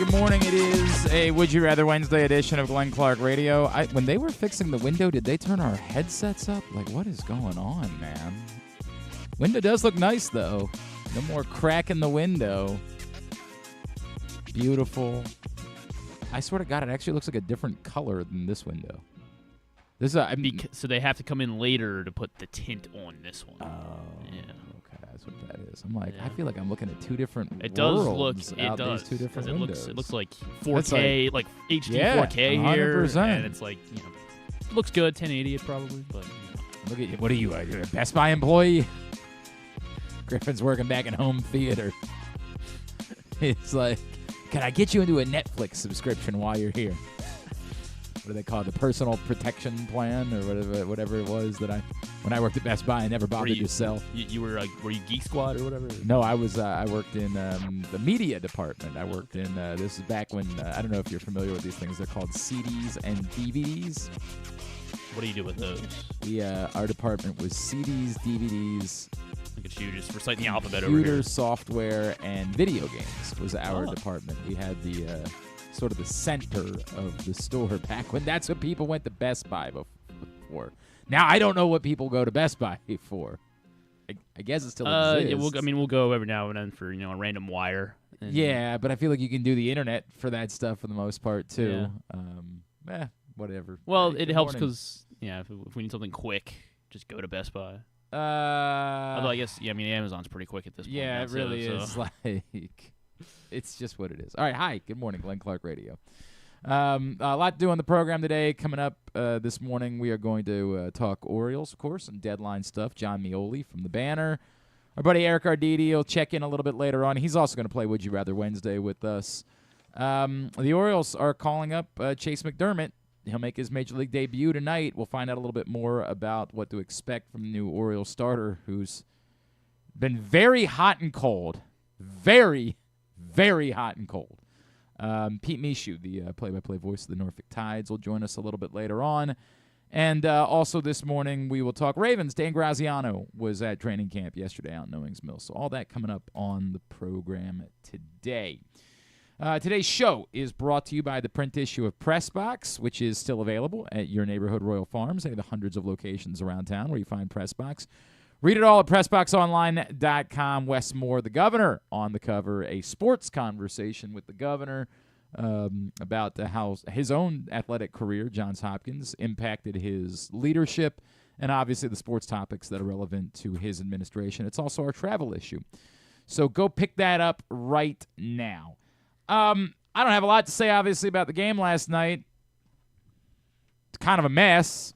good morning. It is a Would You Rather Wednesday edition of Glenn Clark Radio. When they were fixing the window, did they turn our headsets up? Like, what is going on, man? Window does look nice, though. No more crack in the window. Beautiful. I swear to God, it actually looks like a different color than this window. This is so they have to come in later to put the tint on this one. Oh, yeah. Okay, that's what that is. I'm like, I feel like I'm looking at two different It does look. worlds It out does. these two different it windows. looks like 4K, like HD yeah, 4K here, 100%. and it's like it looks good, 1080 it probably, but Look at you. What are you? You're a Best Buy employee? Griffin's working back in home theater. It's like, can I get you into a Netflix subscription while you're here? What do they call it? The personal protection plan or whatever it was that when I worked at Best Buy, I never bothered to sell. You were were you Geek Squad or whatever? No, I worked in the media department. I worked in, this is back when, I don't know if you're familiar with these things. They're called CDs and DVDs. What do you do with those? Our department was CDs, DVDs. Look at you just reciting the alphabet over here. Computer software and video games was our department. We had the sort of the center of the store back when that's what people went to Best Buy before. Now I don't know what people go to Best Buy for. I guess it still exists. Yeah, we'll go every now and then for a random wire. Yeah, but I feel like you can do the internet for that stuff for the most part too. Yeah. Whatever. Well, it helps because if we need something quick, just go to Best Buy. Although I guess Amazon's pretty quick at this point. Yeah, now, it really is. Like, it's just what it is. All right, hi, good morning, Glenn Clark Radio. A lot to do on the program today. Coming up this morning, we are going to talk Orioles, of course, some deadline stuff. Jon Meoli from the Banner. Our buddy Eric Arditti will check in a little bit later on. He's also going to play Would You Rather Wednesday with us. The Orioles are calling up Chayce McDermott. He'll make his Major League debut tonight. We'll find out a little bit more about what to expect from the new Orioles starter, who's been very hot and cold. Very, very hot and cold. Pete Michaud, the play-by-play voice of the Norfolk Tides, will join us a little bit later on. And also this morning, we will talk Ravens. Dan Graziano was at training camp yesterday out in Owings Mills. So all that coming up on the program today. Today's show is brought to you by the print issue of Press Box, which is still available at your neighborhood Royal Farms, any of the hundreds of locations around town where you find Press Box. Read it all at PressBoxOnline.com. Wes Moore, the governor, on the cover, a sports conversation with the governor about how his own athletic career, Johns Hopkins, impacted his leadership and obviously the sports topics that are relevant to his administration. It's also our travel issue. So go pick that up right now. I don't have a lot to say, obviously, about the game last night. It's kind of a mess.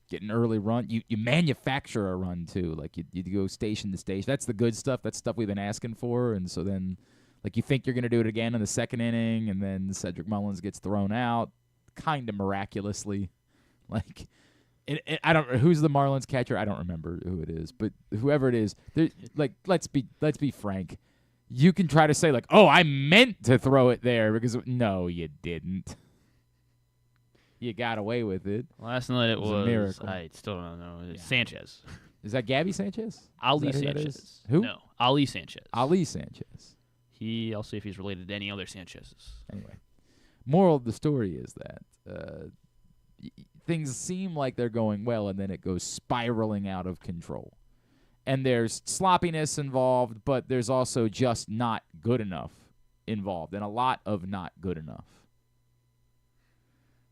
Get an early run. You manufacture a run, too. Like, you go station to station. That's the good stuff. That's stuff we've been asking for. And so then, like, you think you're going to do it again in the second inning, and then Cedric Mullins gets thrown out kind of miraculously. Like, I don't know. Who's the Marlins catcher? I don't remember who it is. But whoever it is, like, let's be frank. You can try to say, like, oh, I meant to throw it there, because no, you didn't. You got away with it. Last night it was a miracle. I still don't know. Sanchez. Is that Gabby Sanchez? Ali Sanchez. Who? No, Ali Sanchez. Ali Sanchez. I'll see if he's related to any other Sanchez's. Anyway, moral of the story is that things seem like they're going well, and then it goes spiraling out of control. And there's sloppiness involved, but there's also just not good enough involved, and a lot of not good enough.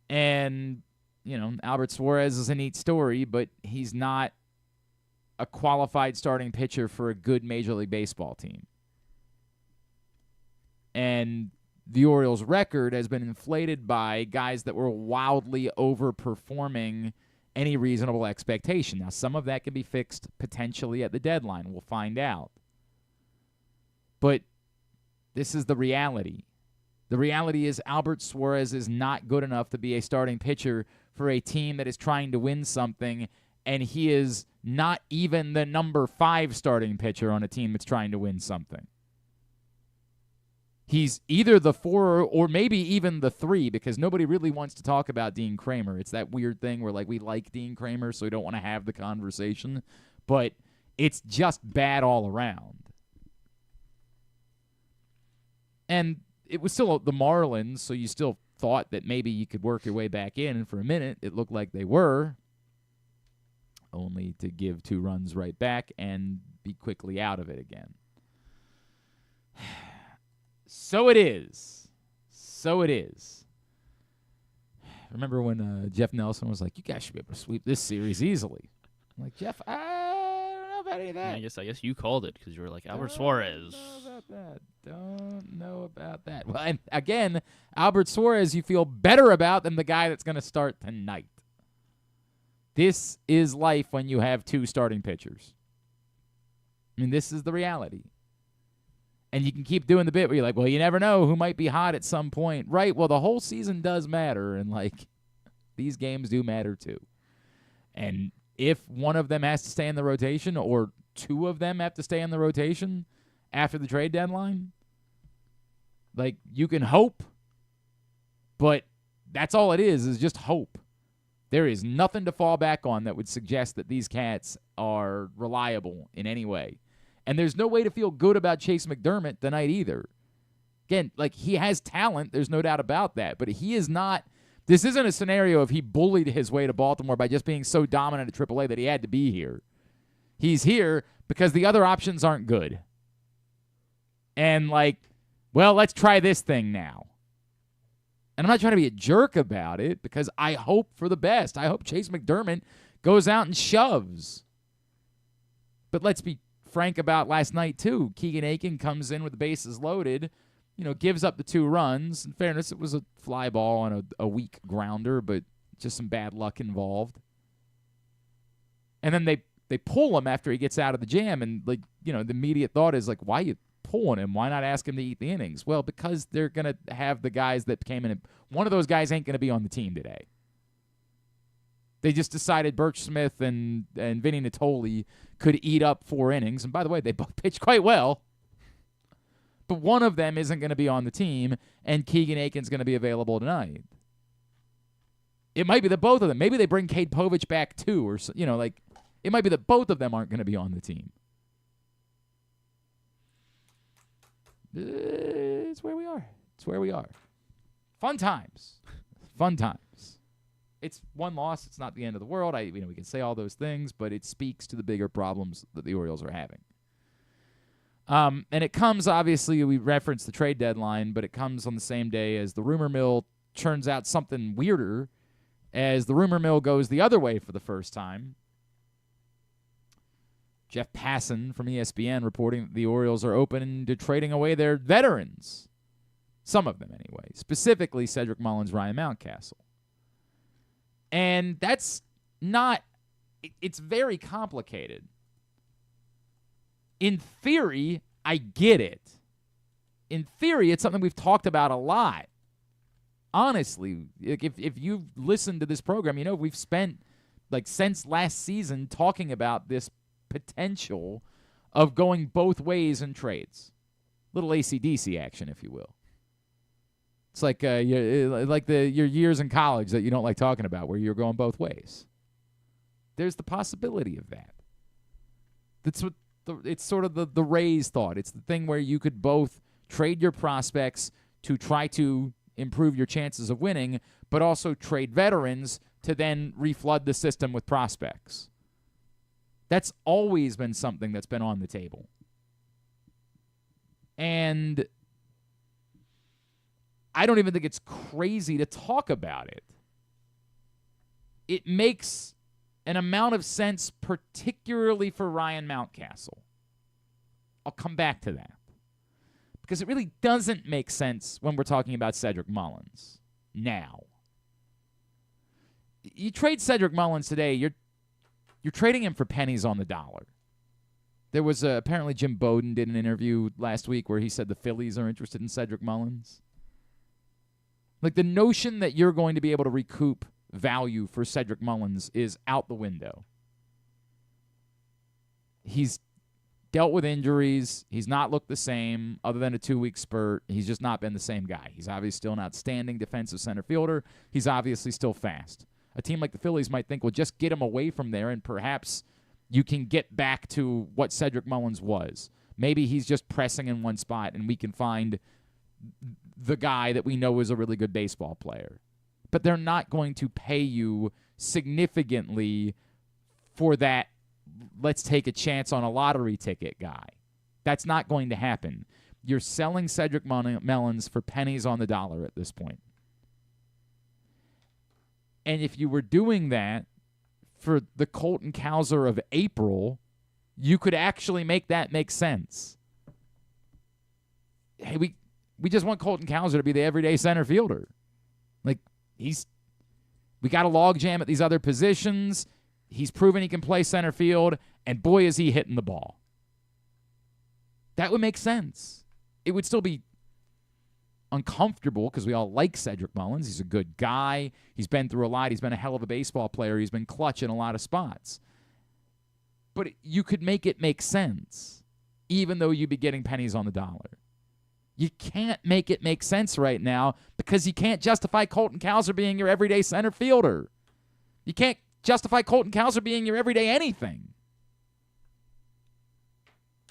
And, Albert Suarez is a neat story, but he's not a qualified starting pitcher for a good Major League Baseball team. And the Orioles' record has been inflated by guys that were wildly overperforming any reasonable expectation. Now, some of that can be fixed potentially at the deadline. We'll find out. But this is the reality. The reality is Albert Suarez is not good enough to be a starting pitcher for a team that is trying to win something, and he is not even the number 5 starting pitcher on a team that's trying to win something. He's either the 4 or maybe even the 3, because nobody really wants to talk about Dean Kramer. It's that weird thing where, like, we like Dean Kramer, so we don't want to have the conversation. But it's just bad all around. And it was still the Marlins, so you still thought that maybe you could work your way back in. And for a minute, it looked like they were, only to give 2 runs right back and be quickly out of it again. So it is. Remember when Jeff Nelson was like, you guys should be able to sweep this series easily. I'm like, Jeff, I don't know about any of that. Yeah, I guess you called it because you were like, Albert Suarez. Don't know about that. Well, and again, Albert Suarez you feel better about than the guy that's going to start tonight. This is life when you have 2 starting pitchers. I mean, this is the reality. And you can keep doing the bit where you're like, well, you never know who might be hot at some point. Right, well, the whole season does matter, and, like, these games do matter too. And if one of them has to stay in the rotation or 2 of them have to stay in the rotation after the trade deadline, like, you can hope, but that's all it is just hope. There is nothing to fall back on that would suggest that these cats are reliable in any way. And there's no way to feel good about Chayce McDermott tonight either. Again, like, he has talent. There's no doubt about that. But he is not – this isn't a scenario of he bullied his way to Baltimore by just being so dominant at AAA that he had to be here. He's here because the other options aren't good. And, like, well, let's try this thing now. And I'm not trying to be a jerk about it because I hope for the best. I hope Chayce McDermott goes out and shoves. But let's be frank about last night, too. Keegan Aiken comes in with the bases loaded, gives up the 2 runs. In fairness, it was a fly ball and a weak grounder, but just some bad luck involved. And then they pull him after he gets out of the jam, and, like, the immediate thought is, like, why are you pulling him? Why not ask him to eat the innings? Well, because they're going to have the guys that came in. One of those guys ain't going to be on the team today. They just decided Birch Smith and Vinny Natoli could eat up 4 innings. And by the way, they both pitched quite well. But one of them isn't going to be on the team, and Keegan Aiken's going to be available tonight. It might be that both of them. Maybe they bring Cade Povich back too, or it might be that both of them aren't going to be on the team. It's where we are. Fun times. It's one loss. It's not the end of the world. We can say all those things, but it speaks to the bigger problems that the Orioles are having. And it comes, obviously, we referenced the trade deadline, but it comes on the same day as the rumor mill churns out something weirder, as the rumor mill goes the other way for the first time. Jeff Passan from ESPN reporting that the Orioles are open to trading away their veterans. Some of them, anyway. Specifically, Cedric Mullins, Ryan Mountcastle. And that's not – it's very complicated. In theory, I get it. In theory, it's something we've talked about a lot. Honestly, if you've listened to this program, we've spent, since last season talking about this potential of going both ways in trades. Little AC/DC action, if you will. It's like your years in college that you don't like talking about, where you're going both ways. There's the possibility of that. That's what it's sort of the Rays thought. It's the thing where you could both trade your prospects to try to improve your chances of winning, but also trade veterans to then reflood the system with prospects. That's always been something that's been on the table. And I don't even think it's crazy to talk about it. It makes an amount of sense, particularly for Ryan Mountcastle. I'll come back to that. Because it really doesn't make sense when we're talking about Cedric Mullins now. You trade Cedric Mullins today, you're trading him for pennies on the dollar. There was apparently Jim Bowden did an interview last week where he said the Phillies are interested in Cedric Mullins. The notion that you're going to be able to recoup value for Cedric Mullins is out the window. He's dealt with injuries. He's not looked the same other than a 2-week spurt. He's just not been the same guy. He's obviously still an outstanding defensive center fielder. He's obviously still fast. A team like the Phillies might think, well, just get him away from there and perhaps you can get back to what Cedric Mullins was. Maybe he's just pressing in one spot and we can find the guy that we know is a really good baseball player. But they're not going to pay you significantly for that let's take a chance on a lottery ticket guy. That's not going to happen. You're selling Cedric Mullins for pennies on the dollar at this point. And if you were doing that for the Colton Cowser of April, you could actually make that make sense. Hey, we just want Colton Cowser to be the everyday center fielder. Like, we got a log jam at these other positions. He's proven he can play center field, and boy, is he hitting the ball. That would make sense. It would still be uncomfortable because we all like Cedric Mullins. He's a good guy. He's been through a lot. He's been a hell of a baseball player. He's been clutch in a lot of spots. But you could make it make sense, even though you'd be getting pennies on the dollar. You can't make it make sense right now because you can't justify Colton Cowser being your everyday center fielder. You can't justify Colton Cowser being your everyday anything.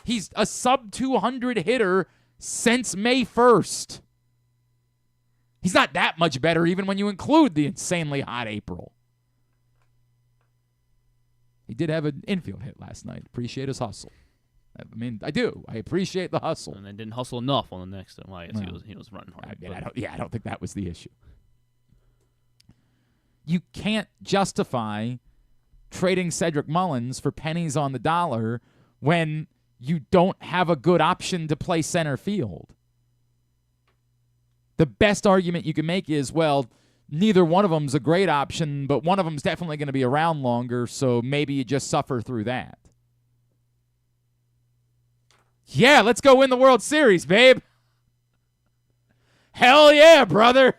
He's a sub-200 hitter since May 1st. He's not that much better even when you include the insanely hot April. He did have an infield hit last night. Appreciate his hustle. I mean, I do. I appreciate the hustle. And then didn't hustle enough on the next one. Well, I guess he was running hard. I don't think that was the issue. You can't justify trading Cedric Mullins for pennies on the dollar when you don't have a good option to play center field. The best argument you can make is, well, neither one of them's a great option, but one of them's definitely going to be around longer, so maybe you just suffer through that. Yeah, let's go win the World Series, babe. Hell yeah, brother.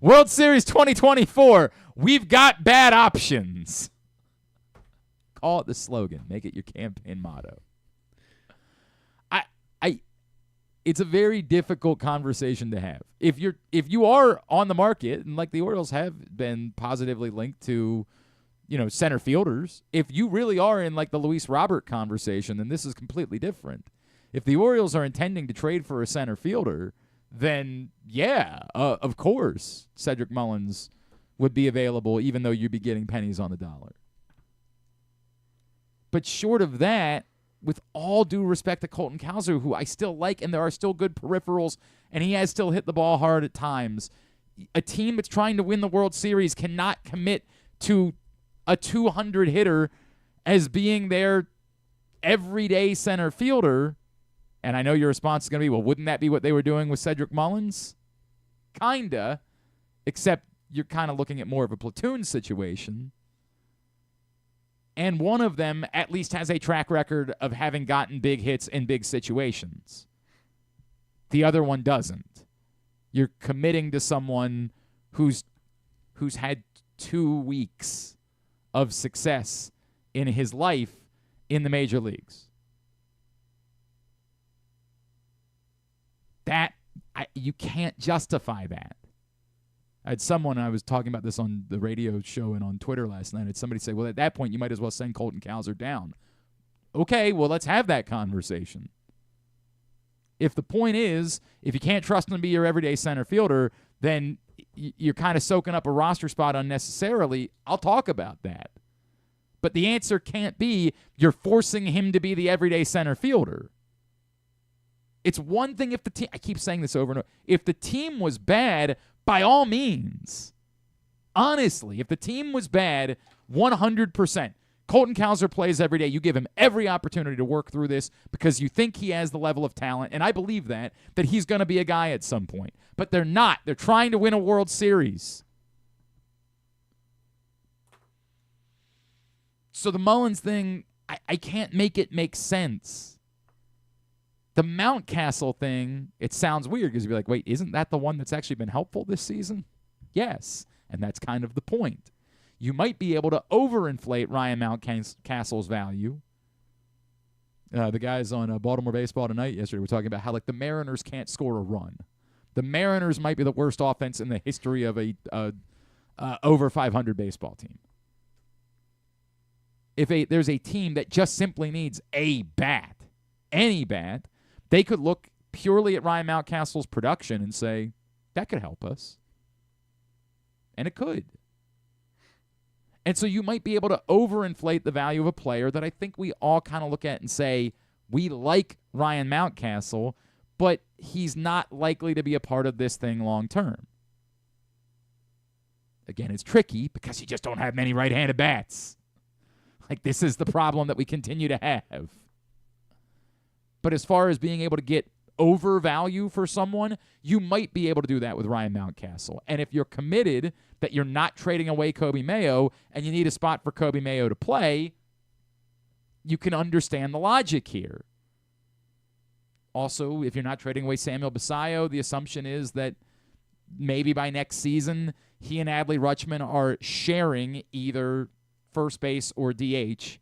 World Series 2024. We've got bad options. Call it the slogan. Make it your campaign motto. It's a very difficult conversation to have. If you are on the market, and like the Orioles have been positively linked to, center fielders, if you really are in like the Luis Robert conversation, then this is completely different. If the Orioles are intending to trade for a center fielder, then yeah, of course, Cedric Mullins would be available even though you'd be getting pennies on the dollar. But short of that, with all due respect to Colton Cowser, who I still like, and there are still good peripherals, and he has still hit the ball hard at times, a team that's trying to win the World Series cannot commit to a 200 hitter as being their everyday center fielder. And I know your response is going to be, well, wouldn't that be what they were doing with Cedric Mullins? Kinda, except you're kind of looking at more of a platoon situation. And one of them at least has a track record of having gotten big hits in big situations. The other one doesn't. You're committing to someone who's had 2 weeks of success in his life in the major leagues. You can't justify that. I had someone, I was talking about this on the radio show and on Twitter last night, I had somebody say, well, at that point, you might as well send Colton Cowser down. Okay, well, let's have that conversation. If the point is, if you can't trust him to be your everyday center fielder, then you're kind of soaking up a roster spot unnecessarily. I'll talk about that. But the answer can't be you're forcing him to be the everyday center fielder. It's one thing if the team, I keep saying this over and over, if the team was bad, by all means, honestly, if the team was bad, 100%, Colton Cowser plays every day. You give him every opportunity to work through this because you think he has the level of talent, and I believe that he's going to be a guy at some point. But they're not. They're trying to win a World Series. So the Mullins thing, I can't make it make sense. The Mountcastle thing, it sounds weird because you'd be like, wait, isn't that the one that's actually been helpful this season? Yes, and that's kind of the point. You might be able to overinflate Ryan Mountcastle's value. The guys on Baltimore Baseball Tonight yesterday were talking about how like the Mariners can't score a run. The Mariners might be the worst offense in the history of a over 500 baseball team. If there's a team that just simply needs a bat, any bat, they could look purely at Ryan Mountcastle's production and say, that could help us. And it could. And so you might be able to overinflate the value of a player that I think we all kind of look at and say, we like Ryan Mountcastle, but he's not likely to be a part of this thing long term. Again, it's tricky because you just don't have many right-handed bats. Like, this is the problem that we continue to have. But as far as being able to get overvalue for someone, you might be able to do that with Ryan Mountcastle. And if you're committed that you're not trading away Coby Mayo and you need a spot for Coby Mayo to play, you can understand the logic here. Also, if you're not trading away Samuel Basallo, the assumption is that maybe by next season, he and Adley Rutschman are sharing either first base or DH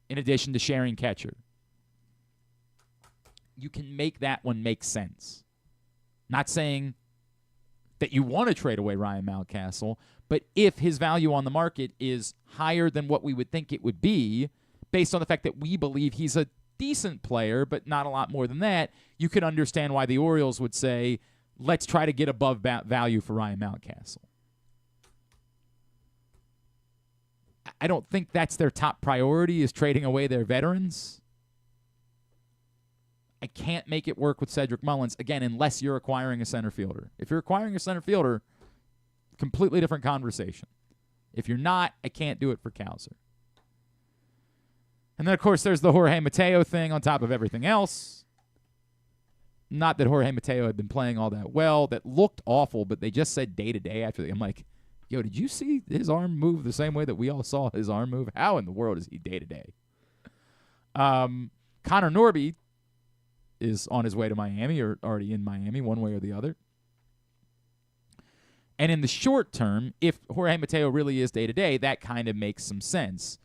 in addition to sharing catcher. You can make that one make sense. Not saying that you want to trade away Ryan Mountcastle, but if his value on the market is higher than what we would think it would be, based on the fact that we believe he's a decent player, but not a lot more than that, you can understand why the Orioles would say, let's try to get above value for Ryan Mountcastle. I don't think that's their top priority, is trading away their veterans. I can't make it work with Cedric Mullins, again, unless you're acquiring a center fielder. If you're acquiring a center fielder, completely different conversation. If you're not, I can't do it for Cowser. And then, of course, there's the Jorge Mateo thing on top of everything else. Not that Jorge Mateo had been playing all that well. That looked awful, but they just said day-to-day after. I'm like, yo, did you see his arm move the same way that we all saw his arm move? How in the world is he day-to-day? Connor Norby is on his way to Miami or already in Miami, one way or the other. And in the short term, if Jorge Mateo really is day-to-day, that kind of makes some sense.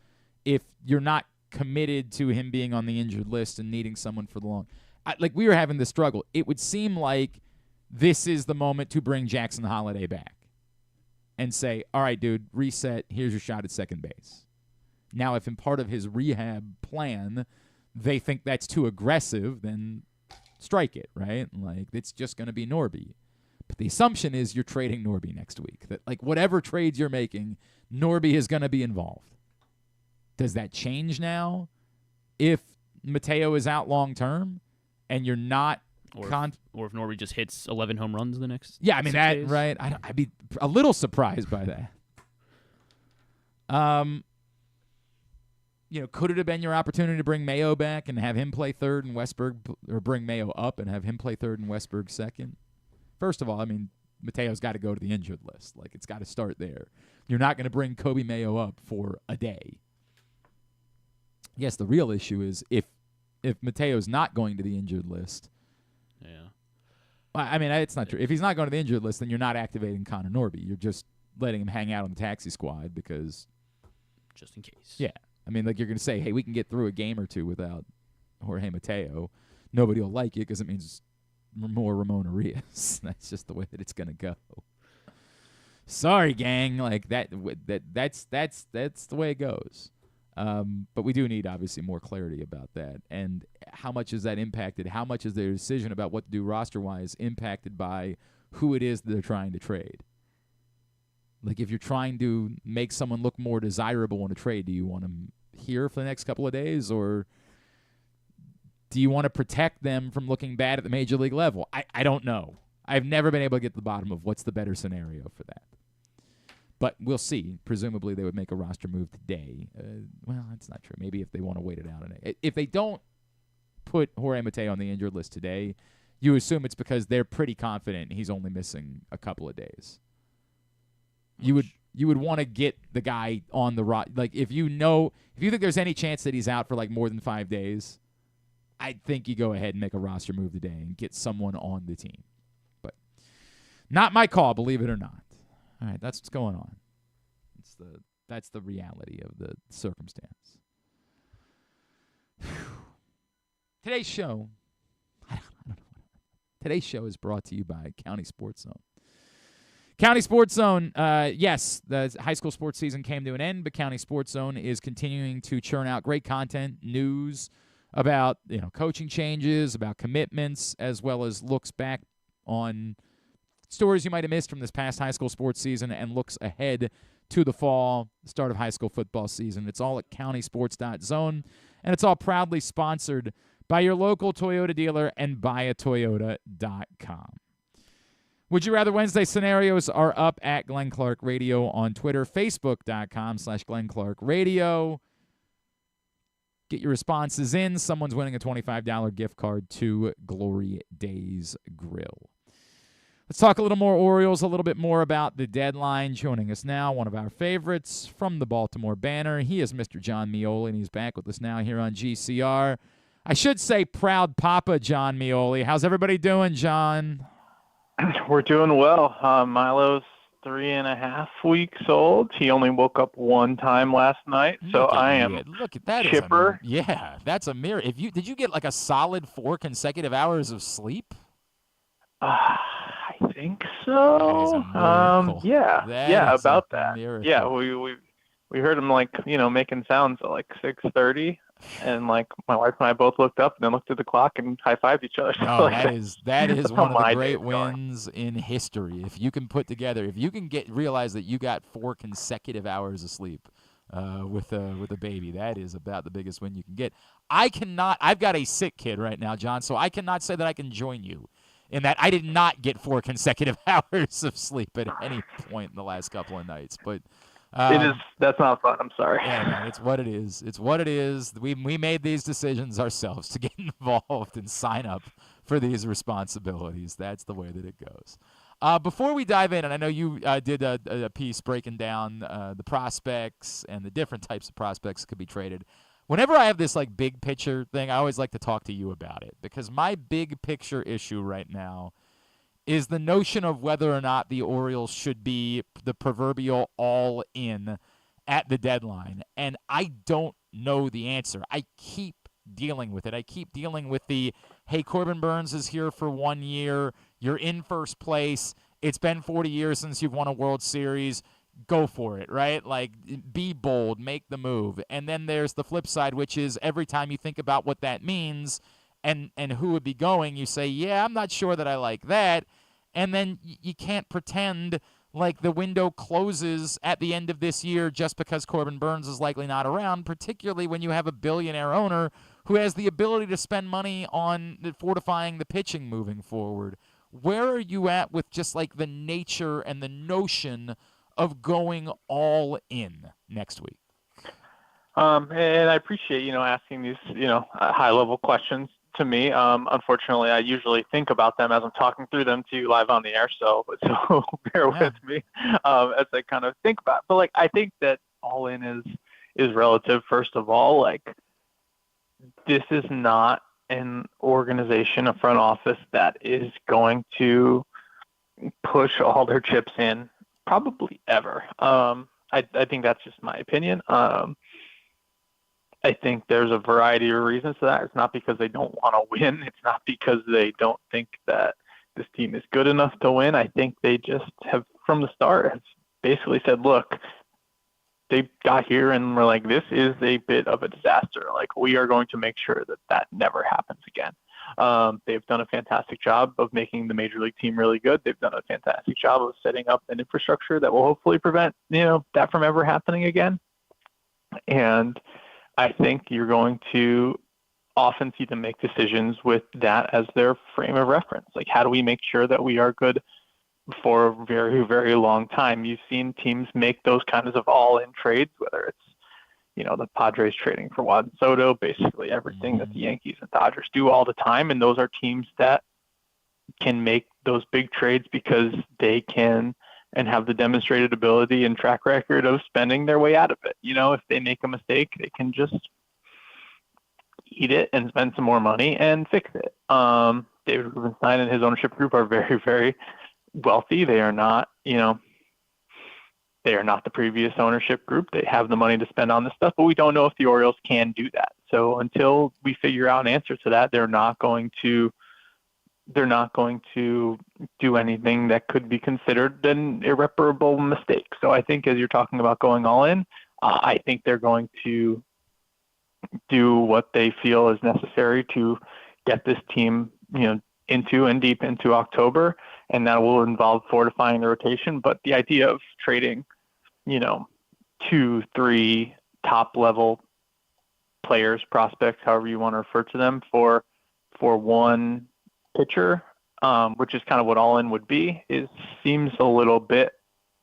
If you're not committed to him being on the injured list and needing someone for the long. Like, we were having this struggle. It would seem like this is the moment to bring Jackson Holiday back and say, all right, dude, reset. Here's your shot at second base. Now, if in part of his rehab plan they think that's too aggressive, then strike it, right? Like, it's just going to be Norby. But the assumption is you're trading Norby next week. That, like, whatever trades you're making, Norby is going to be involved. Does that change now if Mateo is out long term and you're not or if Norby just hits 11 home runs in the next Yeah, I mean, 6 that, days? Right? I'd be a little surprised by that. Could it have been your opportunity to bring Mayo back and have him play third and Westberg, or bring Mayo up and have him play third and Westberg second? First of all, I mean, Mateo's got to go to the injured list. Like, it's got to start there. You're not going to bring Coby Mayo up for a day. Yes, the real issue is if Mateo's not going to the injured list. Yeah. I mean, it's not true. If he's not going to the injured list, then you're not activating Connor Norby. You're just letting him hang out on the taxi squad because. Just in case. Yeah. I mean, like, you're going to say, hey, we can get through a game or two without Jorge Mateo. Nobody will like it because it means more Ramon Arias. That's just the way that it's going to go. Sorry, gang. Like, that's the way it goes. But we do need, obviously, more clarity about that. And how much is that impacted? How much is their decision about what to do roster-wise impacted by who it is that they're trying to trade? Like, if you're trying to make someone look more desirable in a trade, do you want them here for the next couple of days, or do you want to protect them from looking bad at the major league level? I don't know. I've never been able to get to the bottom of what's the better scenario for that. But we'll see. Presumably they would make a roster move today. Well, that's not true. Maybe if they want to wait it out. If they don't put Jorge Mateo on the injured list today, you assume it's because they're pretty confident he's only missing a couple of days. You would want to get the guy on the roster. Like, if you think there's any chance that he's out for like more than 5 days, I think you go ahead and make a roster move today and get someone on the team. But not my call, believe it or not. All right, that's what's going on. That's the reality of the circumstance. Today's show, Today's show is brought to you by County Sports Zone. County Sports Zone, yes, the high school sports season came to an end, but County Sports Zone is continuing to churn out great content, news, about coaching changes, about commitments, as well as looks back on stories you might have missed from this past high school sports season and looks ahead to the fall, start of high school football season. It's all at countysports.zone, and it's all proudly sponsored by your local Toyota dealer and buyatoyota.com. Would You Rather Wednesday scenarios are up at Glenn Clark Radio on Twitter, facebook.com/Glenn Clark Radio. Get your responses in. Someone's winning a $25 gift card to Glory Days Grill. Let's talk a little more Orioles, a little bit more about the deadline. Joining us now, one of our favorites from the Baltimore Banner. He is Mr. Jon Meoli, and he's back with us now here on GCR. I should say proud Papa Jon Meoli. How's everybody doing, John? We're doing well. Milo's 3.5 weeks old. He only woke up one time last night, so I am chipper. That's a mirror. Did you get like a solid 4 consecutive hours of sleep? I think so. About that. Miracle. Yeah, we heard him making sounds at 6:30. And my wife and I both looked up and then looked at the clock and high-fived each other. Oh, that is one of the great wins in history. If you can realize that you got 4 consecutive hours of sleep with a baby, that is about the biggest win you can get. I've got a sick kid right now, John, so I cannot say that I can join you in that. I did not get 4 consecutive hours of sleep at any point in the last couple of nights, but that's not fun. I'm sorry. Yeah, man, it's what it is. It's what it is. We made these decisions ourselves to get involved and sign up for these responsibilities. That's the way that it goes. Before we dive in, and I know you did a piece breaking down the prospects and the different types of prospects that could be traded. Whenever I have this big picture thing, I always like to talk to you about it, because my big picture issue right now is the notion of whether or not the Orioles should be the proverbial all-in at the deadline. And I don't know the answer. I keep dealing with it. I keep dealing with hey, Corbin Burnes is here for 1 year. You're in first place. It's been 40 years since you've won a World Series. Go for it, right? Be bold, make the move. And then there's the flip side, which is every time you think about what that means and who would be going, you say, yeah, I'm not sure that I like that. And then you can't pretend like the window closes at the end of this year just because Corbin Burnes is likely not around, particularly when you have a billionaire owner who has the ability to spend money on fortifying the pitching moving forward. Where are you at with just the nature and the notion of going all in next week? And I appreciate, asking these, high-level questions to me. Unfortunately, I usually think about them as I'm talking through them to you live on the air, so bear with me as I kind of think about it. But I think that all in is relative. First of all, this is not an organization, a front office that is going to push all their chips in probably ever. I think that's just my opinion. I think there's a variety of reasons for that. It's not because they don't want to win. It's not because they don't think that this team is good enough to win. I think they just have, from the start, have basically said, look, they got here and we're like, this is a bit of a disaster. We are going to make sure that never happens again. They've done a fantastic job of making the major league team really good. They've done a fantastic job of setting up an infrastructure that will hopefully prevent, that from ever happening again. And I think you're going to often see them make decisions with that as their frame of reference. How do we make sure that we are good for a very, very long time? You've seen teams make those kinds of all-in trades, whether it's, the Padres trading for Juan Soto, basically everything that the Yankees and Dodgers do all the time. And those are teams that can make those big trades because they can and have the demonstrated ability and track record of spending their way out of it. If they make a mistake, they can just eat it and spend some more money and fix it. David Rubenstein and his ownership group are very, very wealthy. They are not, they are not the previous ownership group. They have the money to spend on this stuff, but we don't know if the Orioles can do that. So until we figure out an answer to that, they're not going to do anything that could be considered an irreparable mistake. So I think as you're talking about going all in, I think they're going to do what they feel is necessary to get this team, into and deep into October, and that will involve fortifying the rotation. But the idea of trading, 2, 3 top level players, prospects, however you want to refer to them, for one pitcher, which is kind of what all-in would be, seems a little bit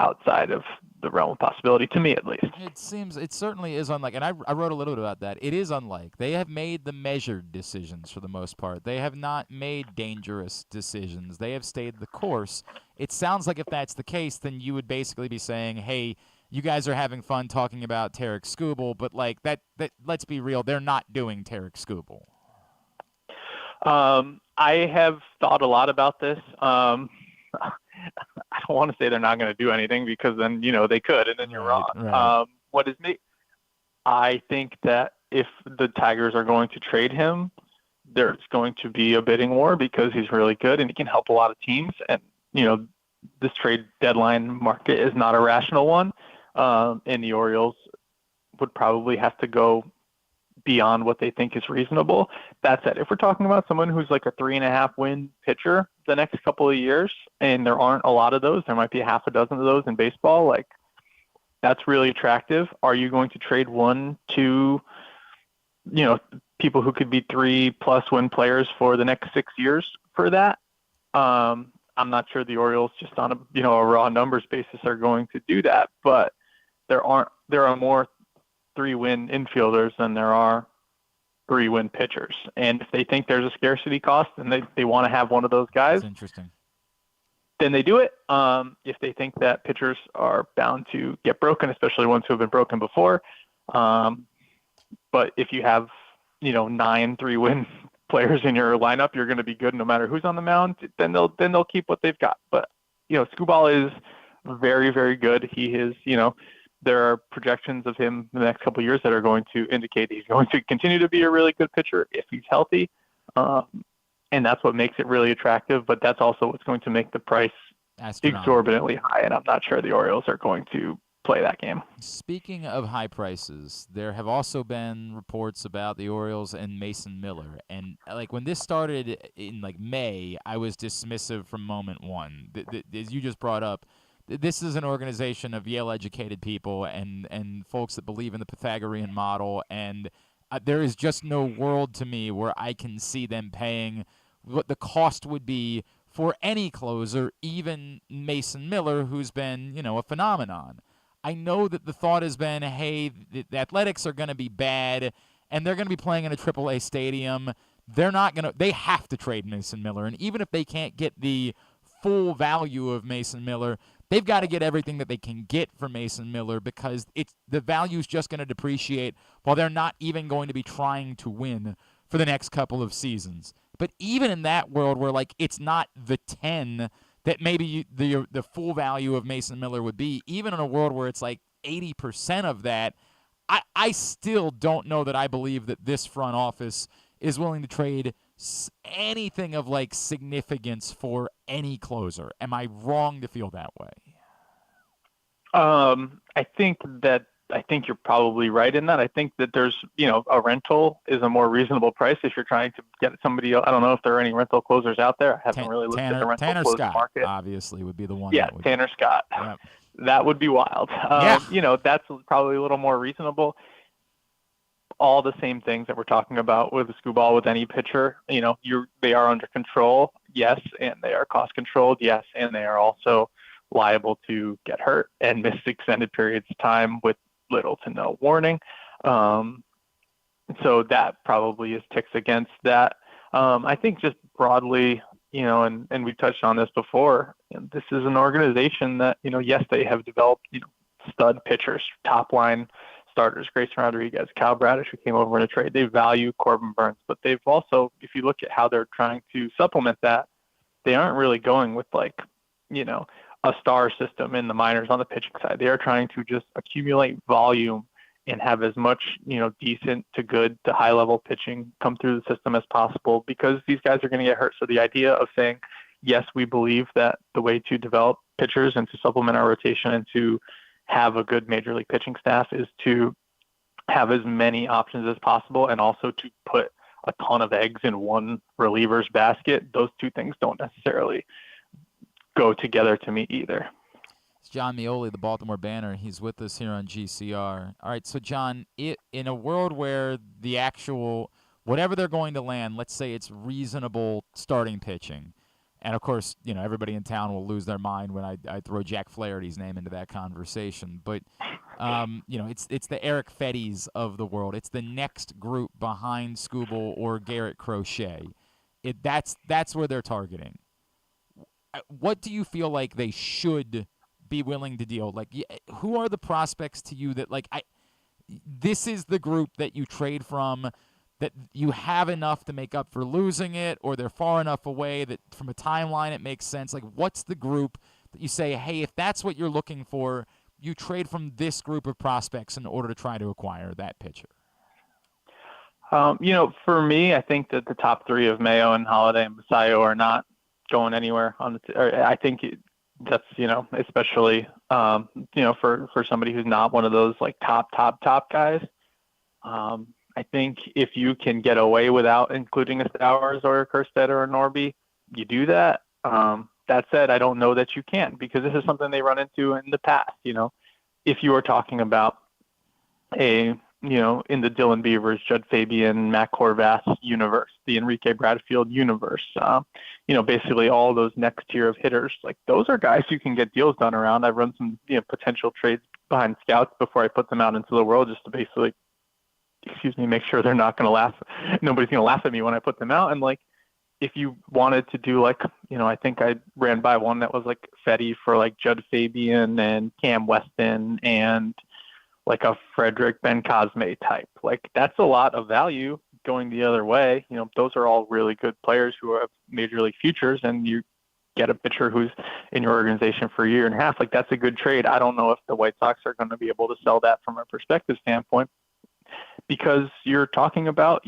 outside of the realm of possibility, to me at least. It certainly is unlike, and I wrote a little bit about that. It is unlike. They have made the measured decisions for the most part. They have not made dangerous decisions. They have stayed the course. It sounds like if that's the case, then you would basically be saying, hey, you guys are having fun talking about Tarik Skubal, but like that let's be real, they're not doing Tarik Skubal. I have thought a lot about this. I don't want to say they're not going to do anything, because then, they could, and then you're wrong. Right. I think that if the Tigers are going to trade him, there's going to be a bidding war, because he's really good and he can help a lot of teams. And, this trade deadline market is not a rational one. And the Orioles would probably have to go beyond what they think is reasonable. That said, if we're talking about someone who's like a 3.5 win pitcher the next couple of years, and there aren't a lot of those, there might be half a dozen of those in baseball, like, that's really attractive. Are you going to trade 1, 2, people who could be 3+ win players for the next 6 years for that? I'm not sure the Orioles, just on a raw numbers basis, are going to do that, but there are more 3-win infielders than there are 3-win pitchers. And if they think there's a scarcity cost and they want to have one of those guys, that's interesting, then they do it. If they think that pitchers are bound to get broken, especially ones who have been broken before. But if you have, 9 3-win players in your lineup, you're going to be good no matter who's on the mound. Then they'll keep what they've got. But, Skubal is very, very good. He is, there are projections of him in the next couple of years that are going to indicate he's going to continue to be a really good pitcher if he's healthy. And that's what makes it really attractive, but that's also what's going to make the price exorbitantly high, and I'm not sure the Orioles are going to play that game. Speaking of high prices, there have also been reports about the Orioles and Mason Miller, and like when this started in like May, I was dismissive from moment one. As you just brought up, this is an organization of Yale-educated people and folks that believe in the Pythagorean model, and there is just no world to me where I can see them paying what the cost would be for any closer, even Mason Miller, who's been, a phenomenon. I know that the thought has been, hey, the Athletics are going to be bad, and they're going to be playing in a AAA stadium. They have to trade Mason Miller, and even if they can't get the full value of Mason Miller, they've got to get everything that they can get for Mason Miller, because the value is just going to depreciate while they're not even going to be trying to win for the next couple of seasons. But even in that world where like it's not the 10 that maybe the full value of Mason Miller would be, even in a world where it's like 80% of that, I still don't know that I believe that this front office is willing to trade anything of like significance for any closer. Am I wrong to feel that way? I think you're probably right in that. I think that there's, a rental is a more reasonable price if you're trying to get somebody else. I don't know if there are any rental closers out there. I haven't really looked at the rental closer market. Obviously would be the one. Yeah, Tanner Scott. Yep. That would be wild. That's probably a little more reasonable. All the same things that we're talking about with Skubal, with any pitcher, they are under control, yes, and they are cost controlled, yes, and they are also liable to get hurt and miss extended periods of time with little to no warning. So that probably ticks against that. I think just broadly, and we touched on this before, this is an organization that, yes, they have developed, stud pitchers, top line starters, Grayson Rodriguez, Kyle Bradish, who came over in a trade. They value Corbin Burns, but they've also, if you look at how they're trying to supplement that, they aren't really going with a star system in the minors on the pitching side. They are trying to just accumulate volume and have as much, decent to good to high level pitching come through the system as possible, because these guys are going to get hurt. So the idea of saying, yes, we believe that the way to develop pitchers and to supplement our rotation and to have a good major league pitching staff is to have as many options as possible and also to put a ton of eggs in one reliever's basket, those two things don't necessarily go together to me either. It's Jon Meoli, the Baltimore Banner. He's with us here on GCR. All right, so John, in a world where the actual, whatever they're going to land, let's say it's reasonable starting pitching, and of course, everybody in town will lose their mind when I throw Jack Flaherty's name into that conversation. But it's the Eric Fetties of the world. It's the next group behind Skubal or Garrett Crochet. That's where they're targeting. What do you feel like they should be willing to deal? Like, who are the prospects to you that this is the group that you trade from, that you have enough to make up for losing it, or they're far enough away that from a timeline it makes sense? Like, what's the group that you say, hey, if that's what you're looking for, you trade from this group of prospects in order to try to acquire that pitcher? For me, I think that the top three of Mayo and Holiday and Basayo are not going anywhere on I think that's, especially, for somebody who's not one of those like top guys. I think if you can get away without including a Stowers or a Kerstead or a Norby, you do that. That said, I don't know that you can, because this is something they run into in the past. If you were talking about in the Dylan Beavers, Judd Fabian, Matt Horvath universe, the Enrique Bradfield universe, basically all those next tier of hitters, like those are guys you can get deals done around. I've run some potential trades behind scouts before I put them out into the world, just to basically, make sure they're not going to laugh. Nobody's going to laugh at me when I put them out. And like, if you wanted to do I think I ran by one that was like Fetty for like Judd Fabian and Cam Weston and like a Frederick Ben Cosme type. Like, that's a lot of value going the other way. Those are all really good players who have major league futures, and you get a pitcher who's in your organization for a year and a half. Like, that's a good trade. I don't know if the White Sox are going to be able to sell that from a perspective standpoint, because you're talking about,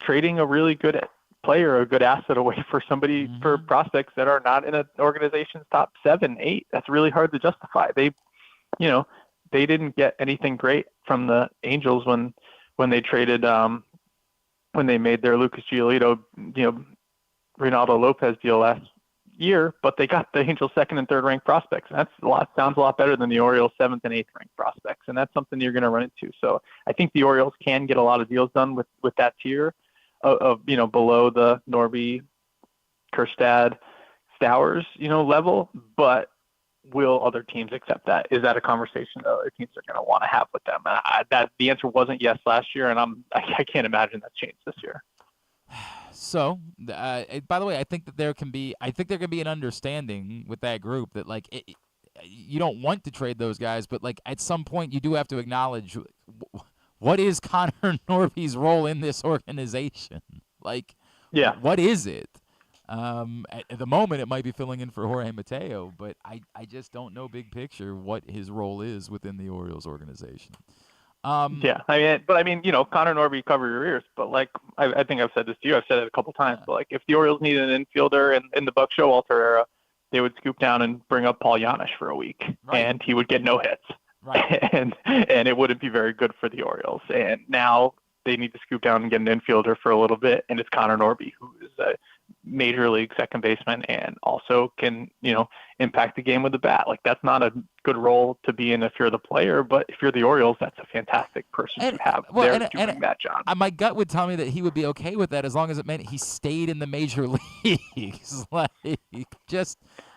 trading a really good player, a good asset away for somebody, for prospects that are not in an organization's top 7, 8. That's really hard to justify. They didn't get anything great from the Angels when they traded, when they made their Lucas Giolito, Reynaldo Lopez deal last year, but they got the Angels 2nd and 3rd ranked prospects. And sounds a lot better than the Orioles 7th and 8th ranked prospects. And that's something you're going to run into. So I think the Orioles can get a lot of deals done with that tier of below the Norby, Kerstad, Stowers, level, but will other teams accept that? Is that a conversation that other teams are going to want to have with them? The answer wasn't yes last year, and I can't imagine that's changed this year. So, by the way, I think there can be an understanding with that group that you don't want to trade those guys, but at some point you do have to acknowledge what is Connor Norby's role in this organization. What is it? At the moment, it might be filling in for Jorge Mateo, but I just don't know big picture what his role is within the Orioles organization. Connor Norby cover your ears, but I think I've said this to you. I've said it a couple times. But if the Orioles needed an infielder in the Buck Showalter era, they would scoop down and bring up Paul Janisch for a week, and he would get no hits, and it wouldn't be very good for the Orioles. And now they need to scoop down and get an infielder for a little bit, and it's Connor Norby, who is a major league second baseman and also can, impact the game with the bat. That's not a good role to be in if you're the player, but if you're the Orioles, that's a fantastic person to have doing that job. My gut would tell me that he would be okay with that as long as it meant he stayed in the major leagues.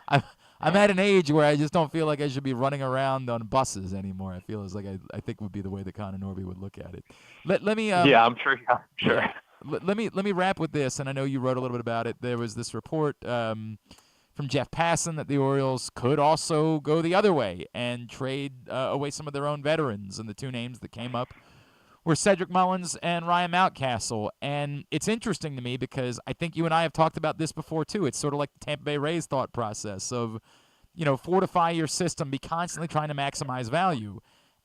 I'm at an age where I just don't feel like I should be running around on buses anymore. I feel as I think would be the way that Connor Norby would look at it. Let me. I'm sure. Sure. Let me wrap with this, and I know you wrote a little bit about it. There was this report from Jeff Passan that the Orioles could also go the other way and trade away some of their own veterans, and the two names that came up were Cedric Mullins and Ryan Mountcastle. And it's interesting to me because I think you and I have talked about this before too. It's sort of like the Tampa Bay Rays thought process of, fortify your system, be constantly trying to maximize value.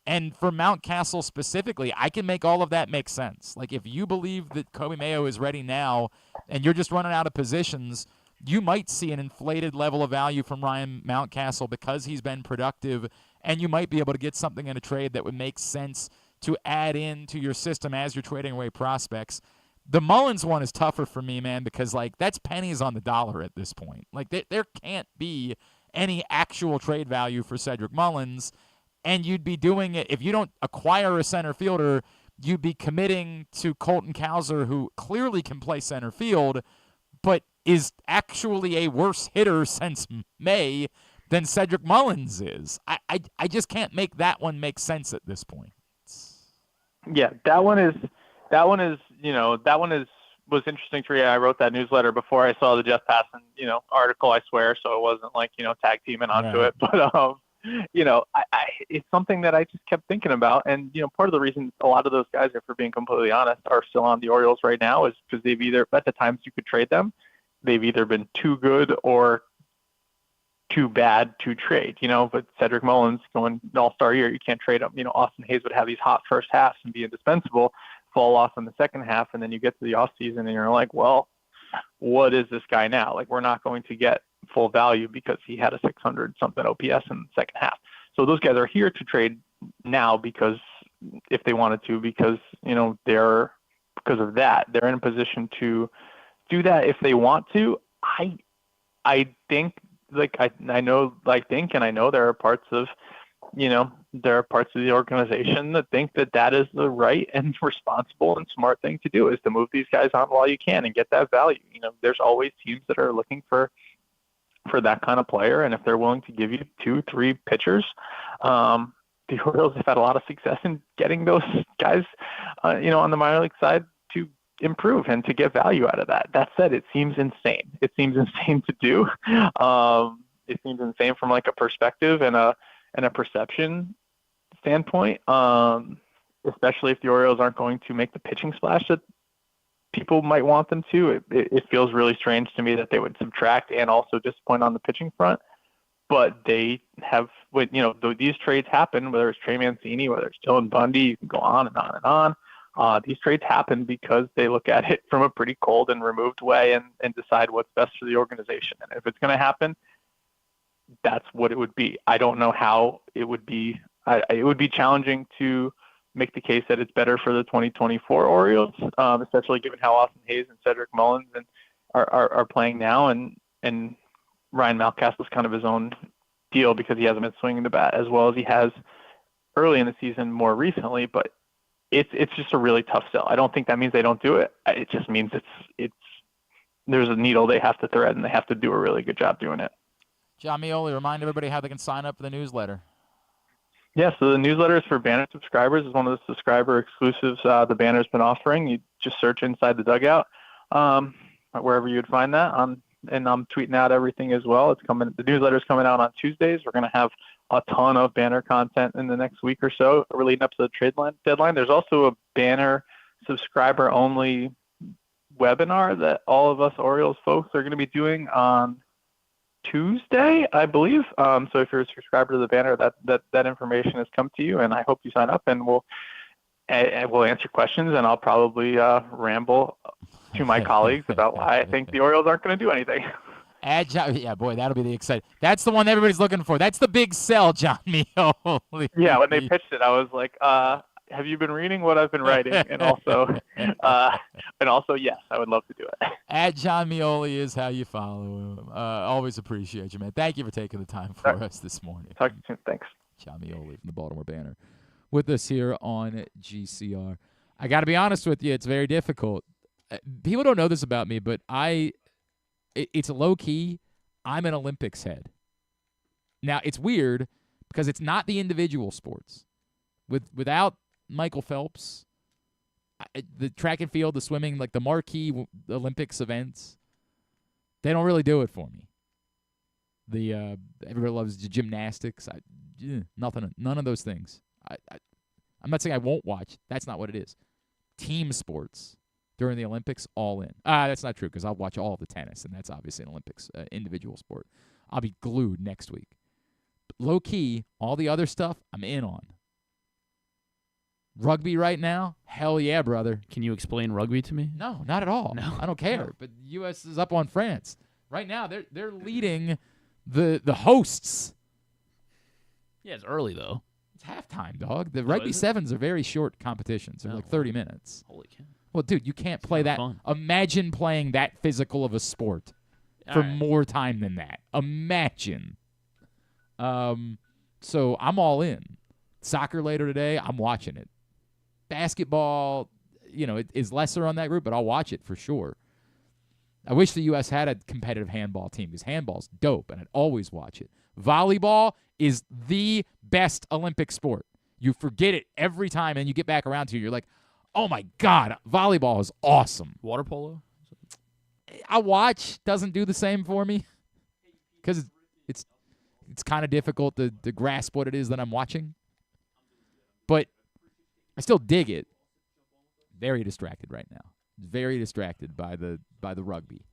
And for Mountcastle specifically, I can make all of that make sense. If you believe that Kobe Mayo is ready now and you're just running out of positions, you might see an inflated level of value from Ryan Mountcastle because he's been productive, and you might be able to get something in a trade that would make sense to add into your system as you're trading away prospects. The Mullins one is tougher for me, man, because, like, that's pennies on the dollar at this point. Like, there can't be any actual trade value for Cedric Mullins, and you'd be doing it if you don't acquire a center fielder. You'd be committing to Colton Cowser, who clearly can play center field, but is actually a worse hitter since May than Cedric Mullins is. I just can't make that one make sense at this point. Yeah, that one is was interesting to read. I wrote that newsletter before I saw the Jeff Passan, article, I swear, so it wasn't like, tag teaming onto it. But it's something that I just kept thinking about. And, part of the reason a lot of those guys, if we're being completely honest, are still on the Orioles right now is because they've either, at the times you could trade them, they've either been too good or too bad to trade, but Cedric Mullins going an all-star year, you can't trade him. Austin Hayes would have these hot first halves and be indispensable, fall off in the second half, and then you get to the off season and you're like, well, what is this guy now? Like, we're not going to get full value because he had a 600-something OPS in the second half. So those guys are here to trade now because if they wanted to, because, because of that, they're in a position to do that if they want to. I think, I know there are parts of, there are parts of the organization that think that that is the right and responsible and smart thing to do, is to move these guys on while you can and get that value. There's always teams that are looking for that kind of player. And if they're willing to give you 2-3 pitchers, the Orioles have had a lot of success in getting those guys, on the minor league side to improve and to get value out of that. That said, it seems insane. It seems insane to do. It seems insane from like a perspective and a perception standpoint, especially if the Orioles aren't going to make the pitching splash that people might want them to. It feels really strange to me that they would subtract and also disappoint on the pitching front. But they have, these trades happen, whether it's Trey Mancini, whether it's Dylan Bundy, you can go on and on and on. These trades happen because they look at it from a pretty cold and removed way and decide what's best for the organization. And if it's going to happen, that's what it would be. I don't know how it would be. It would be challenging to make the case that it's better for the 2024 Orioles, especially given how Austin Hayes and Cedric Mullins are playing now. And Ryan Mountcastle's kind of his own deal because he hasn't been swinging the bat as well as he has early in the season more recently. But it's just a really tough sell. I don't think that means they don't do it. It just means it's there's a needle they have to thread, and they have to do a really good job doing it. Jon Meoli, remind everybody how they can sign up for the newsletter. Yeah, so the newsletter is for Banner subscribers. It's one of the subscriber exclusives the Banner's been offering. You just search Inside the Dugout, wherever you would find that. And I'm tweeting out everything as well. It's coming. The newsletter's coming out on Tuesdays. We're going to have a ton of Banner content in the next week or so. We're leading up to the trade deadline. There's also a Banner subscriber-only webinar that all of us Orioles folks are going to be doing on Tuesday, I believe. So if you're a subscriber to the Banner, that information has come to you, and I hope you sign up, and we'll answer questions, and I'll probably ramble to my colleagues about why I think the Orioles aren't going to do anything. Yeah, boy, that'll be the exciting. That's the one everybody's looking for. That's the big sell, Jon Meoli. Yeah, when they pitched it, I was like, have you been reading what I've been writing? And also, yes, I would love to do it. At Jon Meoli is how you follow him. Always appreciate you, man. Thank you for taking the time for us this morning. Talk to you soon. Thanks. Jon Meoli from the Baltimore Banner with us here on GCR. I got to be honest with you, it's very difficult. People don't know this about me, but it's low-key. I'm an Olympics head. Now, it's weird because it's not the individual sports. Without Michael Phelps, the track and field, the swimming, like the marquee Olympics events, they don't really do it for me. Everybody loves the gymnastics. None of those things. I'm not saying I won't watch. That's not what it is. Team sports during the Olympics, all in. That's not true because I'll watch all the tennis, and that's obviously an Olympics individual sport. I'll be glued next week. But low-key, all the other stuff, I'm in on. Rugby right now? Hell yeah, brother. Can you explain rugby to me? No, not at all. No. I don't care. No. But the U.S. is up on France. Right now, they're leading the hosts. Yeah, it's early, though. It's halftime, dog. The rugby sevens are very short competitions. They're like 30 minutes. Holy cow. Well, dude, you can't play that. Fun. Imagine playing that physical of a sport for more time than that. Imagine. So I'm all in. Soccer later today, I'm watching it. Basketball, it is lesser on that group, but I'll watch it for sure. I wish the U.S. had a competitive handball team because handball's dope, and I'd always watch it. Volleyball is the best Olympic sport. You forget it every time, and you get back around to it. You're like, oh, my God, volleyball is awesome. Water polo? I watch. Doesn't do the same for me because it's kind of difficult to grasp what it is that I'm watching. But I still dig it. Very distracted right now. Very distracted by the rugby.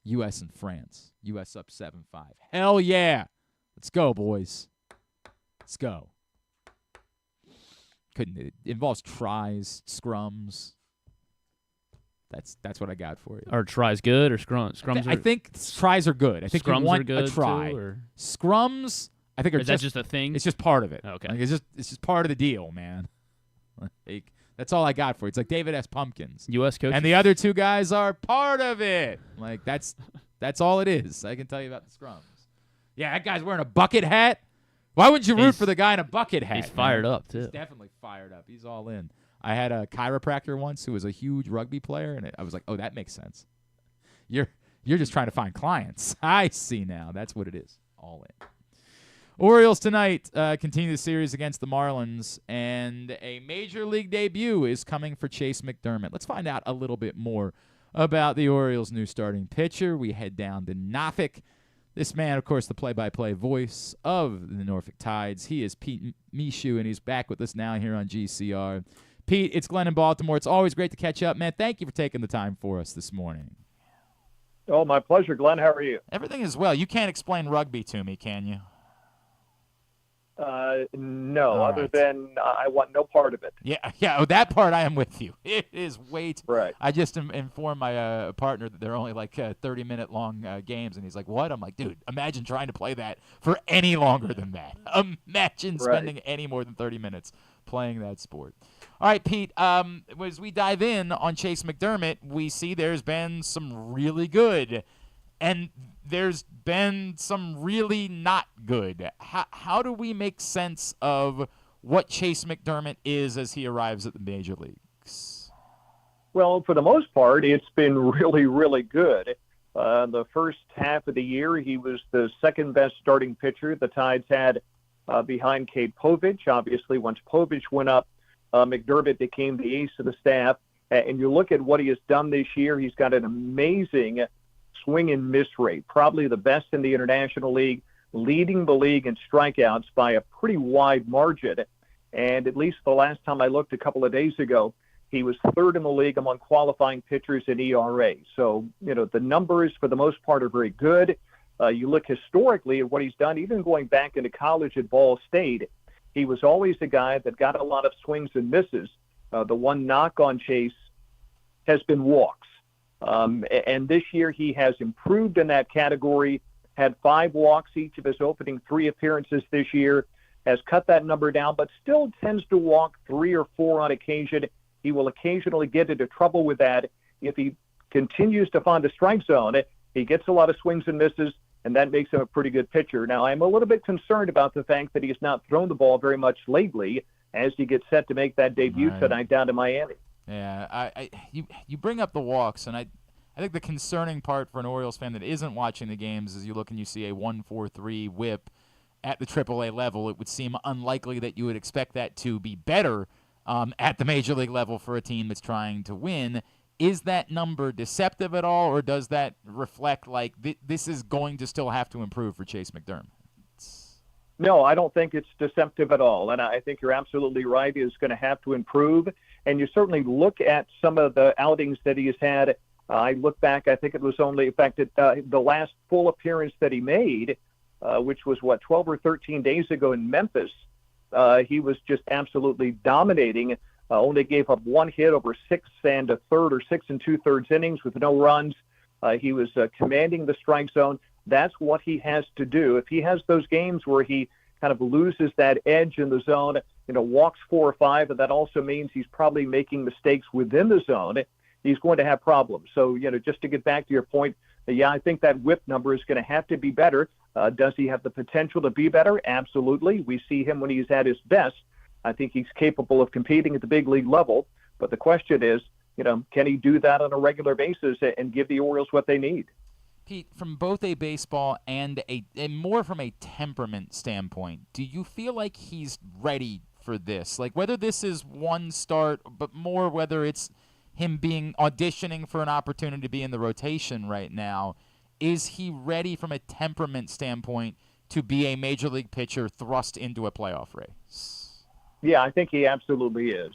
U.S. and France. U.S. up 7-5. Hell yeah. Let's go, boys. Let's go. It involves tries, scrums. That's what I got for you. Are tries good or scrums? I think tries are good. I think scrums you want are good a try. Too, or? Scrums, I think, are is that just a thing? It's just part of it. Okay. Like, it's just part of the deal, man. Like, that's all I got for you. It's like David S. Pumpkins. U.S. coach. And the other two guys are part of it. Like, that's all it is. I can tell you about the scrums. Yeah, that guy's wearing a bucket hat. Why wouldn't you root for the guy in a bucket hat? He's fired up, too. He's definitely fired up. He's all in. I had a chiropractor once who was a huge rugby player, and I was like, oh, that makes sense. You're just trying to find clients. I see now. That's what it is. All in. Orioles tonight continue the series against the Marlins, and a Major League debut is coming for Chayce McDermott. Let's find out a little bit more about the Orioles' new starting pitcher. We head down to Norfolk. This man, of course, the play-by-play voice of the Norfolk Tides. He is Pete Michaud, and he's back with us now here on GCR. Pete, it's Glenn in Baltimore. It's always great to catch up, man. Thank you for taking the time for us this morning. Oh, my pleasure, Glenn. How are you? Everything is well. You can't explain rugby to me, can you? No, All other right. than I want no part of it. Yeah. Oh, that part I am with you. It is way too. Right. I just informed my partner that they're only like 30-minute long games, and he's like, "What?" I'm like, "Dude, imagine trying to play that for any longer than that. Imagine spending any more than 30 minutes playing that sport." All right, Pete. As we dive in on Chayce McDermott, we see there's been some really good, and there's been some really not good. How do we make sense of what Chayce McDermott is as he arrives at the major leagues? Well, for the most part, it's been really, really good. The first half of the year, he was the second-best starting pitcher the Tides had behind Cade Povich. Obviously, once Povich went up, McDermott became the ace of the staff. And you look at what he has done this year, he's got an amazing swing and miss rate, probably the best in the International League, leading the league in strikeouts by a pretty wide margin. And at least the last time I looked a couple of days ago, he was third in the league among qualifying pitchers in ERA. So, the numbers for the most part are very good. You look historically at what he's done, even going back into college at Ball State, he was always a guy that got a lot of swings and misses. The one knock on Chayce has been walks. And this year he has improved in that category, had 5 walks each of his opening 3 appearances this year, has cut that number down, but still tends to walk 3 or 4 on occasion. He will occasionally get into trouble with that. If he continues to find the strike zone, he gets a lot of swings and misses, and that makes him a pretty good pitcher. Now, I'm a little bit concerned about the fact that he has not thrown the ball very much lately as he gets set to make that debut tonight down to Miami. Yeah, you bring up the walks, and I think the concerning part for an Orioles fan that isn't watching the games is you look and you see a 1.43 whip at the AAA level. It would seem unlikely that you would expect that to be better at the major league level for a team that's trying to win. Is that number deceptive at all, or does that reflect like this is going to still have to improve for Chayce McDermott? No, I don't think it's deceptive at all. And I think you're absolutely right. It's going to have to improve. And you certainly look at some of the outings that he has had. I look back, I think it was only, in fact, the last full appearance that he made, which was, 12 or 13 days ago in Memphis. He was just absolutely dominating. Only gave up 1 hit over 6 1/3 or 6 2/3 innings with no runs. He was commanding the strike zone. That's what he has to do. If he has those games where he kind of loses that edge in the zone, walks 4 or 5, and that also means he's probably making mistakes within the zone, he's going to have problems. So, just to get back to your point, yeah, I think that whip number is going to have to be better. Does he have the potential to be better? Absolutely. We see him when he's at his best. I think he's capable of competing at the big league level. But the question is, can he do that on a regular basis and give the Orioles what they need? Pete, from both a baseball and more from a temperament standpoint, do you feel like he's ready for this? Like whether this is one start, but more whether it's him being auditioning for an opportunity to be in the rotation right now, is he ready from a temperament standpoint to be a major league pitcher thrust into a playoff race? Yeah, I think he absolutely is.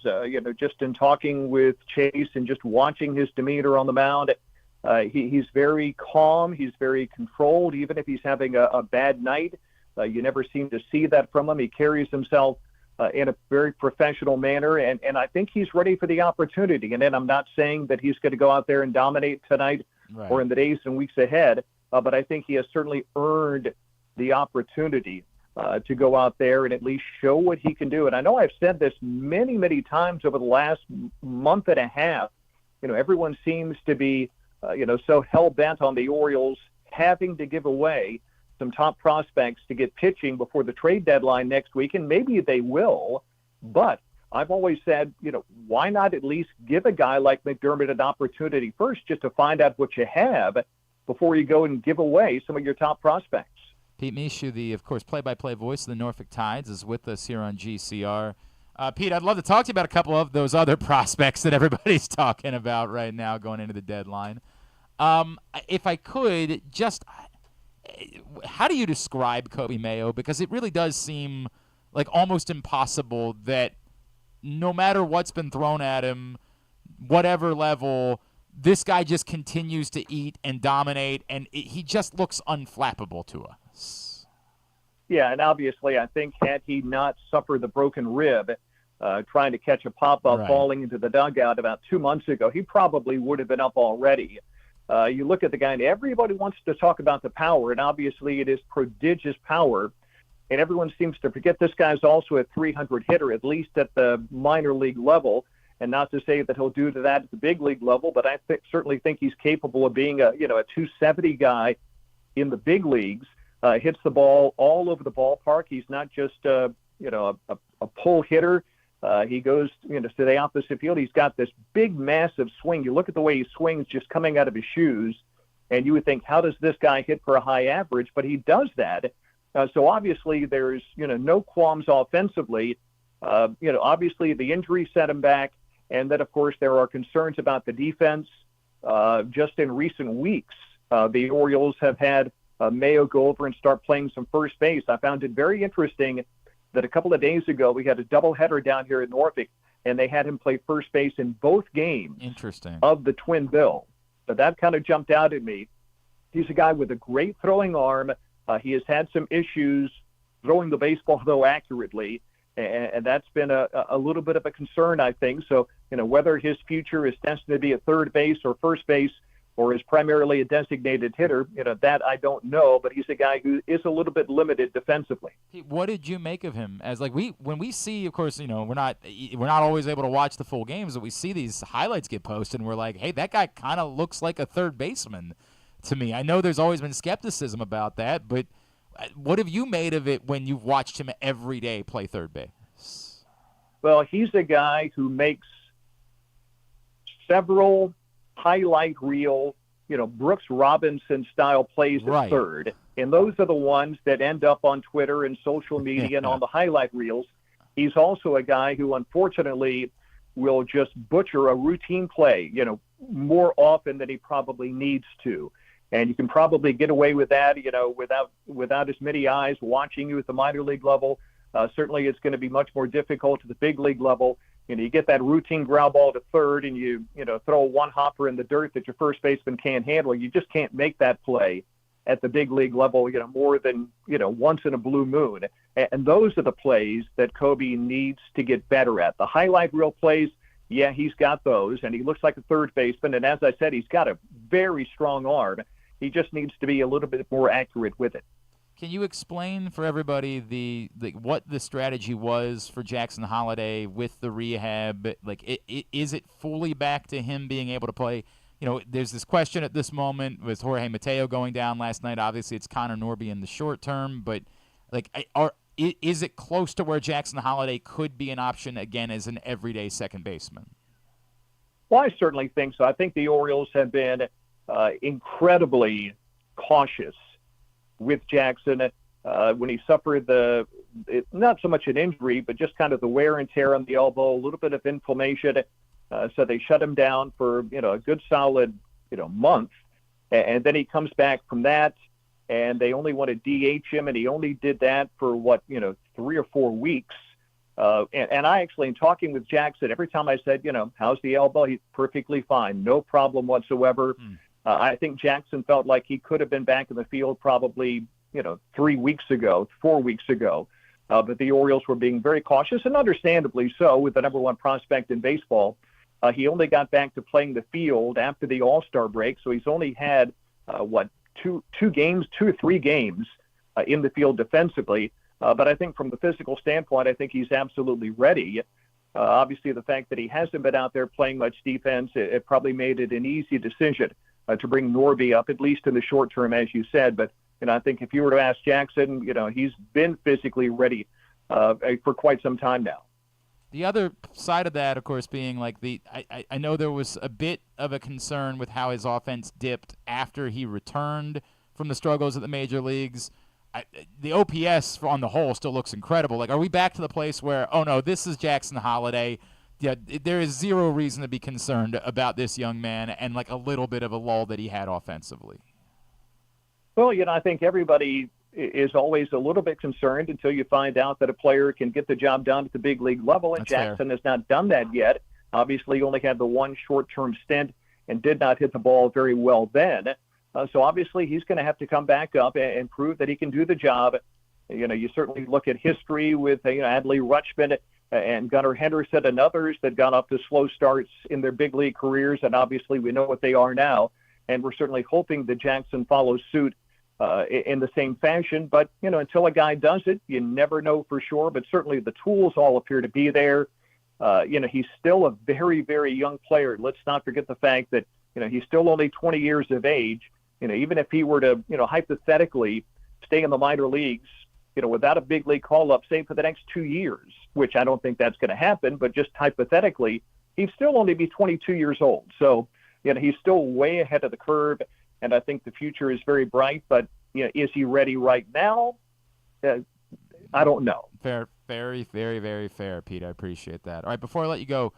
Just in talking with Chayce and just watching his demeanor on the mound, he's very calm. He's very controlled. Even if he's having a bad night, you never seem to see that from him. He carries himself in a very professional manner, and I think he's ready for the opportunity. And then I'm not saying that he's going to go out there and dominate tonight or in the days and weeks ahead, but I think he has certainly earned the opportunity to go out there and at least show what he can do. And I know I've said this many, many times over the last month and a half. Everyone seems to be, so hell-bent on the Orioles having to give away some top prospects to get pitching before the trade deadline next week, and maybe they will. But I've always said, why not at least give a guy like McDermott an opportunity first just to find out what you have before you go and give away some of your top prospects. Pete Michaud, the, of course, play-by-play voice of the Norfolk Tides, is with us here on GCR. Pete, I'd love to talk to you about a couple of those other prospects that everybody's talking about right now going into the deadline. If I could, just how do you describe Coby Mayo? Because it really does seem like almost impossible that no matter what's been thrown at him, whatever level, this guy just continues to eat and dominate, and he just looks unflappable to us. Yeah, and obviously I think had he not suffered the broken rib trying to catch a pop-up falling into the dugout about 2 months ago, he probably would have been up already. You look at the guy, and everybody wants to talk about the power, and obviously it is prodigious power, and everyone seems to forget this guy's also a 300 hitter, at least at the minor league level. And not to say that he'll do that at the big league level, but I certainly think he's capable of being a 270 guy in the big leagues. Hits the ball all over the ballpark. He's not just a pull hitter. He goes to the opposite field. He's got this big, massive swing. You look at the way he swings just coming out of his shoes, and you would think, how does this guy hit for a high average? But he does that. So obviously there's no qualms offensively. Obviously the injury set him back. And then, of course, there are concerns about the defense. Just in recent weeks, the Orioles have had Mayo go over and start playing some first base. I found it very interesting that a couple of days ago we had a doubleheader down here in Norfolk, and they had him play first base in both games of the Twin Bill. So that kind of jumped out at me. He's a guy with a great throwing arm. He has had some issues throwing the baseball, though, accurately. And that's been a little bit of a concern, I think. So, whether his future is destined to be at third base or first base or is primarily a designated hitter, that I don't know. But he's a guy who is a little bit limited defensively. What did you make of him? As when we see, of course, we're not always able to watch the full games, but we see these highlights get posted, and we're like, hey, that guy kind of looks like a third baseman to me. I know there's always been skepticism about that, but what have you made of it when you've watched him every day play third base? Well, he's a guy who makes several highlight reel, Brooks Robinson-style plays at third. And those are the ones that end up on Twitter and social media and on the highlight reels. He's also a guy who, unfortunately, will just butcher a routine play, more often than he probably needs to. And you can probably get away with that, without as many eyes watching you at the minor league level. Certainly it's going to be much more difficult at the big league level. You get that routine ground ball to third and you throw a one-hopper in the dirt that your first baseman can't handle. You just can't make that play at the big league level, more than, once in a blue moon. And those are the plays that Coby needs to get better at. The highlight reel plays, yeah, he's got those, and he looks like a third baseman. And as I said, he's got a very strong arm. He just needs to be a little bit more accurate with it. Can you explain for everybody the what the strategy was for Jackson Holliday with the rehab? Like, is it fully back to him being able to play? You know, there's this question at this moment with Jorge Mateo going down last night. Obviously, it's Connor Norby in the short term, but like, is it close to where Jackson Holliday could be an option again as an everyday second baseman? Well, I certainly think so. I think the Orioles have been incredibly cautious with Jackson when he suffered not so much an injury, but just kind of the wear and tear on the elbow, a little bit of inflammation. So they shut him down for, a good solid, month. And then he comes back from that, and they only want to DH him, and he only did that for 3 or 4 weeks. And I actually, in talking with Jackson, every time I said, how's the elbow? He's perfectly fine. No problem whatsoever. I think Jackson felt like he could have been back in the field probably, 3 weeks ago, 4 weeks ago. But the Orioles were being very cautious, and understandably so, with the number one prospect in baseball. He only got back to playing the field after the All-Star break, so he's only had, 2 or 3 games in the field defensively. But I think from the physical standpoint, I think he's absolutely ready. Obviously, the fact that he hasn't been out there playing much defense, it probably made it an easy decision to bring Norby up, at least in the short term, as you said. But, I think if you were to ask Jackson, he's been physically ready for quite some time now. The other side of that, of course, being like I know there was a bit of a concern with how his offense dipped after he returned from the struggles at the major leagues. The OPS on the whole still looks incredible. Like, are we back to the place where, oh no, this is Jackson Holliday? Yeah, there is zero reason to be concerned about this young man, and like a little bit of a lull that he had offensively. Well, I think everybody is always a little bit concerned until you find out that a player can get the job done at the big league level, and That's Jackson fair. has not done that yet. Obviously, he only had the one short-term stint and did not hit the ball very well then. So obviously, he's going to have to come back up and prove that he can do the job. You certainly look at history with Adley Rutschman and Gunnar Henderson and others that got off to slow starts in their big league careers, and obviously we know what they are now. And we're certainly hoping that Jackson follows suit in the same fashion. But, until a guy does it, you never know for sure. But certainly the tools all appear to be there. He's still a very, very young player. Let's not forget the fact that, he's still only 20 years of age. Even if he were to, hypothetically stay in the minor leagues, without a big league call-up, say for the next 2 years, which I don't think that's going to happen, but just hypothetically, he'd still only be 22 years old. So, he's still way ahead of the curve, and I think the future is very bright. But, is he ready right now? I don't know. Fair, very, very, very fair, Pete. I appreciate that. All right, before I let you go,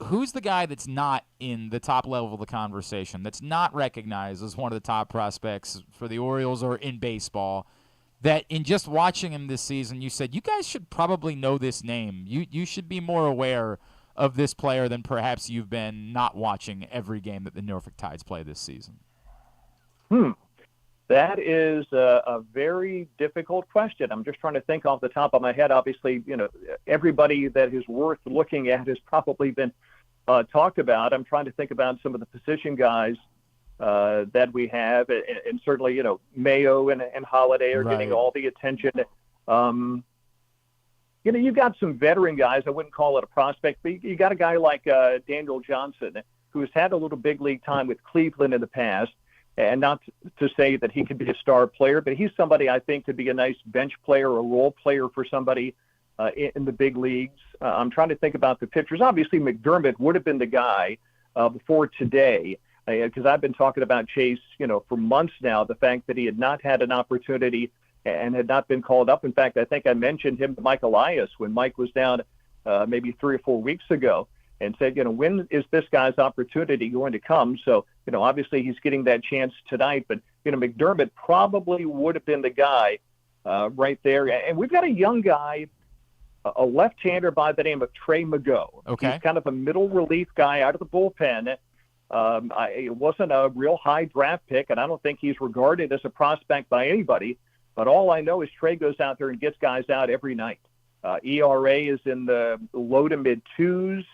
who's the guy that's not in the top level of the conversation, that's not recognized as one of the top prospects for the Orioles or in baseball, that in just watching him this season, you said, you guys should probably know this name. You should be more aware of this player than perhaps you've been not watching every game that the Norfolk Tides play this season? That is a very difficult question. I'm just trying to think off the top of my head. Obviously, everybody that is worth looking at has probably been talked about. I'm trying to think about some of the position guys that we have, and certainly, Mayo and Holliday are getting all the attention. You've got some veteran guys. I wouldn't call it a prospect, but you got a guy like Daniel Johnson, who has had a little big league time with Cleveland in the past. And not to say that he could be a star player, but he's somebody I think could be a nice bench player or role player for somebody in the big leagues. I'm trying to think about the pitchers. Obviously, McDermott would have been the guy before today, because I've been talking about Chayce, for months now, the fact that he had not had an opportunity and had not been called up. In fact, I think I mentioned him to Mike Elias when Mike was down maybe 3 or 4 weeks ago, and said, when is this guy's opportunity going to come? So, obviously he's getting that chance tonight, but, McDermott probably would have been the guy right there. And we've got a young guy, a left-hander by the name of Trey Michaud. Okay. He's kind of a middle relief guy out of the bullpen. It wasn't a real high draft pick, and I don't think he's regarded as a prospect by anybody. But all I know is Trey goes out there and gets guys out every night. ERA is in the low to mid twos.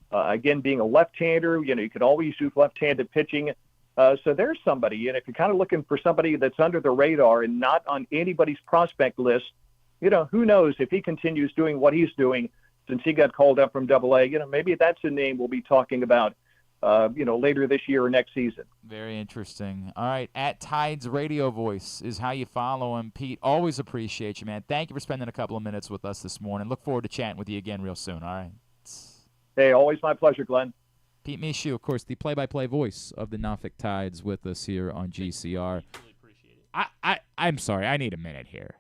Again, being a left-hander, you could always use left-handed pitching. So there's somebody, and if you're kind of looking for somebody that's under the radar and not on anybody's prospect list, who knows if he continues doing what he's doing since he got called up from AA, maybe that's a name we'll be talking about, later this year or next season. Very interesting. All right, at Tides Radio Voice is how you follow him. Pete, always appreciate you, man. Thank you for spending a couple of minutes with us this morning. Look forward to chatting with you again real soon, all right? Hey, always my pleasure, Glenn. Pete Michaud, of course, the play-by-play voice of the Norfolk Tides with us here on GCR. Really appreciate it. I'm sorry. I need a minute here.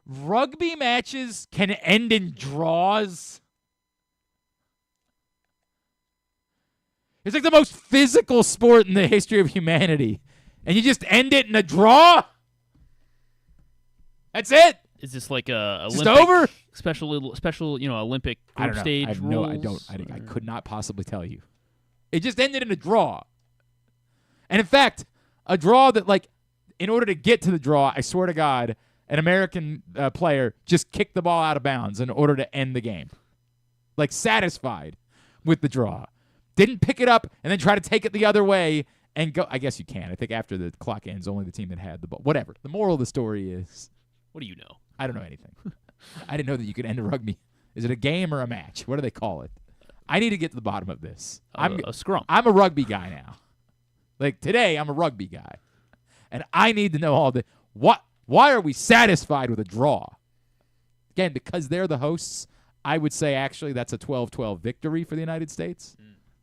Rugby matches can end in draws? It's like the most physical sport in the history of humanity. And you just end it in a draw? That's it? Is this like a Just Olympic over? special Olympic group stage rules? I could not possibly tell you. It just ended in a draw. And in fact, a draw that, like, in order to get to the draw, I swear to God, an American player just kicked the ball out of bounds in order to end the game. Like, satisfied with the draw. Didn't pick it up and then try to take it the other way and go. I guess you can. I think after the clock ends, only the team that had the ball. Whatever. The moral of the story is, What do you know? I don't know anything. I didn't know that you could end a rugby. Is it a game or a match? What do they call it? I need to get to the bottom of this. A scrum. I'm a rugby guy now. Like, today, I'm a rugby guy. And I need to know all the why are we satisfied with a draw? Again, because they're the hosts, I would say actually that's a 12-12 victory for the United States.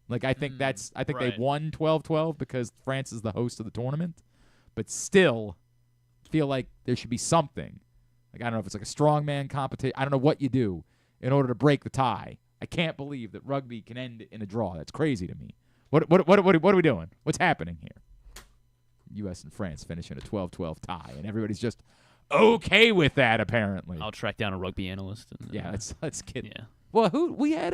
Like, I think right. They won 12-12 because France is the host of the tournament. But still feel like there should be something. Like, I don't know if it's like a strongman competition. I don't know what you do in order to break the tie. I can't believe that rugby can end in a draw. That's crazy to me. What are we doing? What's happening here? U.S. and France finishing a 12-12 tie, and everybody's just okay with that, apparently. I'll track down a rugby analyst. And, yeah, let's get. Yeah. Well, who we had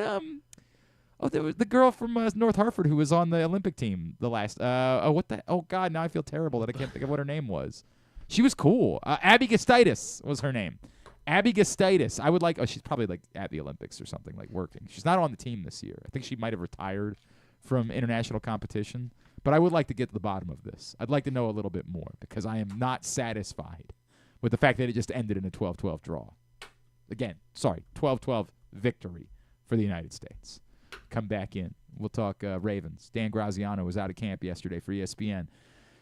there was the girl from North Hartford who was on the Olympic team the last. Oh God, now I feel terrible that I can't think of what her name was. She was cool. Abby Gustitis was her name. Abby Gustitis. I would like. Oh, she's probably like at the Olympics or something, like working. She's not on the team this year. I think she might have retired from international competition. But I would like to get to the bottom of this. I'd like to know a little bit more because I am not satisfied with the fact that it just ended in a 12-12 draw. Again, sorry, 12-12 victory for the United States. Come back in. We'll talk Ravens. Dan Graziano was out of camp yesterday for ESPN.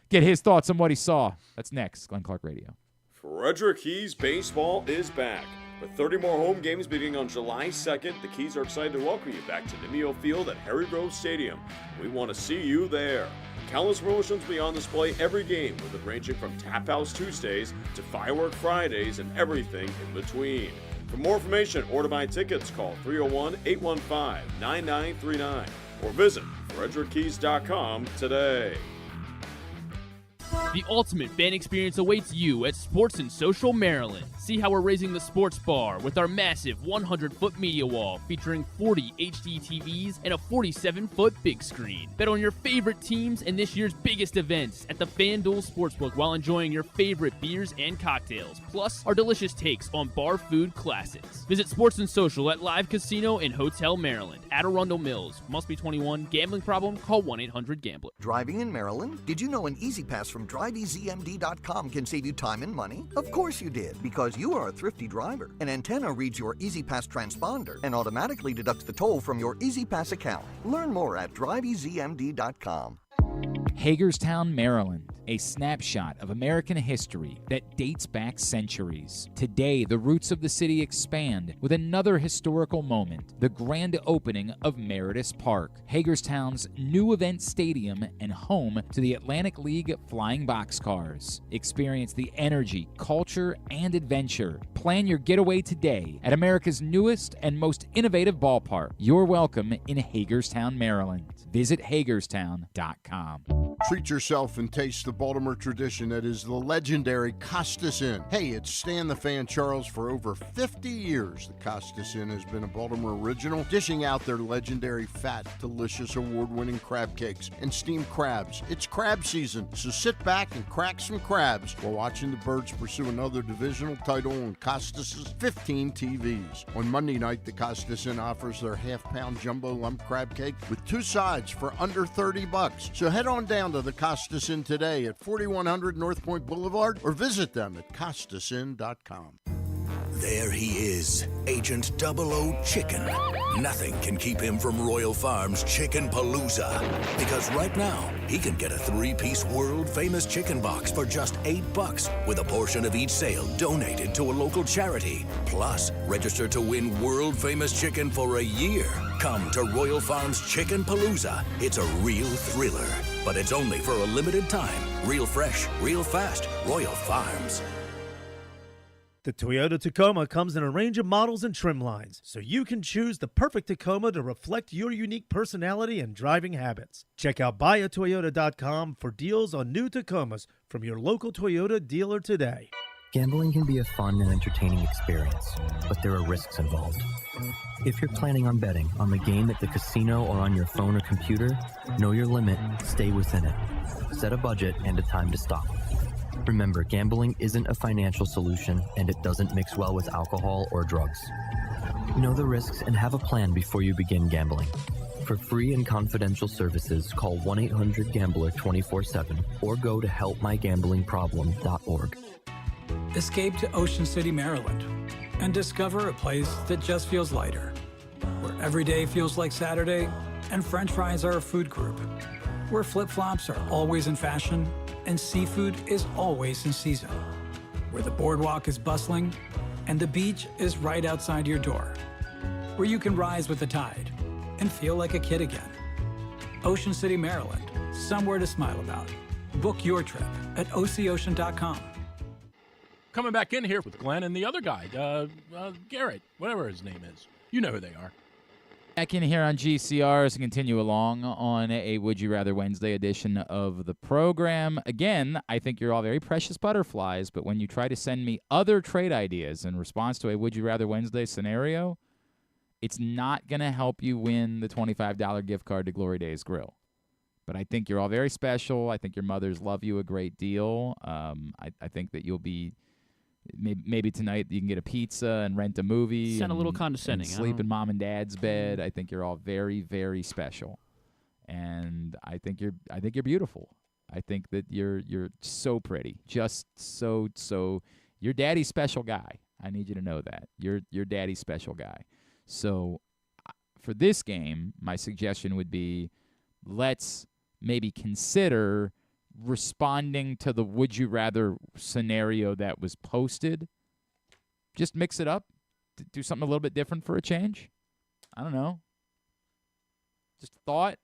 Get his thoughts on what he saw. That's next. Glenn Clark Radio. Frederick Keys baseball is back. With 30 more home games beginning on July 2nd, the Keys are excited to welcome you back to Nimio Field at Harry Grove Stadium. We want to see you there. Countless promotions will be on display every game, with it ranging from Tap House Tuesdays to Firework Fridays and everything in between. For more information or to buy tickets, call 301-815-9939 or visit frederickkeys.com today. The ultimate fan experience awaits you at Sports and Social Maryland. See how we're raising the sports bar with our massive 100-foot media wall featuring 40 HD TVs and a 47-foot big screen. Bet on your favorite teams and this year's biggest events at the FanDuel Sportsbook while enjoying your favorite beers and cocktails, plus our delicious takes on bar food classics. Visit Sports and Social at Live Casino and Hotel Maryland at Arundel Mills. Must be 21. Gambling problem? Call 1-800-GAMBLER. Driving in Maryland? Did you know an Easy Pass from DriveEasyMD.com can save you time and money? Of course you did, because you are a thrifty driver. An antenna reads your Easy Pass transponder and automatically deducts the toll from your Easy Pass account. Learn more at DriveEasyMD.com. Hagerstown, Maryland, a snapshot of American history that dates back centuries. Today, the roots of the city expand with another historical moment, the grand opening of Meredith Park, Hagerstown's new event stadium and home to the Atlantic League Flying Boxcars. Experience the energy, culture, and adventure. Plan your getaway today at America's newest and most innovative ballpark. You're welcome in Hagerstown, Maryland. Visit Hagerstown.com. Treat yourself and taste the the Baltimore tradition that is the legendary Costas Inn. Hey, it's Stan the Fan Charles. For over 50 years, the Costas Inn has been a Baltimore original, dishing out their legendary fat, delicious, award-winning crab cakes and steamed crabs. It's crab season, so sit back and crack some crabs while watching the Birds pursue another divisional title on Costas's 15 TVs. On Monday night, the Costas Inn offers their half-pound jumbo lump crab cake with 2 sides for under $30. So head on down to the Costas Inn today at 4100 North Point Boulevard or visit them at CostasInn.com. There he is, Agent 00 Chicken. Nothing can keep him from Royal Farms Chicken Palooza. Because right now, he can get a 3-piece world-famous chicken box for just $8 with a portion of each sale donated to a local charity. Plus, register to win world-famous chicken for a year. Come to Royal Farms Chicken Palooza. It's a real thriller, but it's only for a limited time. Real fresh, real fast. Royal Farms. The Toyota Tacoma comes in a range of models and trim lines, so you can choose the perfect Tacoma to reflect your unique personality and driving habits. Check out buyatoyota.com for deals on new Tacomas from your local Toyota dealer today. Gambling can be a fun and entertaining experience, but there are risks involved. If you're planning on betting on the game at the casino or on your phone or computer, know your limit, stay within it. Set a budget and a time to stop. Remember, gambling isn't a financial solution, and it doesn't mix well with alcohol or drugs. Know the risks and have a plan before you begin gambling. For free and confidential services, call 1-800-GAMBLER 24/7 or go to helpmygamblingproblem.org. Escape to Ocean City, Maryland, and discover a place that just feels lighter, where every day feels like Saturday and French fries are a food group, where flip-flops are always in fashion and seafood is always in season, where the boardwalk is bustling and the beach is right outside your door, where you can rise with the tide and feel like a kid again. Ocean City, Maryland, somewhere to smile about. Book your trip at OCOcean.com. Coming back in here with Glenn and the other guy, Garrett, whatever his name is. You know who they are. Back in here on GCR as we continue along on a Would You Rather Wednesday edition of the program. Again, I think you're all very precious butterflies, but when you try to send me other trade ideas in response to a Would You Rather Wednesday scenario, it's not going to help you win the $25 gift card to Glory Days Grill. But I think you're all very special. I think your mothers love you a great deal. I think that you'll be... Maybe tonight you can get a pizza and rent a movie. Sound a little condescending. And sleep in mom and dad's bed. I think you're all very, very special, and I think you're beautiful. I think that you're so pretty, just so. You're daddy's special guy. I need you to know that you're daddy's special guy. So for this game, my suggestion would be let's maybe consider responding to the would you rather scenario that was posted. Just mix it up, do something a little bit different for a change. I don't know. Just thought.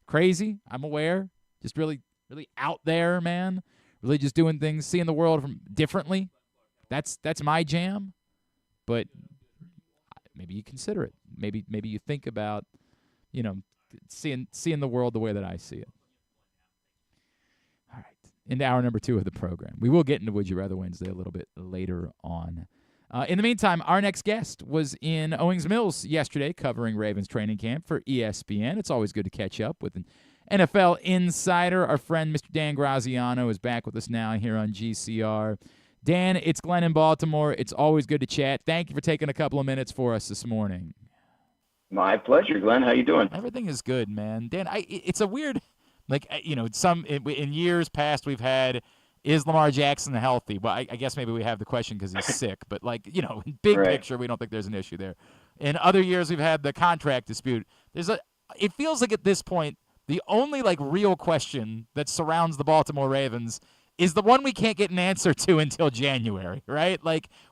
Crazy, I'm aware. Just really, really out there, man. Really just doing things, seeing the world from differently. That's my jam. But maybe you consider it. Maybe you think about, seeing the world the way that I see it. All right, into hour number 2 of the program. We will get into Would You Rather Wednesday a little bit later on. In the meantime, our next guest was in Owings Mills yesterday covering Ravens training camp for ESPN. It's always good to catch up with an NFL insider. Our friend Mr. Dan Graziano is back with us now here on GCR. Dan, it's Glenn in Baltimore. It's always good to chat. Thank you for taking a couple of minutes for us this morning. My pleasure, Glenn. How you doing? Everything is good, man. Dan, it's a weird... some in years past we've had, is Lamar Jackson healthy? Well, I guess maybe we have the question because he's sick, but in big picture, we don't think there's an issue there. In other years, we've had the contract dispute. It feels like at this point, the only real question that surrounds the Baltimore Ravens is the one we can't get an answer to until January, right?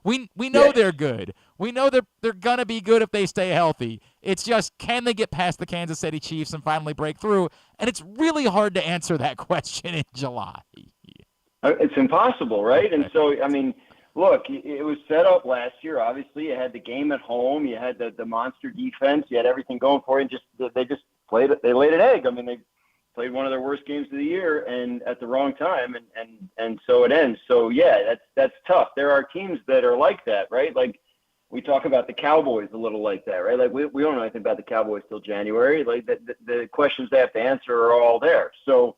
We know they're good. We know they're going to be good if they stay healthy. It's just, can they get past the Kansas City Chiefs and finally break through? And it's really hard to answer that question in July. It's impossible, right? And so, look, it was set up last year. Obviously, you had the game at home. You had the monster defense. You had everything going for you. They just played it. They laid an egg. They played one of their worst games of the year and at the wrong time, and so it ends. So yeah, that's tough. There are teams that are like that, right? Like we talk about the Cowboys a little like that, right? Like we don't know anything about the Cowboys till January. Like the questions they have to answer are all there. So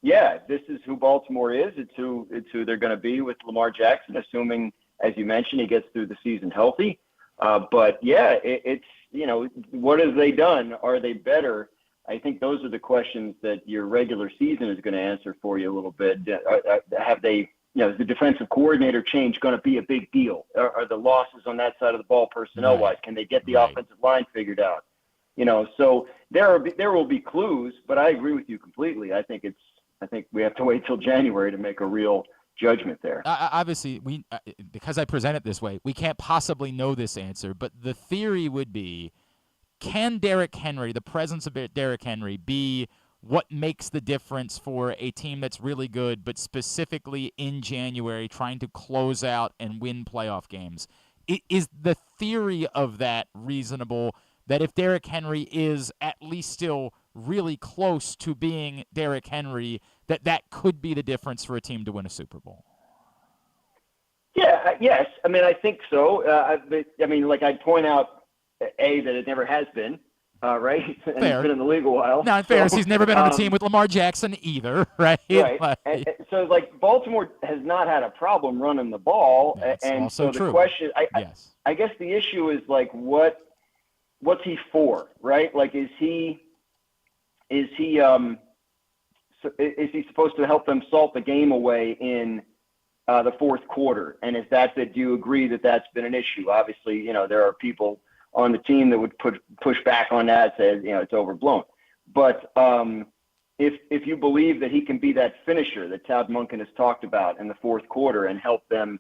yeah, this is who Baltimore is. It's who they're going to be with Lamar Jackson, assuming, as you mentioned, he gets through the season healthy. But yeah, it's, you know, what have they done? Are they better? I think those are the questions that your regular season is going to answer for you a little bit. Have they, you know, is the defensive coordinator change going to be a big deal? Are the losses on that side of the ball personnel-wise? Can they get the offensive line figured out? You know, so there will be clues, but I agree with you completely. I think we have to wait till January to make a real judgment there. Obviously, because I present it this way, we can't possibly know this answer, but the theory would be, can Derrick Henry, the presence of Derrick Henry, be what makes the difference for a team that's really good, but specifically in January trying to close out and win playoff games? Is the theory of that reasonable, that if Derrick Henry is at least still really close to being Derrick Henry, that could be the difference for a team to win a Super Bowl? Yeah, yes. I mean, I think so. I mean, like I'd point out, that it never has been, right? And Fair. He's been in the league a while. No, in fairness, he's never been on a team with Lamar Jackson either, right? Right. And so, like, Baltimore has not had a problem running the ball. That's and also so true. The question, I guess the issue is, like, what's he for, right? Like, is he supposed to help them salt the game away in the fourth quarter? And is that do you agree that that's been an issue? Obviously, you know, there are people on the team that would push back on that, say, you know, it's overblown. But if you believe that he can be that finisher that Todd Monken has talked about in the fourth quarter and help them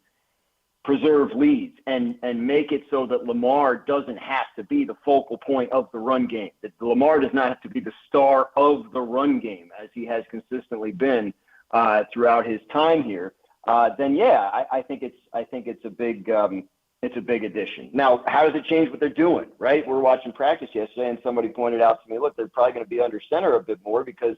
preserve leads and make it so that Lamar doesn't have to be the focal point of the run game, that Lamar does not have to be the star of the run game as he has consistently been throughout his time here, then yeah, I think it's a big addition. Now, how does it change what they're doing, right? We're watching practice yesterday, and somebody pointed out to me, look, they're probably going to be under center a bit more because,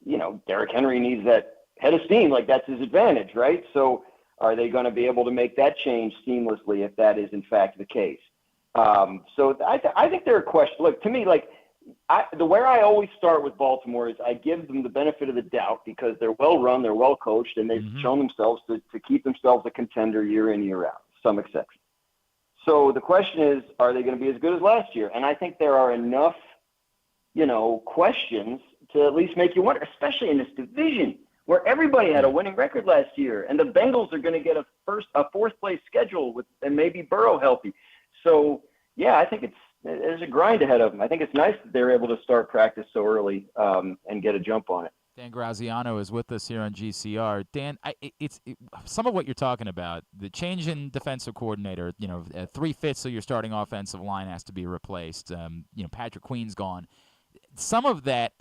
you know, Derrick Henry needs that head of steam. Like, that's his advantage, right? So are they going to be able to make that change seamlessly if that is, in fact, the case? So I think there are questions. Look, to me, like, where I always start with Baltimore is I give them the benefit of the doubt because they're well run, they're well coached, and they've shown themselves to keep themselves a contender year in, year out, some exceptions. So the question is, are they going to be as good as last year? And I think there are enough, you know, questions to at least make you wonder, especially in this division where everybody had a winning record last year, and the Bengals are going to get a fourth place schedule and maybe Burrow healthy. So yeah, I think there's a grind ahead of them. I think it's nice that they're able to start practice so early and get a jump on it. Dan Graziano is with us here on GCR. Dan, it's some of what you're talking about, the change in defensive coordinator, you know, 3/5 of your starting offensive line has to be replaced. You know, Patrick Queen's gone. Some of that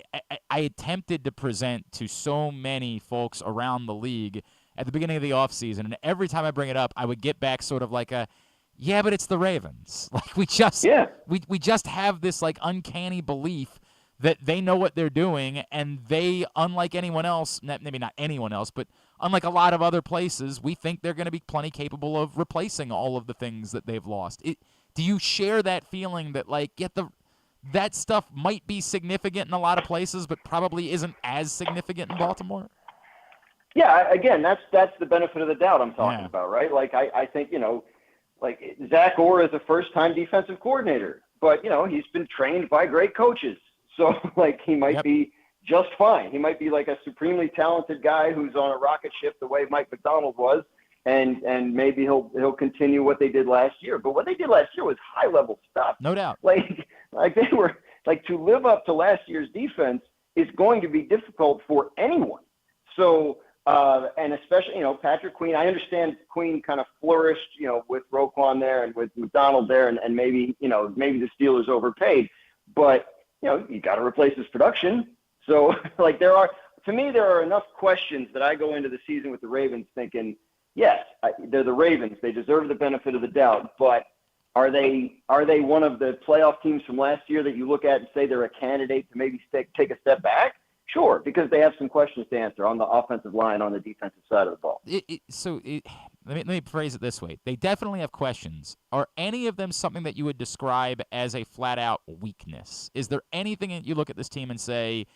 I attempted to present to so many folks around the league at the beginning of the offseason, and every time I bring it up, I would get back sort of like yeah, but it's the Ravens. Like, we just have this, like, uncanny belief that they know what they're doing, and they, unlike anyone else, maybe not anyone else, but unlike a lot of other places, we think they're going to be plenty capable of replacing all of the things that they've lost. Do you share that feeling that, like, that stuff might be significant in a lot of places, but probably isn't as significant in Baltimore? Yeah, again, that's the benefit of the doubt I'm talking about, right? Like, I think, you know, like, Zach Orr is a first-time defensive coordinator, but, you know, he's been trained by great coaches. So, like, he might be just fine. He might be like a supremely talented guy who's on a rocket ship the way Mike McDonald was, and maybe he'll continue what they did last year. But what they did last year was high-level stuff. No doubt. Like they were – like, to live up to last year's defense is going to be difficult for anyone. So and especially, you know, Patrick Queen, I understand Queen kind of flourished, you know, with Roquan there and with McDonald there, and maybe, you know, maybe the Steelers overpaid. But, you know, you got to replace his production. So, like, there are enough questions that I go into the season with the Ravens thinking, yes, they're the Ravens. They deserve the benefit of the doubt. But are they one of the playoff teams from last year that you look at and say they're a candidate to maybe take a step back? Sure, because they have some questions to answer on the offensive line, on the defensive side of the ball. Let me phrase it this way. They definitely have questions. Are any of them something that you would describe as a flat-out weakness? Is there anything that you look at this team and say,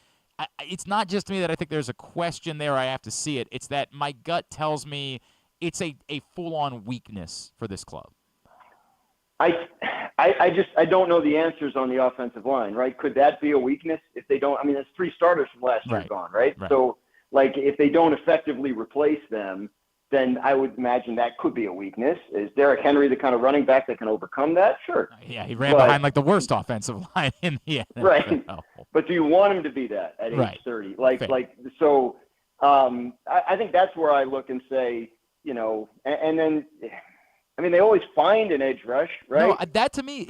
it's not just to me that I think there's a question there, I have to see it. It's that my gut tells me it's a full-on weakness for this club. I don't know the answers on the offensive line, right? Could that be a weakness if they don't? I mean, there's 3 starters from last year gone, right? So, like, if they don't effectively replace them, then I would imagine that could be a weakness. Is Derrick Henry the kind of running back that can overcome that? Sure. Yeah, he ran behind like the worst offensive line in the NFL. Right. But do you want him to be that at age 30? So I think that's where I look and say, you know, and then – I mean, they always find an edge rush, right? No, that to me,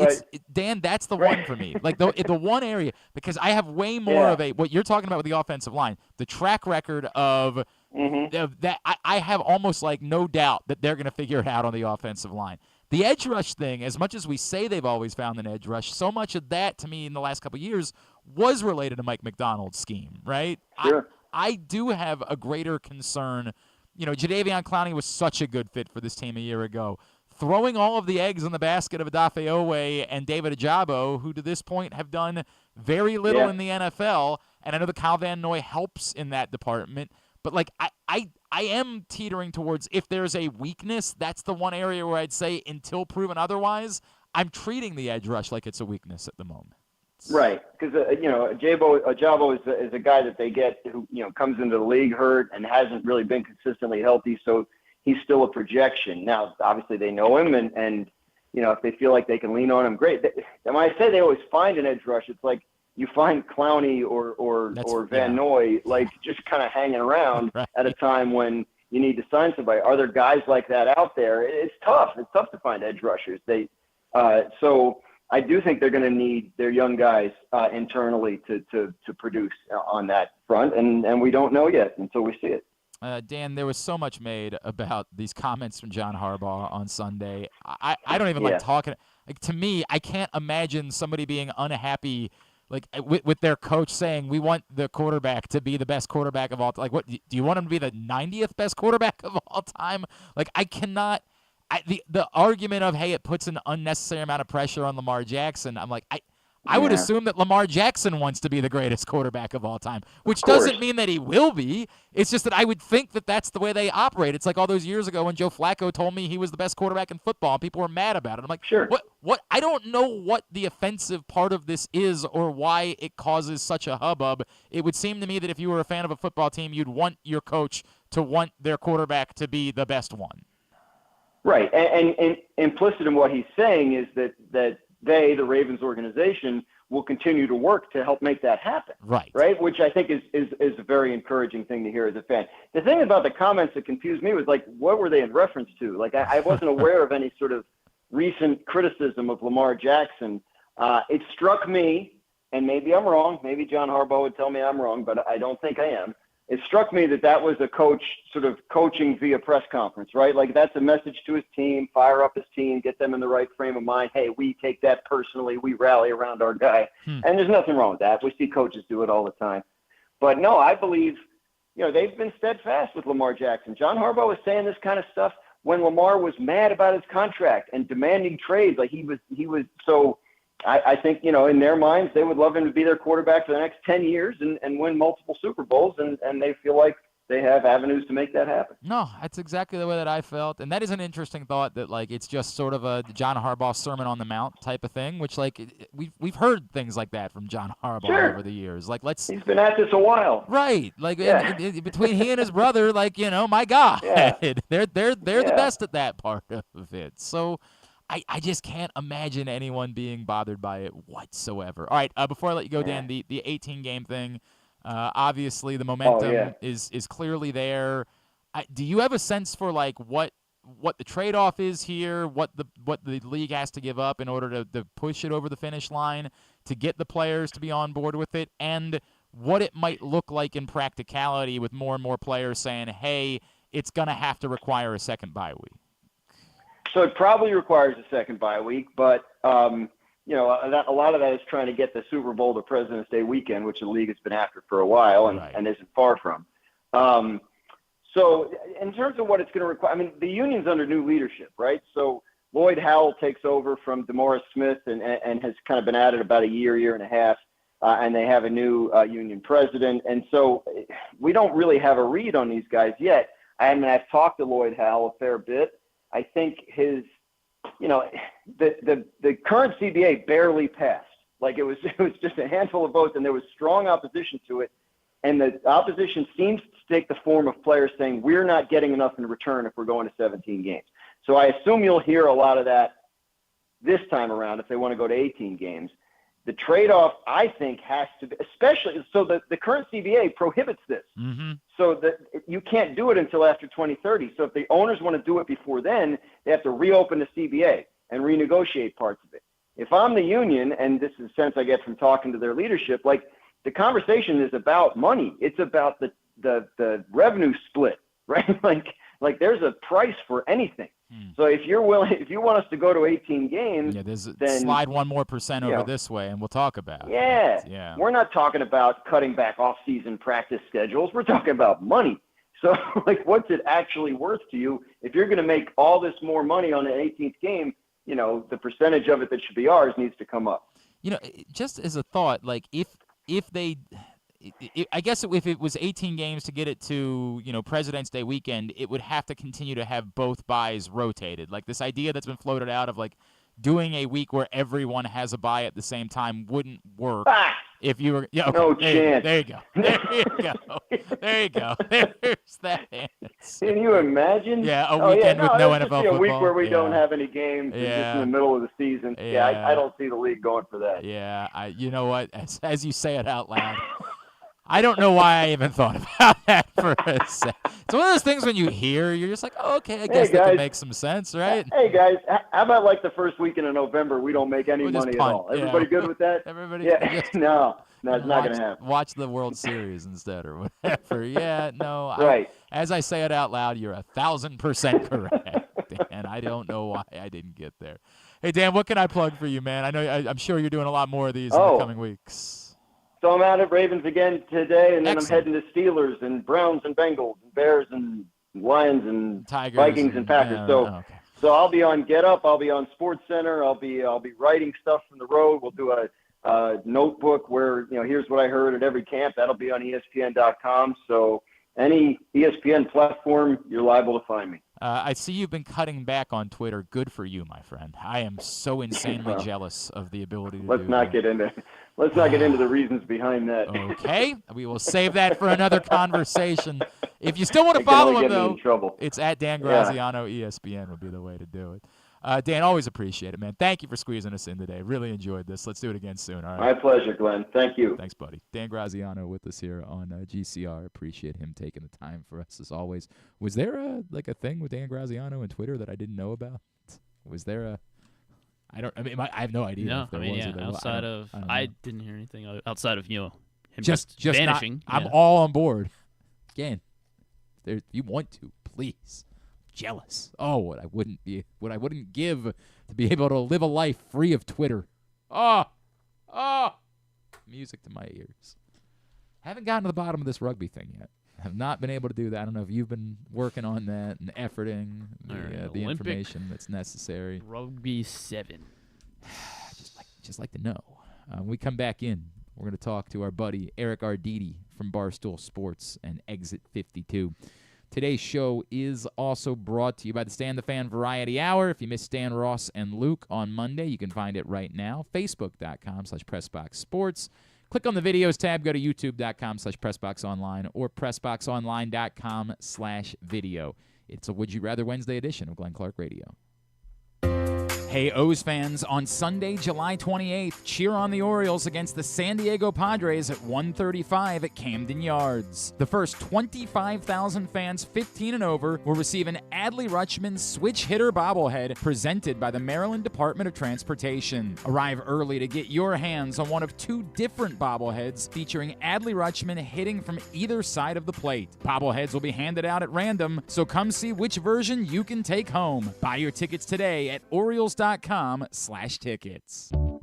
Dan, that's the one for me. Like the one area, because I have way more of what you're talking about with the offensive line, the track record of that. I have almost like no doubt that they're going to figure it out on the offensive line. The edge rush thing, as much as we say they've always found an edge rush, so much of that to me in the last couple of years was related to Mike Macdonald's scheme, right? Sure. I do have a greater concern. You know, Jadeveon Clowney was such a good fit for this team a year ago. Throwing all of the eggs in the basket of Odafe Oweh and David Ojabo, who to this point have done very little in the NFL, and I know that Kyle Van Noy helps in that department, but like I am teetering towards, if there's a weakness, that's the one area where I'd say until proven otherwise, I'm treating the edge rush like it's a weakness at the moment. Right, because you know, Ojabo is a guy that they get who, you know, comes into the league hurt and hasn't really been consistently healthy, so he's still a projection. Now, obviously, they know him, and you know, if they feel like they can lean on him, great. And when I say they always find an edge rush, it's like you find Clowney or Van Noy, like just kind of hanging around at a time when you need to sign somebody. Are there guys like that out there? It's tough. It's tough to find edge rushers. So I do think they're going to need their young guys internally to produce on that front, and we don't know yet until we see it. Dan, there was so much made about these comments from John Harbaugh on Sunday. I don't even like talking. Like, to me, I can't imagine somebody being unhappy like with their coach saying we want the quarterback to be the best quarterback of all time. Like, what do you want him to be, the 90th best quarterback of all time? Like, I cannot. The argument of, hey, it puts an unnecessary amount of pressure on Lamar Jackson. I'm like, I would assume that Lamar Jackson wants to be the greatest quarterback of all time, which doesn't mean that he will be. It's just that I would think that that's the way they operate. It's like all those years ago when Joe Flacco told me he was the best quarterback in football, and people were mad about it. I'm like, sure. What? I don't know what the offensive part of this is or why it causes such a hubbub. It would seem to me that if you were a fan of a football team, you'd want your coach to want their quarterback to be the best one. Right, and implicit in what he's saying is that they, the Ravens organization, will continue to work to help make that happen. Right, which I think is a very encouraging thing to hear as a fan. The thing about the comments that confused me was, like, what were they in reference to? Like, I wasn't aware of any sort of recent criticism of Lamar Jackson. It struck me, and maybe I'm wrong, maybe John Harbaugh would tell me I'm wrong, but I don't think I am. It struck me that was a coach sort of coaching via press conference, right? Like, that's a message to his team, fire up his team, get them in the right frame of mind. Hey, we take that personally. We rally around our guy. And there's nothing wrong with that. We see coaches do it all the time. But, no, I believe, you know, they've been steadfast with Lamar Jackson. John Harbaugh was saying this kind of stuff when Lamar was mad about his contract and demanding trades. Like, he was so – I think, you know, in their minds, they would love him to be their quarterback for the next 10 years and win multiple Super Bowls, and they feel like they have avenues to make that happen. No, that's exactly the way that I felt, and that is an interesting thought that, like, it's just sort of a John Harbaugh Sermon on the Mount type of thing, which, like, we've heard things like that from John Harbaugh over the years. Like, he's been at this a while, right? Like, between he and his brother, like, you know, my God, they're the best at that part of it. So. I just can't imagine anyone being bothered by it whatsoever. All right, before I let you go, Dan, the 18-game thing, obviously the momentum is clearly there. Do you have a sense for, like, what the trade-off is here, what the league has to give up in order to push it over the finish line, to get the players to be on board with it, and what it might look like in practicality with more and more players saying, hey, it's going to have to require a second bye week? So it probably requires a second bye week, but, you a lot of that is trying to get the Super Bowl to President's Day weekend, which the league has been after for a while and isn't far from. So in terms of what it's going to require, I mean, the union's under new leadership, right? So Lloyd Howell takes over from DeMaurice Smith and has kind of been at it about a year and a half, and they have a new union president. And so we don't really have a read on these guys yet. I mean, I've talked to Lloyd Howell a fair bit. I think his, the current CBA barely passed. Like it was just a handful of votes, and there was strong opposition to it. And the opposition seems to take the form of players saying, we're not getting enough in return if we're going to 17 games. So I assume you'll hear a lot of that this time around if they want to go to 18 games. The trade-off, I think, has to be, especially, so the current CBA prohibits this. Mm-hmm. So that you can't do it until after 2030. So if the owners want to do it before then, they have to reopen the CBA and renegotiate parts of it. If I'm the union, and this is a sense I get from talking to their leadership, like, the conversation is about money. It's about the revenue split, right? Like there's a price for anything. So if you want us to go to 18 games, then slide 1% over this way, and we'll talk about it. Yeah. We're not talking about cutting back off-season practice schedules. We're talking about money. So like, what's it actually worth to you if you're going to make all this more money on an 18th game? The percentage of it that should be ours needs to come up. Just as a thought, like I guess if it was 18 games to get it to, President's Day weekend, it would have to continue to have both buys rotated. Like this idea that's been floated out of like doing a week where everyone has a bye at the same time wouldn't work. If you were, no chance. There you go. There you go. There's that answer. Can you imagine? Yeah, a weekend with no NFL football. A week where we don't have any games, and just in the middle of the season. Yeah, I don't see the league going for that. Yeah, you know what? As you say it out loud, I don't know why I even thought about that for a second. It's one of those things when you hear, you're just like, oh, okay, I guess that could make some sense, right? Hey, guys, how about like the first weekend of November, we don't make any money at all? Everybody good with that? Everybody? Yeah. No, it's not going to happen. Watch the World Series instead or whatever. Yeah, no. Right. As I say it out loud, you're 1,000% correct. And I don't know why I didn't get there. Hey, Dan, what can I plug for you, man? I'm sure you're doing a lot more of these in the coming weeks. So I'm out at Ravens again today, and then Excellent. I'm heading to Steelers and Browns and Bengals and Bears and Lions and Tigers Vikings and Packers. So I'll be on Get Up. I'll be on Sports Center. I'll be writing stuff from the road. We'll do a notebook where here's what I heard at every camp. That'll be on ESPN.com. So any ESPN platform, you're liable to find me. I see you've been cutting back on Twitter. Good for you, my friend. I am so insanely jealous of the ability to Let's not get into the reasons behind that. Okay. We will save that for another conversation. If you still want to follow him, though, it's at Dan Graziano. ESPN would be the way to do it. Dan, always appreciate it, man. Thank you for squeezing us in today. Really enjoyed this. Let's do it again soon. All right. My pleasure, Glenn. Thank you. Thanks, buddy. Dan Graziano with us here on GCR. Appreciate him taking the time for us as always. Was there a thing with Dan Graziano and Twitter that I didn't know about? Was there a? I have no idea. No, if there was outside of I didn't hear anything outside of him just vanishing. I'm all on board. Again, if you want to, please. Jealous. Oh, what I wouldn't give to be able to live a life free of Twitter. Oh, music to my ears. Haven't gotten to the bottom of this rugby thing yet. Have not been able to do that. I don't know if you've been working on that and efforting the information that's necessary. Rugby 7. Just like to know. When we come back in, we're going to talk to our buddy Eric Arditti from Barstool Sports and Exit 52. Today's show is also brought to you by the Stan the Fan Variety Hour. If you missed Stan, Ross, and Luke on Monday, you can find it right now. Facebook.com/PressBoxSports. Click on the videos tab. Go to YouTube.com/PressBoxOnline or PressBoxOnline.com/video. It's a Would You Rather Wednesday edition of Glenn Clark Radio. Hey, O's fans, on Sunday, July 28th, cheer on the Orioles against the San Diego Padres at 1:35 at Camden Yards. The first 25,000 fans 15 and over will receive an Adley Rutschman switch hitter bobblehead presented by the Maryland Department of Transportation. Arrive early to get your hands on one of 2 different bobbleheads featuring Adley Rutschman hitting from either side of the plate. Bobbleheads will be handed out at random, so come see which version you can take home. Buy your tickets today at Orioles.com/tickets.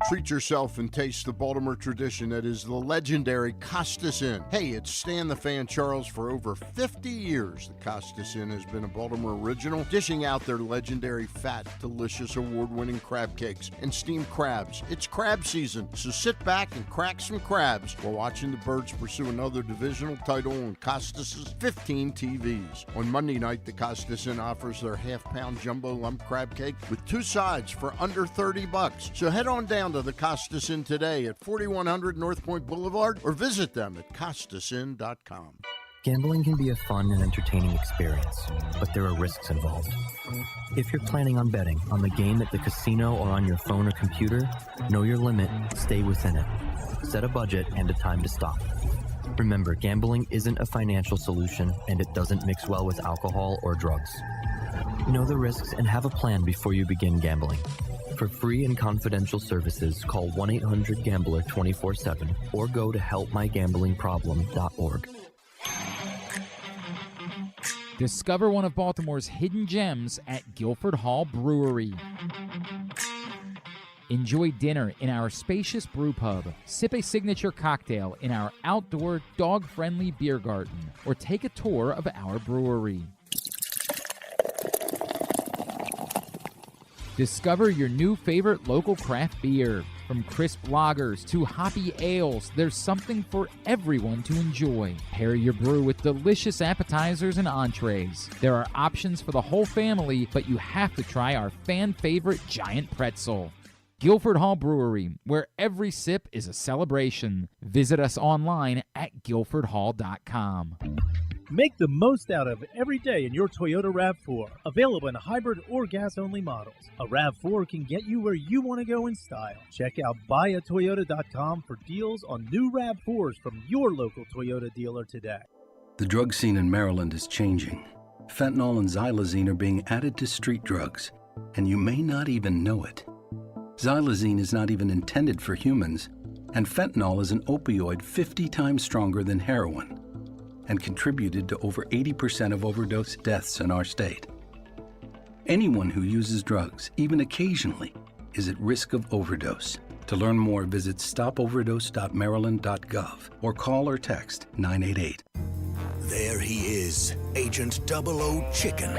Treat yourself and taste the Baltimore tradition that is the legendary Costas Inn. Hey, it's Stan the Fan Charles. For over 50 years, the Costas Inn has been a Baltimore original, dishing out their legendary fat, delicious, award-winning crab cakes and steamed crabs. It's crab season, so sit back and crack some crabs while watching the Birds pursue another divisional title on Costas' 15 TVs. On Monday night, the Costas Inn offers their half-pound jumbo lump crab cake with 2 sides for under $30. So head on down to the Costas Inn today at 4100 North Point Boulevard or visit them at costasin.com. Gambling can be a fun and entertaining experience, but there are risks involved. If you're planning on betting on the game at the casino or on your phone or computer, know your limit, stay within it. Set a budget and a time to stop. Remember, gambling isn't a financial solution, and it doesn't mix well with alcohol or drugs. Know the risks and have a plan before you begin gambling. For free and confidential services, call 1-800-GAMBLER 24/7 or go to helpmygamblingproblem.org. Discover one of Baltimore's hidden gems at Guilford Hall Brewery. Enjoy dinner in our spacious brew pub, sip a signature cocktail in our outdoor dog-friendly beer garden, or take a tour of our brewery. Discover your new favorite local craft beer. From crisp lagers to hoppy ales, there's something for everyone to enjoy. Pair your brew with delicious appetizers and entrees. There are options for the whole family, but you have to try our fan-favorite giant pretzel. Guilford Hall Brewery, where every sip is a celebration. Visit us online at guilfordhall.com. Make the most out of every day in your Toyota RAV4. Available in hybrid or gas-only models. A RAV4 can get you where you want to go in style. Check out buyatoyota.com for deals on new RAV4s from your local Toyota dealer today. The drug scene in Maryland is changing. Fentanyl and xylazine are being added to street drugs, and you may not even know it. Xylazine is not even intended for humans, and fentanyl is an opioid 50 times stronger than heroin, and contributed to over 80% of overdose deaths in our state. Anyone who uses drugs, even occasionally, is at risk of overdose. To learn more, visit stopoverdose.maryland.gov or call or text 988. There he is, Agent 00 Chicken.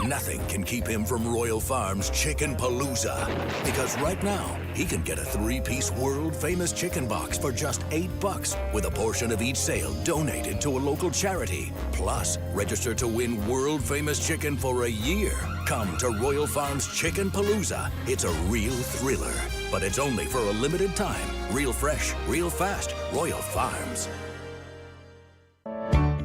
Nothing can keep him from Royal Farms Chicken Palooza. Because right now, he can get a 3-piece world-famous chicken box for just $8, with a portion of each sale donated to a local charity. Plus, register to win world-famous chicken for a year. Come to Royal Farms Chicken Palooza. It's a real thriller, but it's only for a limited time. Real fresh, real fast, Royal Farms.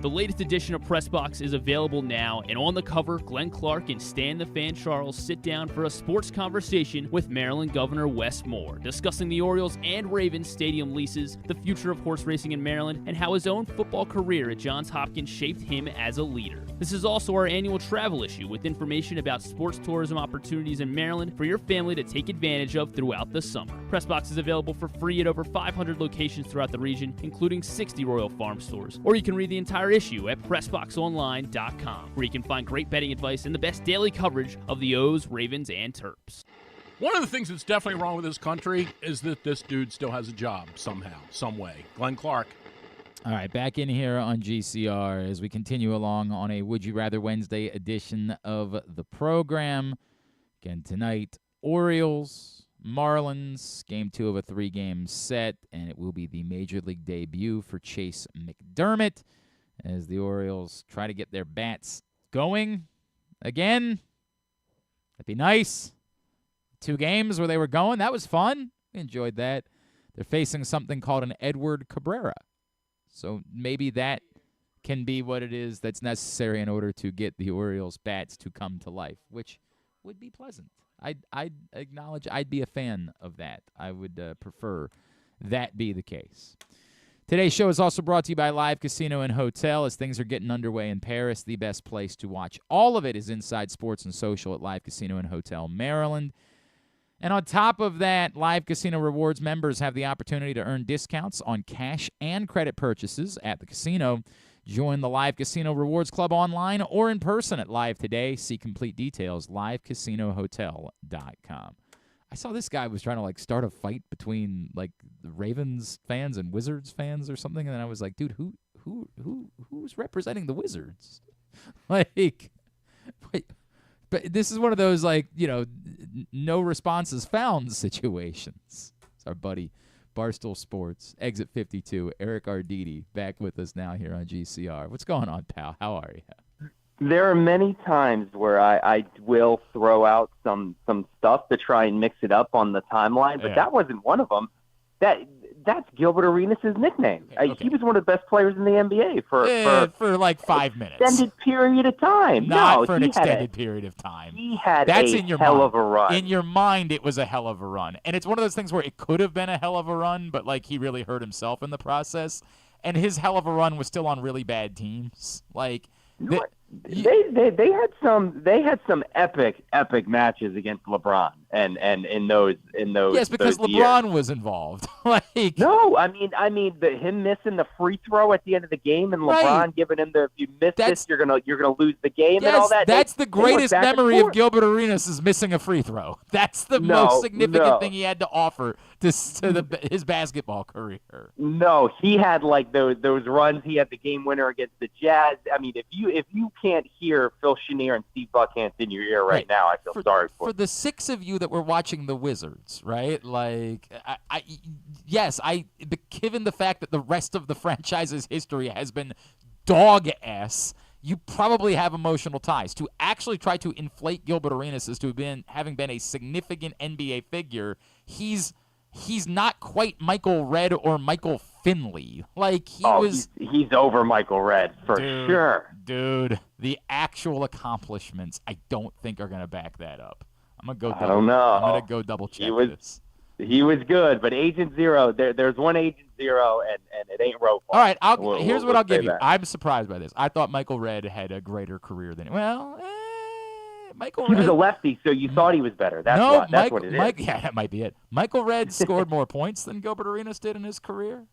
The latest edition of Press Box is available now, and on the cover, Glenn Clark and Stan the Fan Charles sit down for a sports conversation with Maryland Governor Wes Moore, discussing the Orioles and Ravens stadium leases, the future of horse racing in Maryland, and how his own football career at Johns Hopkins shaped him as a leader. This is also our annual travel issue with information about sports tourism opportunities in Maryland for your family to take advantage of throughout the summer. Press Box is available for free at over 500 locations throughout the region, including 60 Royal Farm stores, or you can read the entire issue at PressBoxOnline.com, where you can find great betting advice and the best daily coverage of the O's, Ravens, and Terps. One of the things that's definitely wrong with this country is that this dude still has a job somehow, some way. Glenn Clark. All right, back in here on GCR as we continue along on a Would You Rather Wednesday edition of the program. Again, tonight, Orioles, Marlins, game 2 of a 3-game set, and it will be the Major League debut for Chayce McDermott as the Orioles try to get their bats going again. That'd be nice. 2 games where they were going. That was fun. We enjoyed that. They're facing something called an Edward Cabrera. So maybe that can be what it is that's necessary in order to get the Orioles bats to come to life, which would be pleasant. I'd acknowledge I'd be a fan of that. I would prefer that be the case. Today's show is also brought to you by Live Casino and Hotel. As things are getting underway in Paris, the best place to watch all of it is Inside Sports and Social at Live Casino and Hotel Maryland. And on top of that, Live Casino Rewards members have the opportunity to earn discounts on cash and credit purchases at the casino. Join the Live Casino Rewards Club online or in person at Live today. See complete details, livecasinohotel.com. I saw this guy was trying to like start a fight between like the Ravens fans and Wizards fans or something, and then I was like, dude, who's representing the Wizards? Like, wait, but this is one of those like, you know, no responses found situations. It's our buddy Barstool Sports, Exit 52, Eric Arditti, back with us now here on GCR. What's going on, pal? How are you? There are many times where I will throw out some stuff to try and mix it up on the timeline, but that wasn't one of them. That's Gilbert Arenas' nickname. Okay. He was one of the best players in the NBA for like 5 minutes. Extended period of time. Not for an extended period of time. He had That's a in your hell mind. of a run. In your mind, it was a hell of a run. And it's one of those things where it could have been a hell of a run, but like he really hurt himself in the process. And his hell of a run was still on really bad teams. Like they had some epic matches against LeBron and in those yes, because those LeBron years. Was involved. Like no, I mean him missing the free throw at the end of the game and LeBron giving him the if you miss this you're gonna lose the game and all that. That's the greatest memory of Gilbert Arenas is missing a free throw. That's the most significant thing he had to offer to his basketball career. No, he had like those runs. He had the game winner against the Jazz. I mean, if you can't hear Phil Chenier and Steve Buckhantz in your ear right now, I feel sorry for the six of you that were watching the Wizards, right? Like, given the fact that the rest of the franchise's history has been dog ass, you probably have emotional ties. To actually try to inflate Gilbert Arenas as to having been a significant NBA figure, he's not quite Michael Redd or Michael Finley. Like he's over Michael Redd for sure. Dude, the actual accomplishments I don't think are going to back that up. I don't know. I'm going to go double check this. He was good, but Agent Zero, there's one Agent Zero, and it ain't Roquan. All right, here's what I'll give you. I'm surprised by this. I thought Michael Redd had a greater career than Michael Redd. He was a lefty, so you thought he was better. That's what it is. Yeah, that might be it. Michael Redd scored more points than Gilbert Arenas did in his career.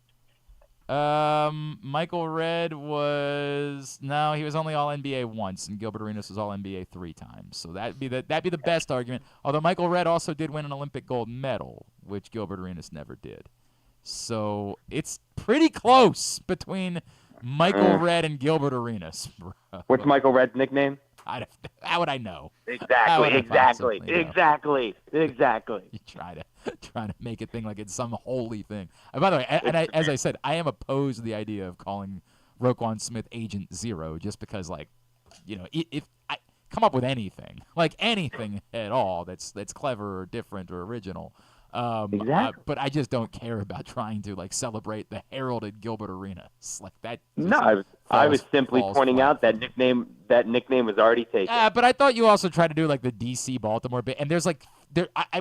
Michael Redd he was only All-NBA once, and Gilbert Arenas was All-NBA 3 times. So that'd be the best argument. Although Michael Redd also did win an Olympic gold medal, which Gilbert Arenas never did. So it's pretty close between Michael Redd and Gilbert Arenas. What's Michael Redd's nickname? How would I know? Exactly. You try to make it think like it's some holy thing. And by the way, as I said, I am opposed to the idea of calling Roquan Smith Agent Zero just because, like, you know, if I come up with anything at all that's clever or different or original. But I just don't care about trying to like celebrate the heralded Gilbert Arenas like that. No, I was simply pointing out that nickname. That nickname was already taken. But I thought you also tried to do like the DC Baltimore bit, and there's like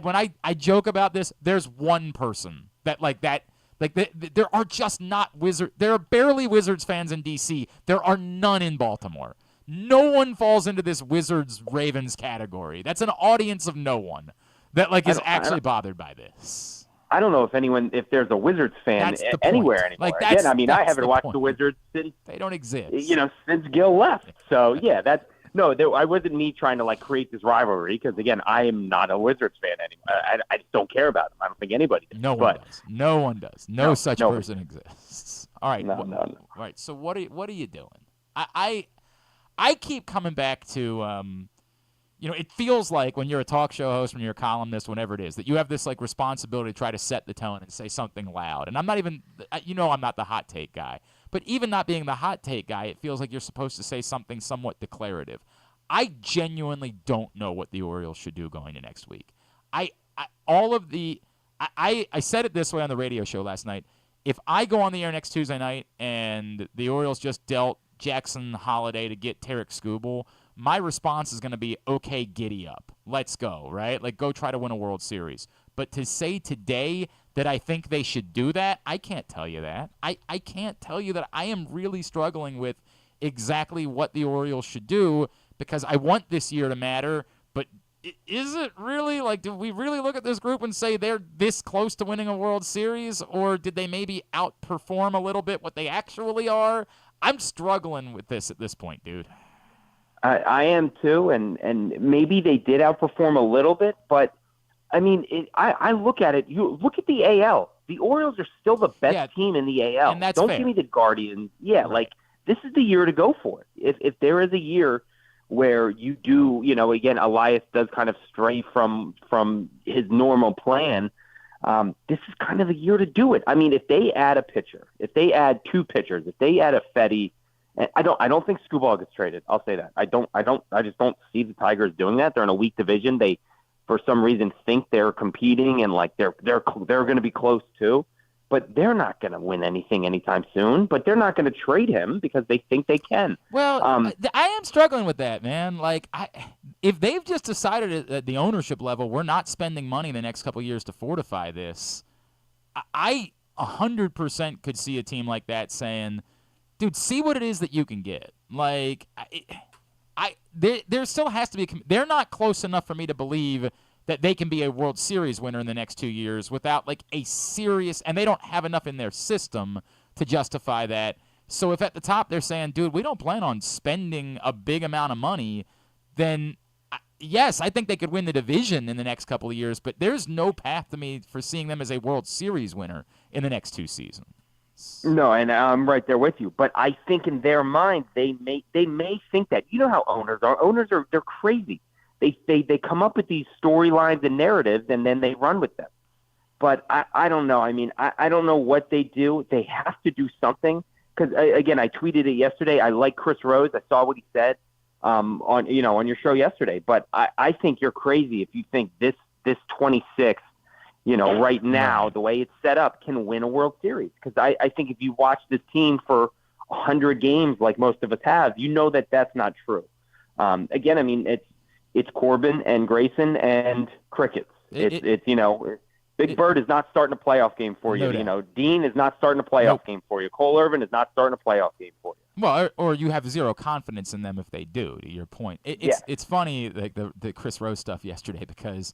when I joke about this, there's one person that like that. Like there are just not Wizards. There are barely Wizards fans in DC. There are none in Baltimore. No one falls into this Wizards Ravens category. That's an audience of no one that like is actually bothered by this. I don't know if there's a Wizards fan anywhere anymore. Like, again, I mean, I haven't watched the Wizards since they don't exist. Since Gil left. So yeah, I wasn't me trying to like create this rivalry because again, I am not a Wizards fan anymore. I just don't care about them. I don't think anybody does. No one does. No such person exists. All right. No. All right. So what are you doing? I keep coming back to it feels like when you're a talk show host, when you're a columnist, whenever it is, that you have this like responsibility to try to set the tone and say something loud. And I'm not even, I'm not the hot take guy. But even not being the hot take guy, it feels like you're supposed to say something somewhat declarative. I genuinely don't know what the Orioles should do going to next week. I said it this way on the radio show last night. If I go on the air next Tuesday night and the Orioles just dealt Jackson Holiday to get Tarek Skubal, my response is going to be, okay, giddy up. Let's go, right? Like, go try to win a World Series. But to say today that I think they should do that, I can't tell you that. I can't tell you that. I am really struggling with exactly what the Orioles should do because I want this year to matter, but is it really? Like, do we really look at this group and say they're this close to winning a World Series, or did they maybe outperform a little bit what they actually are? I'm struggling with this at this point, dude. I am too, and maybe they did outperform a little bit, but I mean, I look at it. You look at the AL. The Orioles are still the best team in the AL. And that's Don't fair. give me the Guardians. Yeah, like this is the year to go for it. If there is a year where you do, again, Elias does kind of stray from his normal plan. This is kind of the year to do it. I mean, if they add a pitcher, if they add two pitchers, if they add a Fetty, I don't think Skubal gets traded. I'll say that. I just don't see the Tigers doing that. They're in a weak division. They, for some reason, think they're competing and like they're going to be close too. But they're not going to win anything anytime soon. But they're not going to trade him because they think they can. Well, I am struggling with that, man. Like, if they've just decided at the ownership level we're not spending money in the next couple of years to fortify this, I 100% could see a team like that saying, dude, see what it is that you can get. Like, there still has to be – they're not close enough for me to believe – that they can be a World Series winner in the next 2 years without like a serious, and they don't have enough in their system to justify that. So if at the top they're saying, dude, we don't plan on spending a big amount of money, then yes, I think they could win the division in the next couple of years, but there's no path to me for seeing them as a World Series winner in the next 2 seasons. No, and I'm right there with you. But I think in their mind, they may think that. You know how owners are. Owners they're crazy. They come up with these storylines and narratives, and then they run with them. But I don't know. I mean, I don't know what they do. They have to do something. Because, again, I tweeted it yesterday. I like Chris Rose. I saw what he said on your show yesterday. But I think you're crazy if you think this 26, right now, the way it's set up, can win a World Series. Because I think if you watch this team for 100 games like most of us have, you know that that's not true. Again, I mean, it's Corbin and Grayson and crickets. Big Bird is not starting a playoff game for you. Dean is not starting a playoff game for you. Cole Irvin is not starting a playoff game for you. Well, or you have zero confidence in them if they do, to your point. It's funny, like the Chris Rose stuff yesterday, because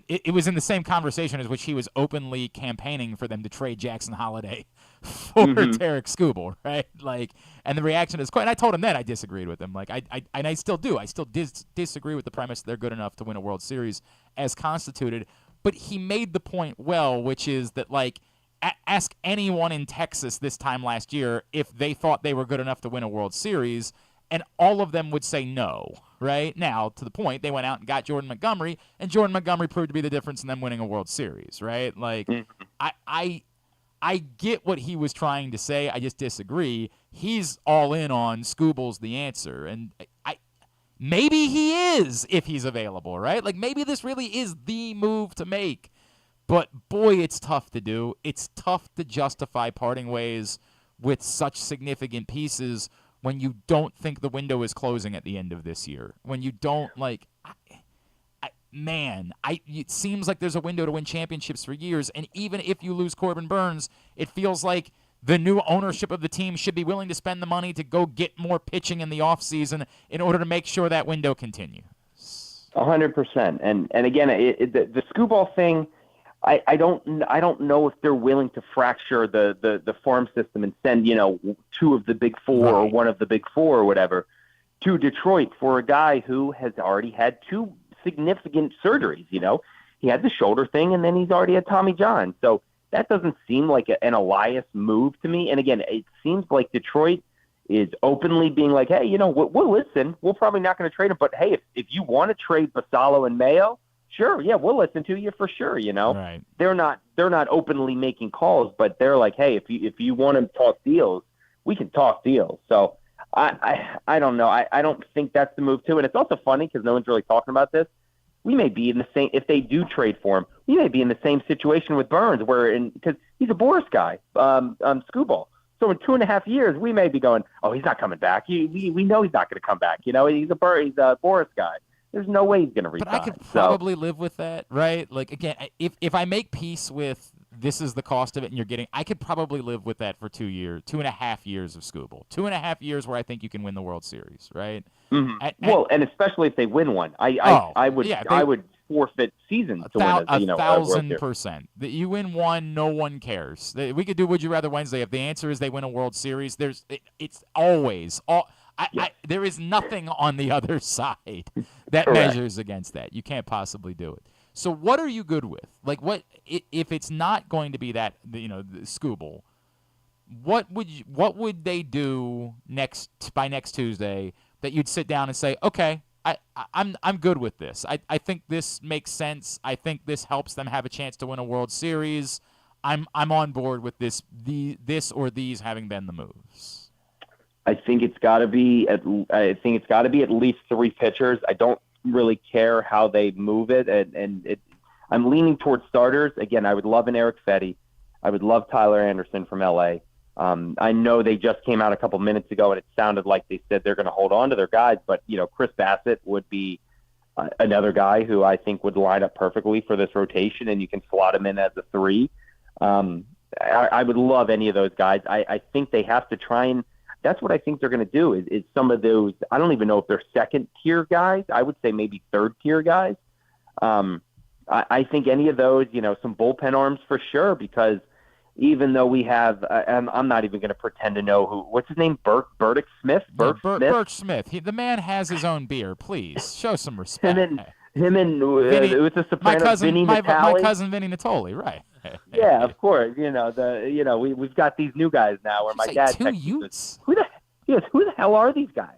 it was in the same conversation as which he was openly campaigning for them to trade Jackson Holiday for Derek Skubal, right? Like, and the reaction is quite. And I told him that I disagreed with him. Like, I still do. I still disagree with the premise that they're good enough to win a World Series as constituted. But he made the point well, which is that, like, ask anyone in Texas this time last year if they thought they were good enough to win a World Series, and all of them would say no, right? Now, to the point, they went out and got Jordan Montgomery, and Jordan Montgomery proved to be the difference in them winning a World Series, right? Like, I get what he was trying to say. I just disagree. He's all in on Skubal's the answer, and maybe he is if he's available, right? Like, maybe this really is the move to make. But, boy, it's tough to do. It's tough to justify parting ways with such significant pieces when you don't think the window is closing at the end of this year. When you don't, like, it seems like there's a window to win championships for years. And even if you lose Corbin Burns, it feels like the new ownership of the team should be willing to spend the money to go get more pitching in the offseason in order to make sure that window continues. 100%. And again, the Skubal thing, I don't know if they're willing to fracture the farm system and send, two of the big four or one of the big four or whatever to Detroit for a guy who has already had two significant surgeries. He had the shoulder thing, and then he's already had Tommy John. So that doesn't seem like an Elias move to me. And again, it seems like Detroit is openly being like, hey, we'll listen. We're probably not going to trade him. But, hey, if you want to trade Basallo and Mayo, sure, yeah, we'll listen to you for sure, Right. They're not openly making calls, but they're like, hey, if you want to talk deals, we can talk deals. So I don't know. I don't think that's the move, too. And it's also funny because no one's really talking about this. We may be in the same – if they do trade for him, we may be in the same situation with Burns because he's a Boris guy, Skubal. So in 2.5 years, we may be going, oh, he's not coming back. We know he's not going to come back. He's a Boris guy. There's no way he's going to resign. But I could probably live with that, right? Like, again, if I make peace with this is the cost of it and you're getting – I could probably live with that for 2.5 years of Skubal. 2.5 years where I think you can win the World Series, right? Mm-hmm. And especially if they win one. I would forfeit seasons to win a World Series. 1,000%. You win one, no one cares. We could do Would You Rather Wednesday. If the answer is they win a World Series, it's always – there is nothing on the other side that measures against that. You can't possibly do it. So what are you good with? Like, what if it's not going to be that, the Scooble? What would they do by next Tuesday that you'd sit down and say, okay, I'm good with this. I think this makes sense. I think this helps them have a chance to win a World Series. I'm on board with this or these having been the moves. I think it's got to be at least 3 pitchers. I don't really care how they move it, I'm leaning towards starters. Again, I would love an Eric Fetty. I would love Tyler Anderson from LA. I know they just came out a couple minutes ago, and it sounded like they said they're going to hold on to their guys. But, Chris Bassett would be another guy who I think would line up perfectly for this rotation, and you can slot him in as a 3. I would love any of those guys. I think they have to try and – that's what I think they're going to do is some of those – I don't even know if they're second-tier guys. I would say maybe third-tier guys. I think any of those, some bullpen arms for sure, because – even though we have, I'm not even going to pretend to know what's his name? Burdick Smith? Birch Smith. The man has his own beer. Please show some respect. Him and it was a soprano, Vinny Natale. My cousin Vinny Natoli, right? Yeah, of course. We've got these new guys now. Where my dad Utes. Who the hell are these guys?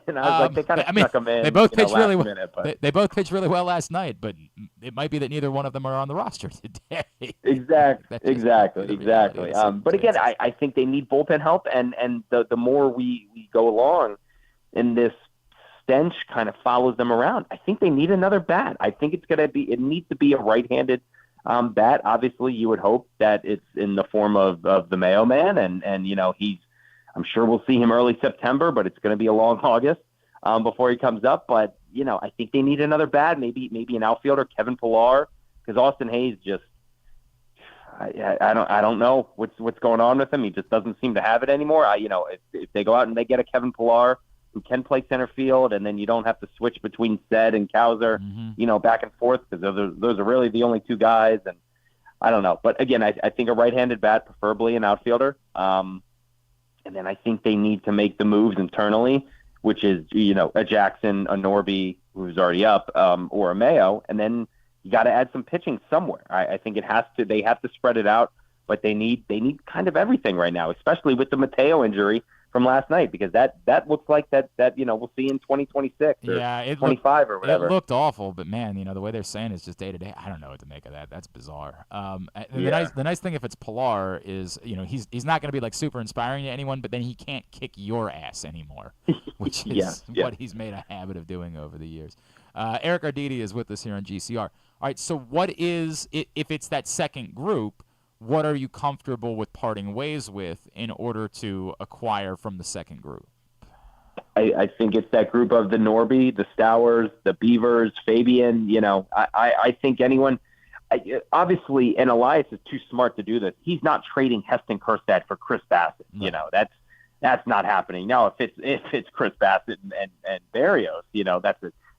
And I was like, they kind of snuck them in. They both pitched really well. Minute, they both pitched really well last night, but it might be that neither one of them are on the roster today. Exactly. But again, I think they need bullpen help, and the more we go along, and this stench kind of follows them around, I think they need another bat. I think it needs to be a right-handed bat. Obviously, you would hope that it's in the form of the Mayo man, and I'm sure we'll see him early September, but it's going to be a long August before he comes up. But, I think they need another bat, maybe an outfielder, Kevin Pillar, because Austin Hayes just I don't know what's going on with him. He just doesn't seem to have it anymore. If they go out and they get a Kevin Pillar who can play center field, and then you don't have to switch between Sed and Cowser, back and forth, because those are really the only 2 guys. And I don't know. But, again, I think a right-handed bat, preferably an outfielder. And then I think they need to make the moves internally, which is, a Jackson, a Norby, who's already up, or a Mayo. And then you got to add some pitching somewhere. I think they have to spread it out, but they need kind of everything right now, especially with the Mateo injury from last night, because that looks like that we'll see in 2026 or 25 or whatever. It looked awful, but man, the way they're saying it's just day to day. I don't know what to make of that. That's bizarre. The nice thing if it's Pillar is he's not going to be like super inspiring to anyone, but then he can't kick your ass anymore, which is what he's made a habit of doing over the years. Eric Arditti is with us here on GCR. All right, so what is if it's that second group? What are you comfortable with parting ways with in order to acquire from the second group? I think it's that group of the Norby, the Stowers, the Beavers, Fabian. I think anyone obviously, and Elias is too smart to do this. He's not trading Heston Kjerstad for Chris Bassett. No. That's not happening. Now, if it's Chris Bassett and Berrios,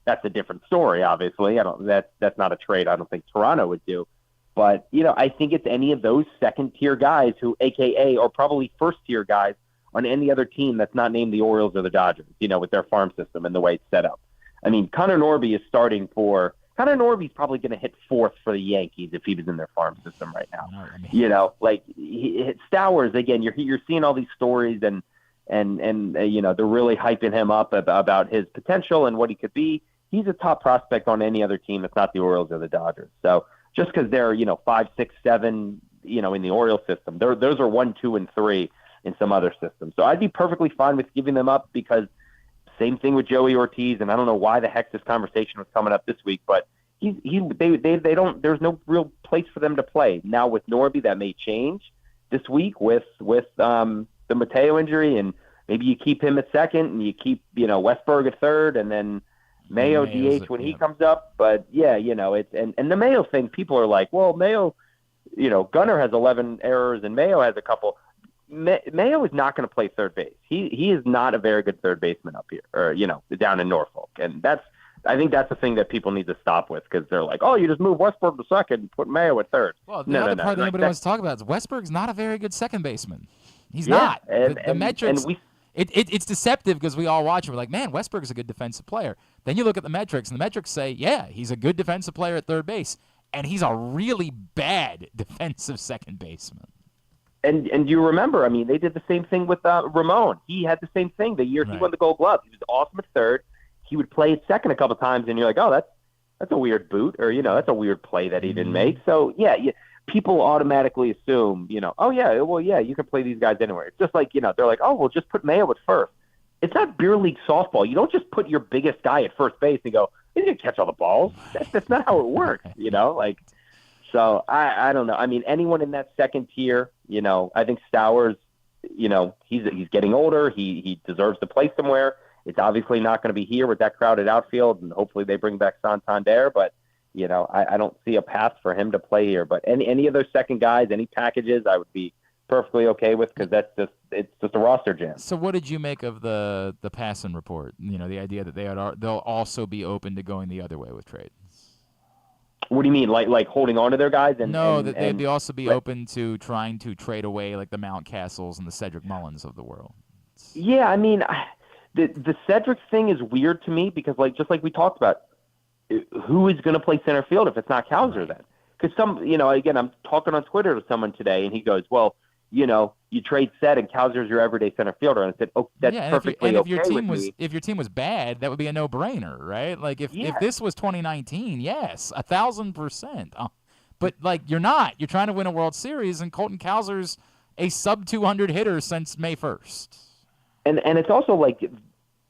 that's a different story. Obviously, that's not a trade I don't think Toronto would do. But, I think it's any of those second-tier guys who, AKA, are probably first-tier guys on any other team that's not named the Orioles or the Dodgers, with their farm system and the way it's set up. I mean, Connor Norby is starting for – Connor Norby's probably going to hit 4th for the Yankees if he was in their farm system right now. Stowers, again, you're seeing all these stories and they're really hyping him up about his potential and what he could be. He's a top prospect on any other team that's not the Orioles or the Dodgers. So – just because they're, 5, 6, 7, in the Orioles system. Those are 1, 2, and 3 in some other systems. So I'd be perfectly fine with giving them up, because same thing with Joey Ortiz, and I don't know why the heck this conversation was coming up this week, but they don't. There's no real place for them to play now. With Norby, that may change this week with the Mateo injury, and maybe you keep him at second and you keep Westberg at third, and then Mayo DH when he comes up. But it's and the Mayo thing, people are like, well, Mayo, Gunnar has 11 errors and Mayo has a couple. Mayo is not going to play third base. He is not a very good third baseman up here, or down in Norfolk, and I think that's the thing that people need to stop with, because they're like, oh, you just move Westberg to second and put Mayo at third. Well, the other part that nobody wants to talk about is Westberg's not a very good second baseman. He's not. The metrics. It's deceptive because we all watch and we're like, man, Westburg is a good defensive player. Then you look at the metrics, and the metrics say, yeah, he's a good defensive player at third base, and he's a really bad defensive second baseman. And you remember, I mean, they did the same thing with Ramon. He had the same thing the year he won the Gold Glove. He was awesome at third. He would play at second a couple times, and you're like, oh, that's a weird boot, or, that's a weird play that he didn't make. So, yeah, people automatically assume, oh, yeah, well, yeah, you can play these guys anywhere. It's just like, they're like, oh, well, just put Mayo at first. It's not beer league softball. You don't just put your biggest guy at first base and go, he's going to catch all the balls. That's not how it works, So I don't know. I mean, anyone in that second tier, I think Stowers, he's getting older. He deserves to play somewhere. It's obviously not going to be here with that crowded outfield, and hopefully they bring back Santander. But, I don't see a path for him to play here. But any of those second guys, any packages, I would be perfectly okay with because it's just a roster jam. So what did you make of the Passan report? The idea that they'll also be open to going the other way with trades. What do you mean, like holding on to their guys? They'd also be open to trying to trade away like the Mountcastles and the Cedric Mullins of the world. Yeah, I mean, the Cedric thing is weird to me because, just like we talked about, who is going to play center field if it's not Cowser then? Because again, I'm talking on Twitter to someone today, and he goes, well, you trade Ced and Cowser's your everyday center fielder. And I said, oh, that's perfectly okay with me. If your team was bad, that would be a no-brainer, right? Like, if this was 2019, yes, 1,000%. But, you're not. You're trying to win a World Series, and Colton Cowser's a sub-200 hitter since May 1st. And it's also,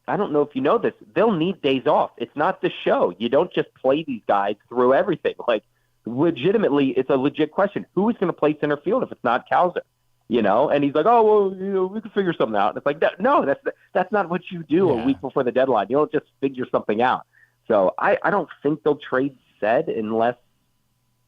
I don't know if you know this, they'll need days off. It's not the show. You don't just play these guys through everything. Legitimately, it's a legit question. Who is going to play center field if it's not Cowser? And he's like, oh, well, we can figure something out. And it's like, no, that's not what you do a week before the deadline. You don't just figure something out. So I don't think they'll trade Ced unless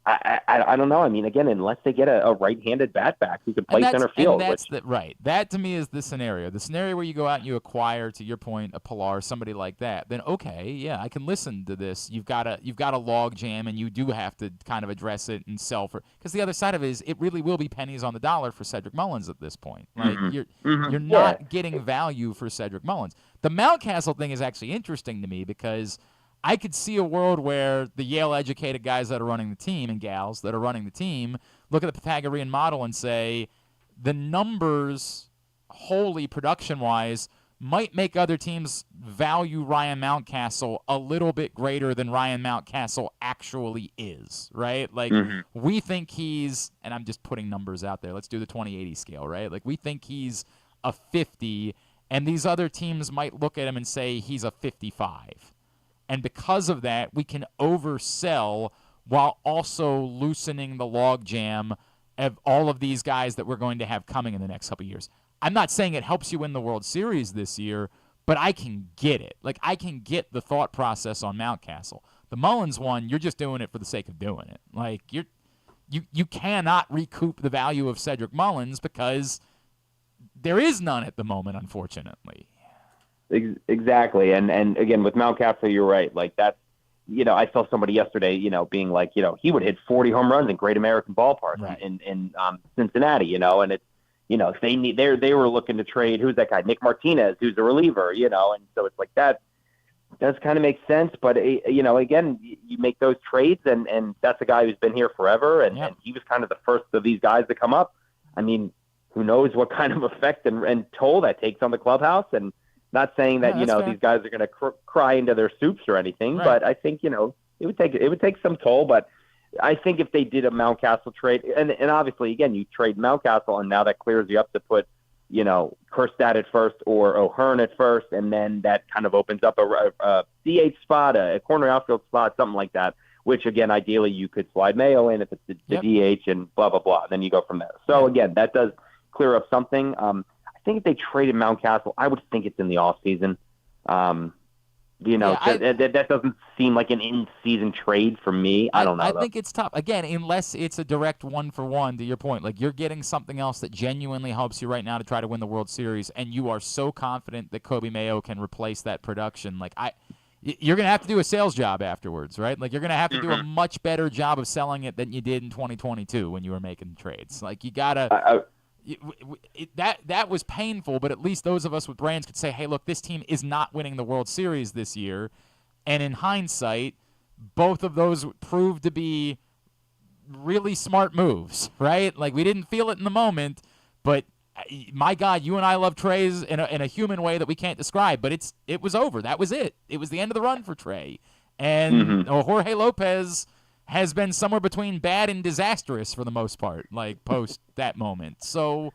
I don't know. I mean, again, unless they get a right-handed bat back who can play center field. And that's right. That to me is the scenario. The scenario where you go out and you acquire, to your point, a Pilar, somebody like that. Then okay, yeah, I can listen to this. You've got a log jam, and you do have to kind of address it and sell for. Because the other side of it is, it really will be pennies on the dollar for Cedric Mullins at this point. Like you're not getting value for Cedric Mullins. The Mountcastle thing is actually interesting to me because I could see a world where the Yale-educated guys that are running the team and gals that are running the team look at the Pythagorean model and say the numbers, wholly production-wise, might make other teams value Ryan Mountcastle a little bit greater than Ryan Mountcastle actually is, right? We think he's, and I'm just putting numbers out there, let's do the 20-80 scale, right? We think he's a 50, and these other teams might look at him and say he's a 55. And because of that, we can oversell while also loosening the logjam of all of these guys that we're going to have coming in the next couple of years. I'm not saying it helps you win the World Series this year, but I can get it. I can get the thought process on Mountcastle. The Mullins one, you're just doing it for the sake of doing it. You cannot recoup the value of Cedric Mullins because there is none at the moment, unfortunately. Exactly. And again, with Mountcastle, you're right. That's, I saw somebody yesterday, being like, he would hit 40 home runs in Great American Ballpark in Cincinnati, and it's, if they were looking to trade, who's that guy? Nick Martinez, who's a reliever, and so it's like that does kind of make sense. But, again, you make those trades and that's a guy who's been here forever. And he was kind of the first of these guys to come up. I mean, who knows what kind of effect and toll that takes on the clubhouse. And, not saying that these guys are going to cry into their soups or anything, but I think it would take some toll. But I think if they did a Mountcastle trade, and obviously again you trade Mountcastle, and now that clears you up to put Kerstad at first or O'Hearn at first, and then that kind of opens up a DH spot, a corner outfield spot, something like that. Which again, ideally you could slide Mayo in if it's the DH and blah blah blah. Then you go from there. So again, that does clear up something. I think if they traded Mountcastle, I would think it's in the off season. That doesn't seem like an in-season trade for me. I don't know. I think it's tough. Again, unless it's a direct one-for-one, to your point. You're getting something else that genuinely helps you right now to try to win the World Series, and you are so confident that Kobe Mayo can replace that production. You're going to have to do a sales job afterwards, right? You're going to have to do a much better job of selling it than you did in 2022 when you were making trades. You got to... that was painful, but at least those of us with brains could say, hey, look, this team is not winning the World Series this year. And in hindsight, both of those proved to be really smart moves, right? Like, we didn't feel it in the moment, but my God, you and I love Trey's in a human way that we can't describe, but it was over. That was it. It was the end of the run for Trey. And Jorge Lopez has been somewhere between bad and disastrous for the most part, like post that moment. So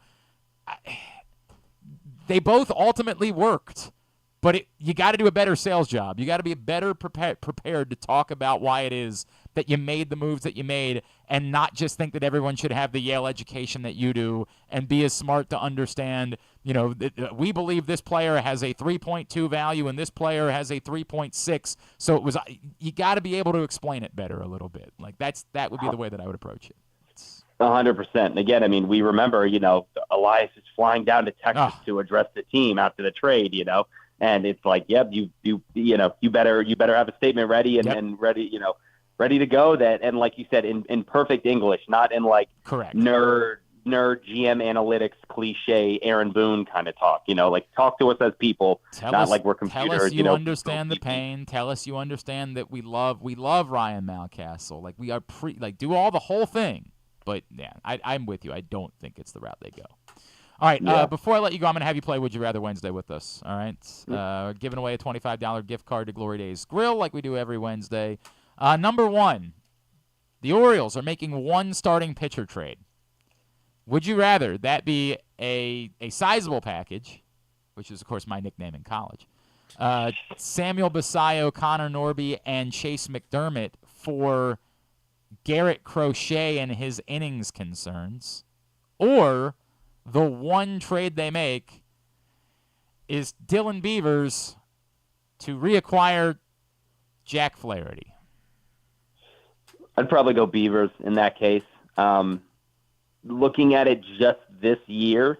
they both ultimately worked, but you got to do a better sales job. You got to be better prepared to talk about why it is that you made the moves that you made, and not just think that everyone should have the Yale education that you do, and be as smart to understand, we believe this player has a 3.2 value and this player has a 3.6. So you got to be able to explain it better a little bit. Like that would be the way that I would approach it. 100%. Again, I mean, we remember, Elias is flying down to Texas to address the team after the trade, and it's like, yep, you better have a statement ready and ready, ready to go. That, and like you said, in perfect English, not in like correct nerd GM analytics cliche Aaron Boone kind of talk. Like talk to us as people, not like we're computers. Tell us you understand the pain. Tell us you understand that we love Ryan Mountcastle. Like we are do all the whole thing. But yeah, I'm with you. I don't think it's the route they go. All right, before I let you go, I'm going to have you play Would You Rather Wednesday with us, all right? Giving away a $25 gift card to Glory Days Grill like we do every Wednesday. Number one, the Orioles are making one starting pitcher trade. Would you rather that be a sizable package, which is, of course, my nickname in college, Samuel Basallo, Connor Norby, and Chayce McDermott for Garrett Crochet and his innings concerns, or the one trade they make is Dylan Beavers to reacquire Jack Flaherty? I'd probably go Beavers in that case. Looking at it just this year,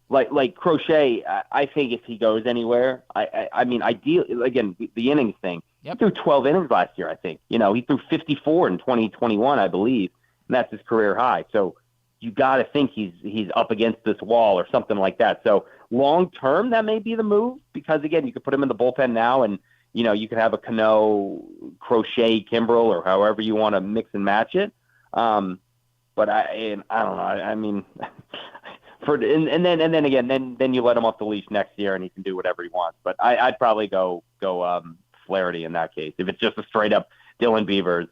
like Crochet, I think if he goes anywhere, I mean, ideally, again, the innings thing. Yep. He threw 12 innings last year, I think. He threw 54 in 2021, I believe, and that's his career high. So you got to think he's up against this wall or something like that. So long term, that may be the move because, again, you could put him in the bullpen now and, you could have a Cano, Crochet, Kimbrel, or however you want to mix and match it. But I don't know. I mean, then you let him off the leash next year and he can do whatever he wants. But I'd probably go Flaherty in that case. If it's just a straight up Dylan Beavers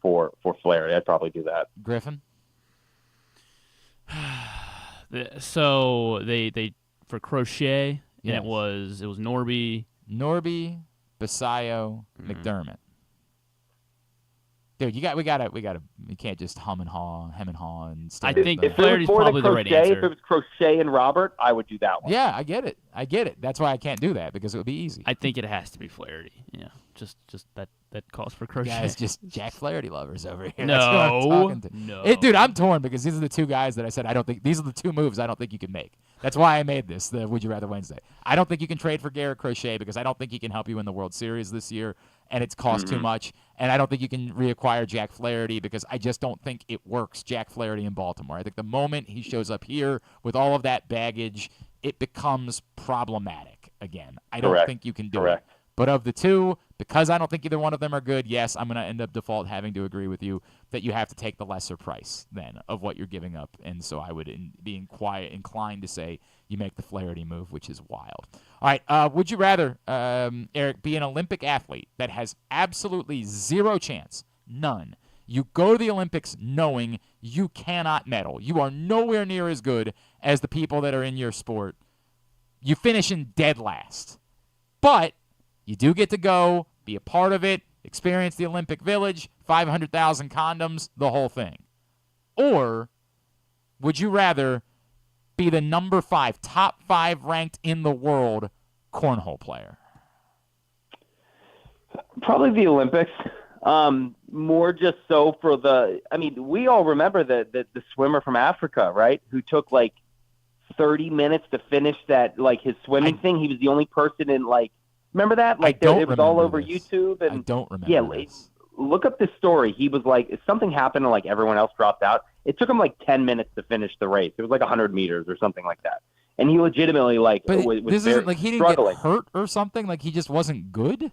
for Flaherty, I'd probably do that. Griffin? So they for Crochet, yes. And it was Norby, Basallo, McDermott. Dude, we can't just hem and haw and stuff. I think Flaherty's probably the right answer. If it was Crochet and Robert, I would do that one. Yeah, I get it. That's why I can't do that, because it would be easy. I think it has to be Flaherty. Yeah, just that calls for Crochet. You guys, just Jack Flaherty lovers over here. No, that's what I'm talking to. No. Dude, I'm torn because these are the two guys that I said I don't think. These are the two moves I don't think you can make. That's why I made this, the Would You Rather Wednesday. I don't think you can trade for Garrett Crochet because I don't think he can help you in the World Series this year, and it's cost too much. And I don't think you can reacquire Jack Flaherty because I just don't think it works, Jack Flaherty in Baltimore. I think the moment he shows up here with all of that baggage, it becomes problematic again. I don't think you can do it. But of the two, because I don't think either one of them are good, yes, I'm going to end up default having to agree with you that you have to take the lesser price then of what you're giving up. And so I would be inclined to say you make the Flaherty move, which is wild. All right, would you rather, Eric, be an Olympic athlete that has absolutely zero chance, none? You go to the Olympics knowing you cannot medal. You are nowhere near as good as the people that are in your sport. You finish in dead last. But you do get to go, be a part of it, experience the Olympic Village, 500,000 condoms, the whole thing. Or would you rather be the number 5, top 5 ranked in the world cornhole player? Probably the Olympics. More just so for we all remember the swimmer from Africa, right? Who took 30 minutes to finish that, his swimming thing. He was the only person in remember that? It was all over YouTube. And I don't remember. Yeah, look up this story. He was something happened and everyone else dropped out. It took him like 10 minutes to finish the race. It was like 100 meters or something like that. And he legitimately was this isn't like he didn't struggling. get hurt or something. Like he just wasn't good.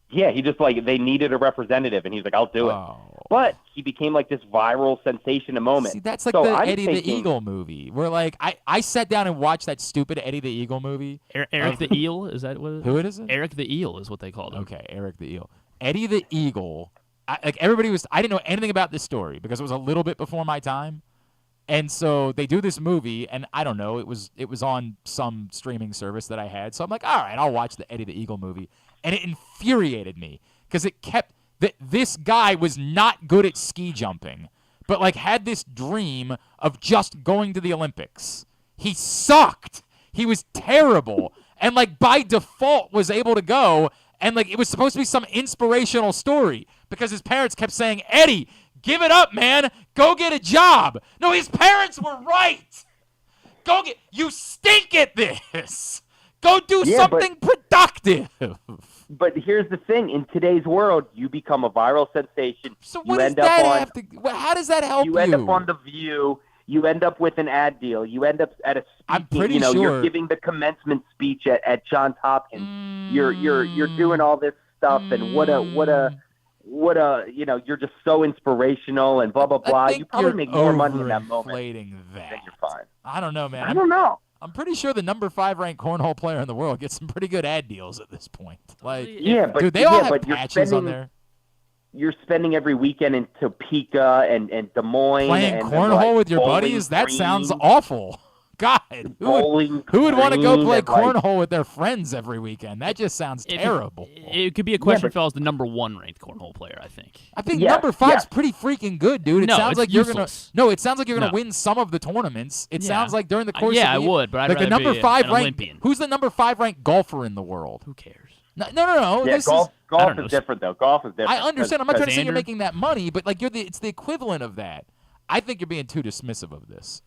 Yeah, he just they needed a representative, and he's like, I'll do it. But he became like this viral sensation a moment. See, that's like the Eddie the Eagle movie, where like I sat down and watched that stupid Eddie the Eagle movie. Eric the Eel, is that what it is? Who it is? Eric the Eel is what they called him. Okay, Eric the Eel. Eddie the Eagle. I didn't know anything about this story because it was a little bit before my time. And so they do this movie, and I don't know, it was on some streaming service that I had. So I'm like, all right, I'll watch the Eddie the Eagle movie. And it infuriated me because it kept that this guy was not good at ski jumping, but like had this dream of just going to the Olympics. He sucked. He was terrible. And like by default was able to go. And like it was supposed to be some inspirational story because his parents kept saying, Eddie, give it up, man. Go get a job. No, his parents were right. You stink at this. Go do something productive. But here's the thing. In today's world, you become a viral sensation. So what does that have to... How does that help you? You end up on The View. You end up with an ad deal. You end up at a speaking. I'm pretty sure. You're giving the commencement speech at Johns Hopkins. You're doing all this stuff, and what a you're just so inspirational and blah blah blah. You probably make more money in that moment. That. You're fine. I don't know, man. I don't know. I'm pretty sure the number 5 ranked cornhole player in the world gets some pretty good ad deals at this point. Like, dude, they all have patches on there. You're spending every weekend in Topeka and Des Moines. Playing cornhole with your buddies? That sounds awful. God, who would want to go play cornhole with their friends every weekend? That just sounds terrible. It could be a question if I was the number 1 ranked cornhole player, I think. I think number 5's pretty freaking good, dude. It sounds like useless. it sounds like you're gonna win some of the tournaments. It sounds like during the course of the year. I would, but I'd rather the number be 5 an ranked Olympian. Who's the number 5 ranked golfer in the world? Who cares? No. Yeah, golf is different though. Golf is different. I understand. I'm not trying to say you're making that money, but like it's the equivalent of that. I think you're being too dismissive of this.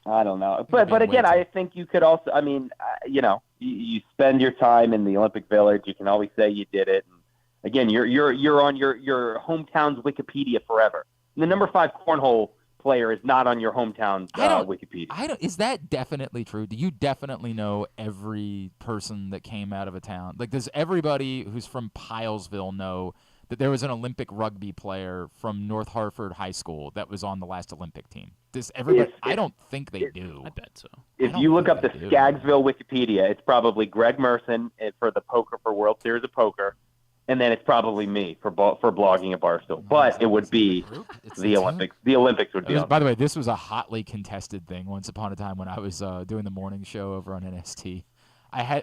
I don't know, but again, I think you could also. I mean, you spend your time in the Olympic Village. You can always say you did it. And again, you're on your hometown's Wikipedia forever. And the number 5 cornhole player is not on your hometown's Wikipedia. Is that definitely true? Do you definitely know every person that came out of a town? Like, does everybody who's from Pilesville know that there was an Olympic rugby player from North Hartford High School that was on the last Olympic team? Does everybody? I don't think they do. I bet so. If you look up the Skaggsville Wikipedia, it's probably Greg Merson for the poker for World Series of Poker, and then it's probably me for blogging at Barstool. But it would be the Olympics. The Olympics would be. By the way, this was a hotly contested thing once upon a time when I was doing the morning show over on NST.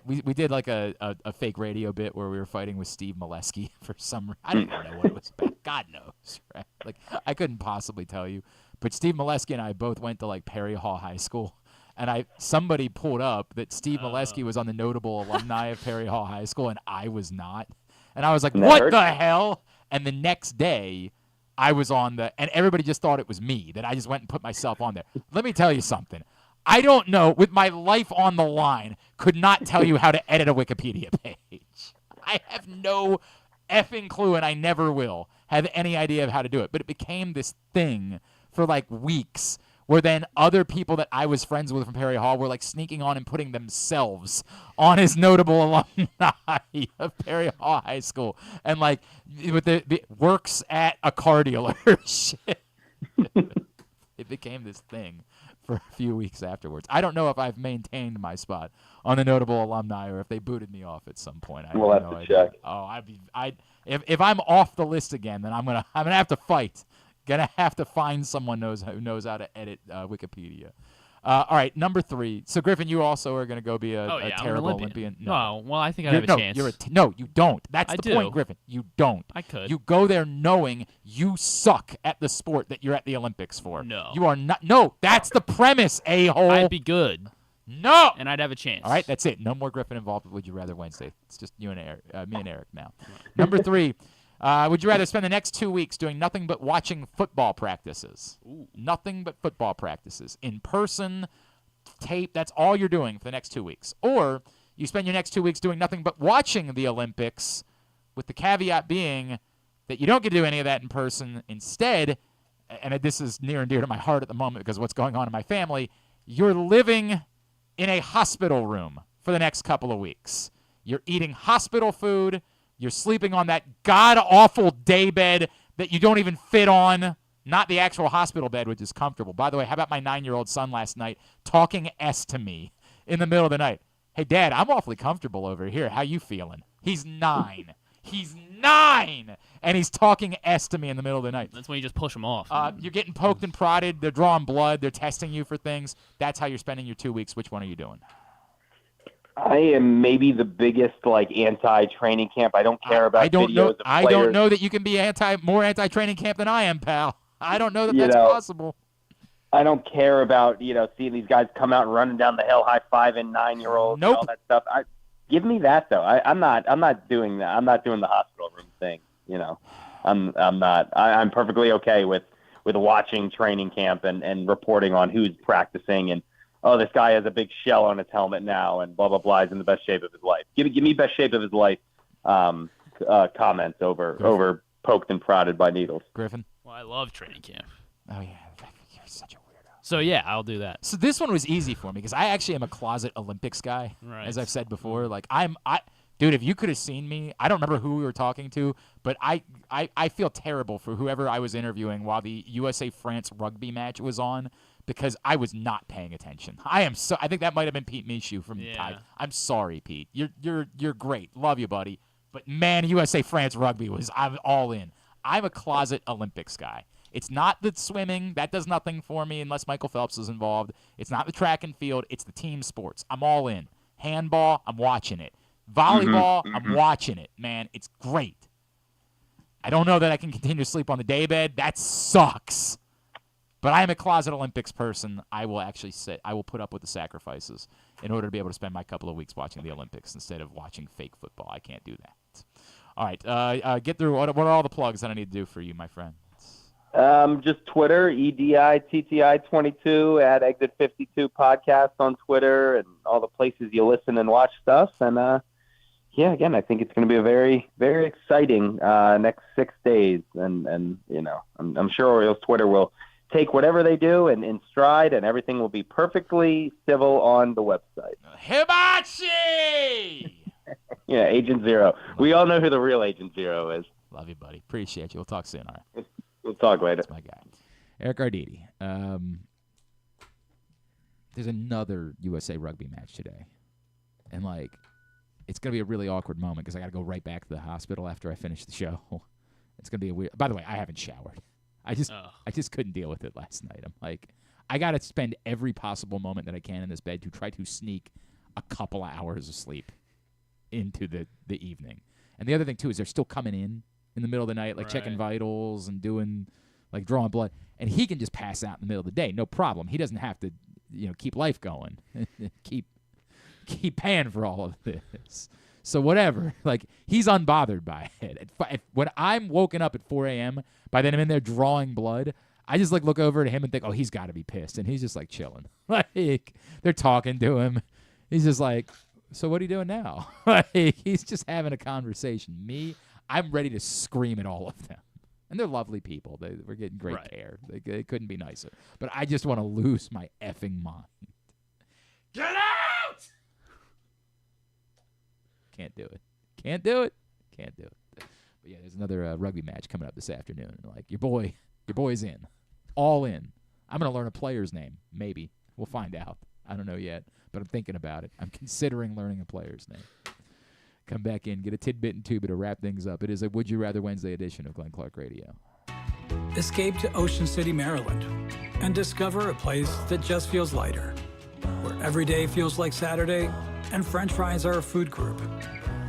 We did like a fake radio bit where we were fighting with Steve Molesky for some. I don't even know what it was about. God knows, right? Like I couldn't possibly tell you. But Steve Molesky and I both went to like Perry Hall High School, and somebody pulled up that Steve Molesky was on the notable alumni of Perry Hall High School, and I was not. And I was like, what the hell? And the next day, I was on and everybody just thought it was me, that I just went and put myself on there. Let me tell you something. I don't know, with my life on the line, could not tell you how to edit a Wikipedia page. I have no effing clue, and I never will have any idea of how to do it. But it became this thing for like weeks where then other people that I was friends with from Perry Hall were like sneaking on and putting themselves on his notable alumni of Perry Hall High School, and like with the works at a car dealer shit. It became this thing for a few weeks afterwards. I don't know if I've maintained my spot on the notable alumni or if they booted me off at some point. We'll have to check. Oh, if I'm off the list again, then I'm gonna have to fight. Gonna have to find someone who knows how to edit Wikipedia. All right, number 3. So Griffin, you also are gonna go be a terrible Olympian. No, well, I think I have a chance. No, you don't. That's the point, Griffin. You don't. I could. You go there knowing you suck at the sport that you're at the Olympics for. No. You are not. No, that's the premise, a-hole. I'd be good. No. And I'd have a chance. All right, that's it. No more Griffin involved with Would You Rather Wednesday. It's just you and Eric, me and Eric now. Number 3. Would you rather spend the next 2 weeks doing nothing but watching football practices? Ooh. Nothing but football practices. In person, tape, that's all you're doing for the next 2 weeks. Or you spend your next 2 weeks doing nothing but watching the Olympics, with the caveat being that you don't get to do any of that in person. Instead, and this is near and dear to my heart at the moment because of what's going on in my family, you're living in a hospital room for the next couple of weeks. You're eating hospital food. You're sleeping on that god-awful daybed that you don't even fit on, not the actual hospital bed, which is comfortable. By the way, how about my 9-year-old son last night talking S to me in the middle of the night? Hey, Dad, I'm awfully comfortable over here. How you feeling? He's 9. He's 9, and he's talking S to me in the middle of the night. That's when you just push him off. You're getting poked and prodded. They're drawing blood. They're testing you for things. That's how you're spending your 2 weeks. Which one are you doing? I am maybe the biggest anti-training camp. I don't care about videos of players. I don't know that you can be more anti-training camp than I am, pal. I don't know that that's possible. I don't care about seeing these guys come out running down the hill, high-fiving 9-year-olds and all that stuff. Give me that though. I'm not doing that. I'm not doing the hospital room thing. I'm not. I'm perfectly okay with watching training camp and reporting on who's practicing and this guy has a big shell on his helmet now and blah blah blah. He's in the best shape of his life. Give me best shape of his life comments over poked and prodded by needles. Griffin. Well, I love training camp. Oh yeah, you're such a weirdo. So yeah, I'll do that. So this one was easy for me because I actually am a closet Olympics guy, as I've said before. Like dude, if you could have seen me, I don't remember who we were talking to, but I feel terrible for whoever I was interviewing while the USA-France rugby match was on because I was not paying attention. I think that might have been Pete Michaud from Tides. I'm sorry, Pete. You're great. Love you, buddy. But man, USA-France rugby I'm all in. I'm a closet Olympics guy. It's not the swimming. That does nothing for me unless Michael Phelps is involved. It's not the track and field. It's the team sports. I'm all in. Handball, I'm watching it. Volleyball, I'm watching it. Man, it's great. I don't know that I can continue to sleep on the daybed. That sucks. But I am a closet Olympics person. I will put up with the sacrifices in order to be able to spend my couple of weeks watching the Olympics instead of watching fake football. I can't do that. All right, get through. What are all the plugs that I need to do for you, my friend? Just Twitter, EDITTI22 at Exit 52 Podcast on Twitter and all the places you listen and watch stuff. And again, I think it's going to be a very, very exciting next 6 days. And I'm sure Orioles Twitter will take whatever they do and in stride, and everything will be perfectly civil on the website. Hibachi! Yeah, Agent Zero. We all know who the real Agent Zero is. Love you, buddy. Appreciate you. We'll talk soon. All right. We'll talk later. That's my guy. Eric Arditti. There's another USA rugby match today. And, it's going to be a really awkward moment because I got to go right back to the hospital after I finish the show. It's going to be a weird – by the way, I haven't showered. I just couldn't deal with it last night. I'm like, I got to spend every possible moment that I can in this bed to try to sneak a couple of hours of sleep into the evening. And the other thing, too, is they're still coming in the middle of the night, checking vitals and doing, drawing blood. And he can just pass out in the middle of the day. No problem. He doesn't have to, keep life going. keep paying for all of this. So whatever. He's unbothered by it. When I'm woken up at 4 a.m., by then I'm in there drawing blood, I just, look over at him and think, oh, he's got to be pissed. And he's just, chilling. They're talking to him. He's just so what are you doing now? He's just having a conversation. Me, I'm ready to scream at all of them. And they're lovely people. We're getting great care. They couldn't be nicer. But I just want to lose my effing mind. Get out! Can't do it. Can't do it. But yeah, there's another rugby match coming up this afternoon. Your boy's in. All in. I'm going to learn a player's name. Maybe. We'll find out. I don't know yet, but I'm thinking about it. I'm considering learning a player's name. Come back in, get a tidbit and two, but to wrap things up. It is a Would You Rather Wednesday edition of Glenn Clark Radio. Escape to Ocean City, Maryland, and discover a place that just feels lighter, where every day feels like Saturday, and French fries are a food group,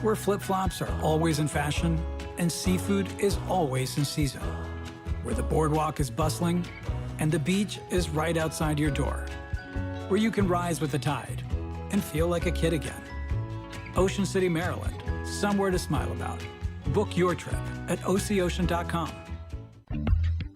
where flip-flops are always in fashion, and seafood is always in season, where the boardwalk is bustling, and the beach is right outside your door, where you can rise with the tide and feel like a kid again. Ocean City, Maryland, somewhere to smile about. Book your trip at OCOcean.com.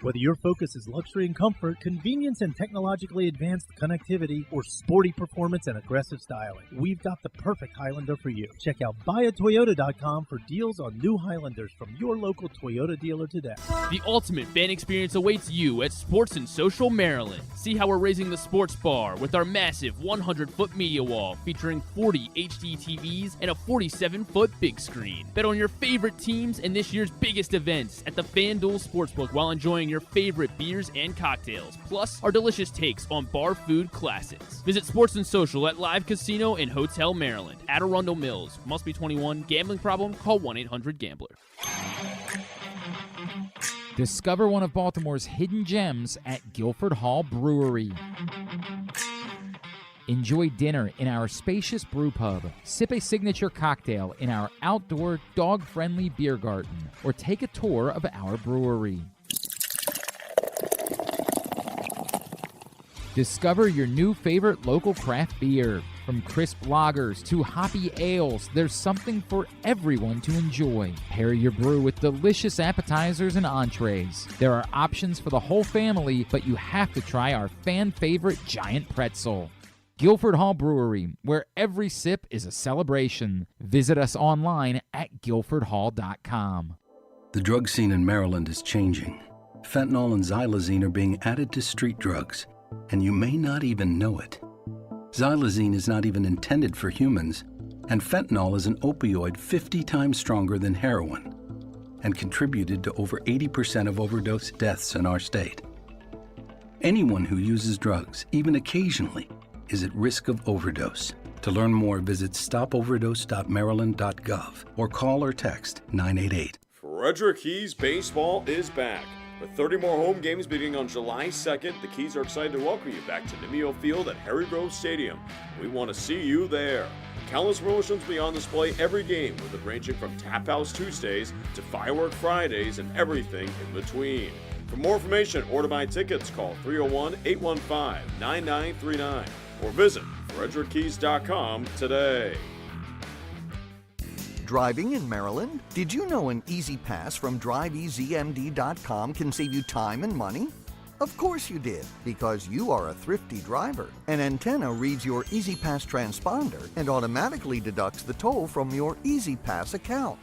Whether your focus is luxury and comfort, convenience and technologically advanced connectivity, or sporty performance and aggressive styling, we've got the perfect Highlander for you. Check out buyatoyota.com for deals on new Highlanders from your local Toyota dealer today. The ultimate fan experience awaits you at Sports and Social Maryland. See how we're raising the sports bar with our massive 100-foot media wall featuring 40 HD TVs and a 47-foot big screen. Bet on your favorite teams and this year's biggest events at the FanDuel Sportsbook while enjoying your favorite beers and cocktails, plus our delicious takes on bar food classics. Visit Sports and Social at Live Casino and Hotel Maryland at Arundel Mills. Must be 21. Gambling problem? Call 1-800-GAMBLER. Discover one of Baltimore's hidden gems at Guilford Hall Brewery. Enjoy dinner in our spacious brew pub, sip a signature cocktail in our outdoor dog-friendly beer garden, or take a tour of our brewery. Discover your new favorite local craft beer. From crisp lagers to hoppy ales, there's something for everyone to enjoy. Pair your brew with delicious appetizers and entrees. There are options for the whole family, but you have to try our fan-favorite giant pretzel. Guilford Hall Brewery, where every sip is a celebration. Visit us online at guilfordhall.com. The drug scene in Maryland is changing. Fentanyl and xylazine are being added to street drugs, and you may not even know it. Xylazine is not even intended for humans, and fentanyl is an opioid 50 times stronger than heroin and contributed to over 80% of overdose deaths in our state. Anyone who uses drugs, even occasionally, is at risk of overdose. To learn more, visit stopoverdose.maryland.gov or call or text 988. Frederick Keys baseball is back. With 30 more home games beginning on July 2nd, the Keys are excited to welcome you back to Nemeo Field at Harry Grove Stadium. We want to see you there. Countless promotions will be on display every game, with it ranging from Tap House Tuesdays to Firework Fridays and everything in between. For more information or to buy tickets, call 301-815-9939 or visit frederickkeys.com today. Driving in Maryland? Did you know an Easy Pass from driveeasymd.com can save you time and money? Of course you did, because you are a thrifty driver. An antenna reads your Easy Pass transponder and automatically deducts the toll from your Easy Pass account.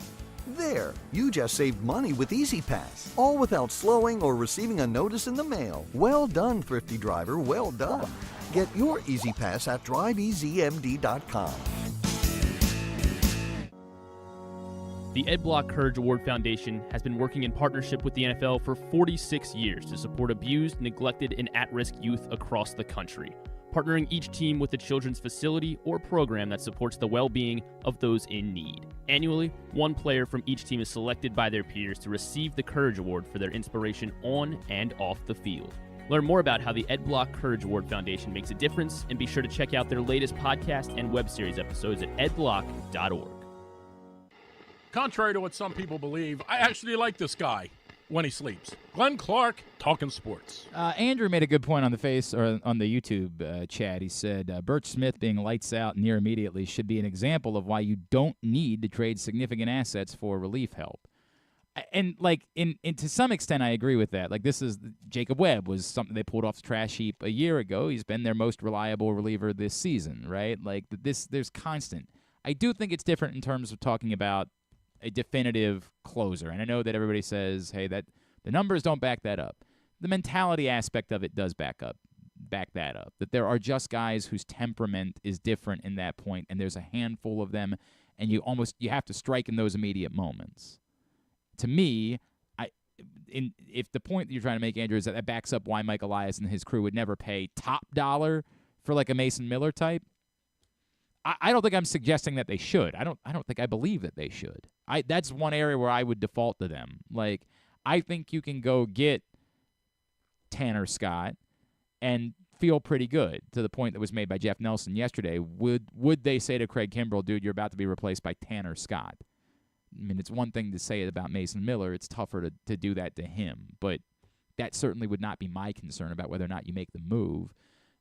There, you just saved money with Easy Pass, all without slowing or receiving a notice in the mail. Well done, thrifty driver, well done. Get your Easy Pass at driveeasymd.com. The Ed Block Courage Award Foundation has been working in partnership with the NFL for 46 years to support abused, neglected, and at-risk youth across the country, partnering each team with a children's facility or program that supports the well-being of those in need. Annually, one player from each team is selected by their peers to receive the Courage Award for their inspiration on and off the field. Learn more about how the Ed Block Courage Award Foundation makes a difference, and be sure to check out their latest podcast and web series episodes at edblock.org. Contrary to what some people believe, I actually like this guy when he sleeps. Glenn Clark, talking sports. Andrew made a good point on the YouTube chat. He said, Birch Smith being lights out near immediately should be an example of why you don't need to trade significant assets for relief help. And, to some extent, I agree with that. Like, Jacob Webb was something they pulled off the trash heap a year ago. He's been their most reliable reliever this season, right? There's constant. I do think it's different in terms of talking about a definitive closer. And I know that everybody says, hey, that the numbers don't back that up. The mentality aspect of it does back that up. That there are just guys whose temperament is different in that point, and there's a handful of them, and you have to strike in those immediate moments. To me, if the point that you're trying to make, Andrew, is that backs up why Mike Elias and his crew would never pay top dollar for like a Mason Miller type, I don't think I'm suggesting that they should. I don't think I believe that they should. That's one area where I would default to them. Like, I think you can go get Tanner Scott and feel pretty good, to the point that was made by Jeff Nelson yesterday. Would they say to Craig Kimbrell, dude, you're about to be replaced by Tanner Scott? I mean, it's one thing to say it about Mason Miller. It's tougher to do that to him. But that certainly would not be my concern about whether or not you make the move.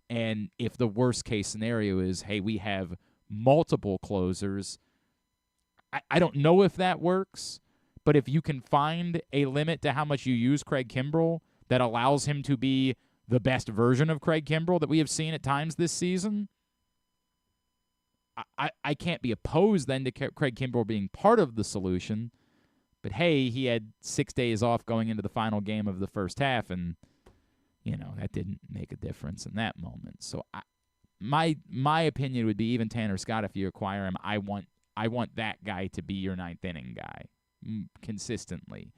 And if the worst-case scenario is, hey, we have multiple closers, I don't know if that works, but if you can find a limit to how much you use Craig Kimbrell, that allows him to be the best version of Craig Kimbrel that we have seen at times this season, I can't be opposed then to Craig Kimbrel being part of the solution. But, hey, he had 6 days off going into the final game of the first half, and, that didn't make a difference in that moment. So my opinion would be even Tanner Scott, if you acquire him, I want that guy to be your ninth inning guy consistently.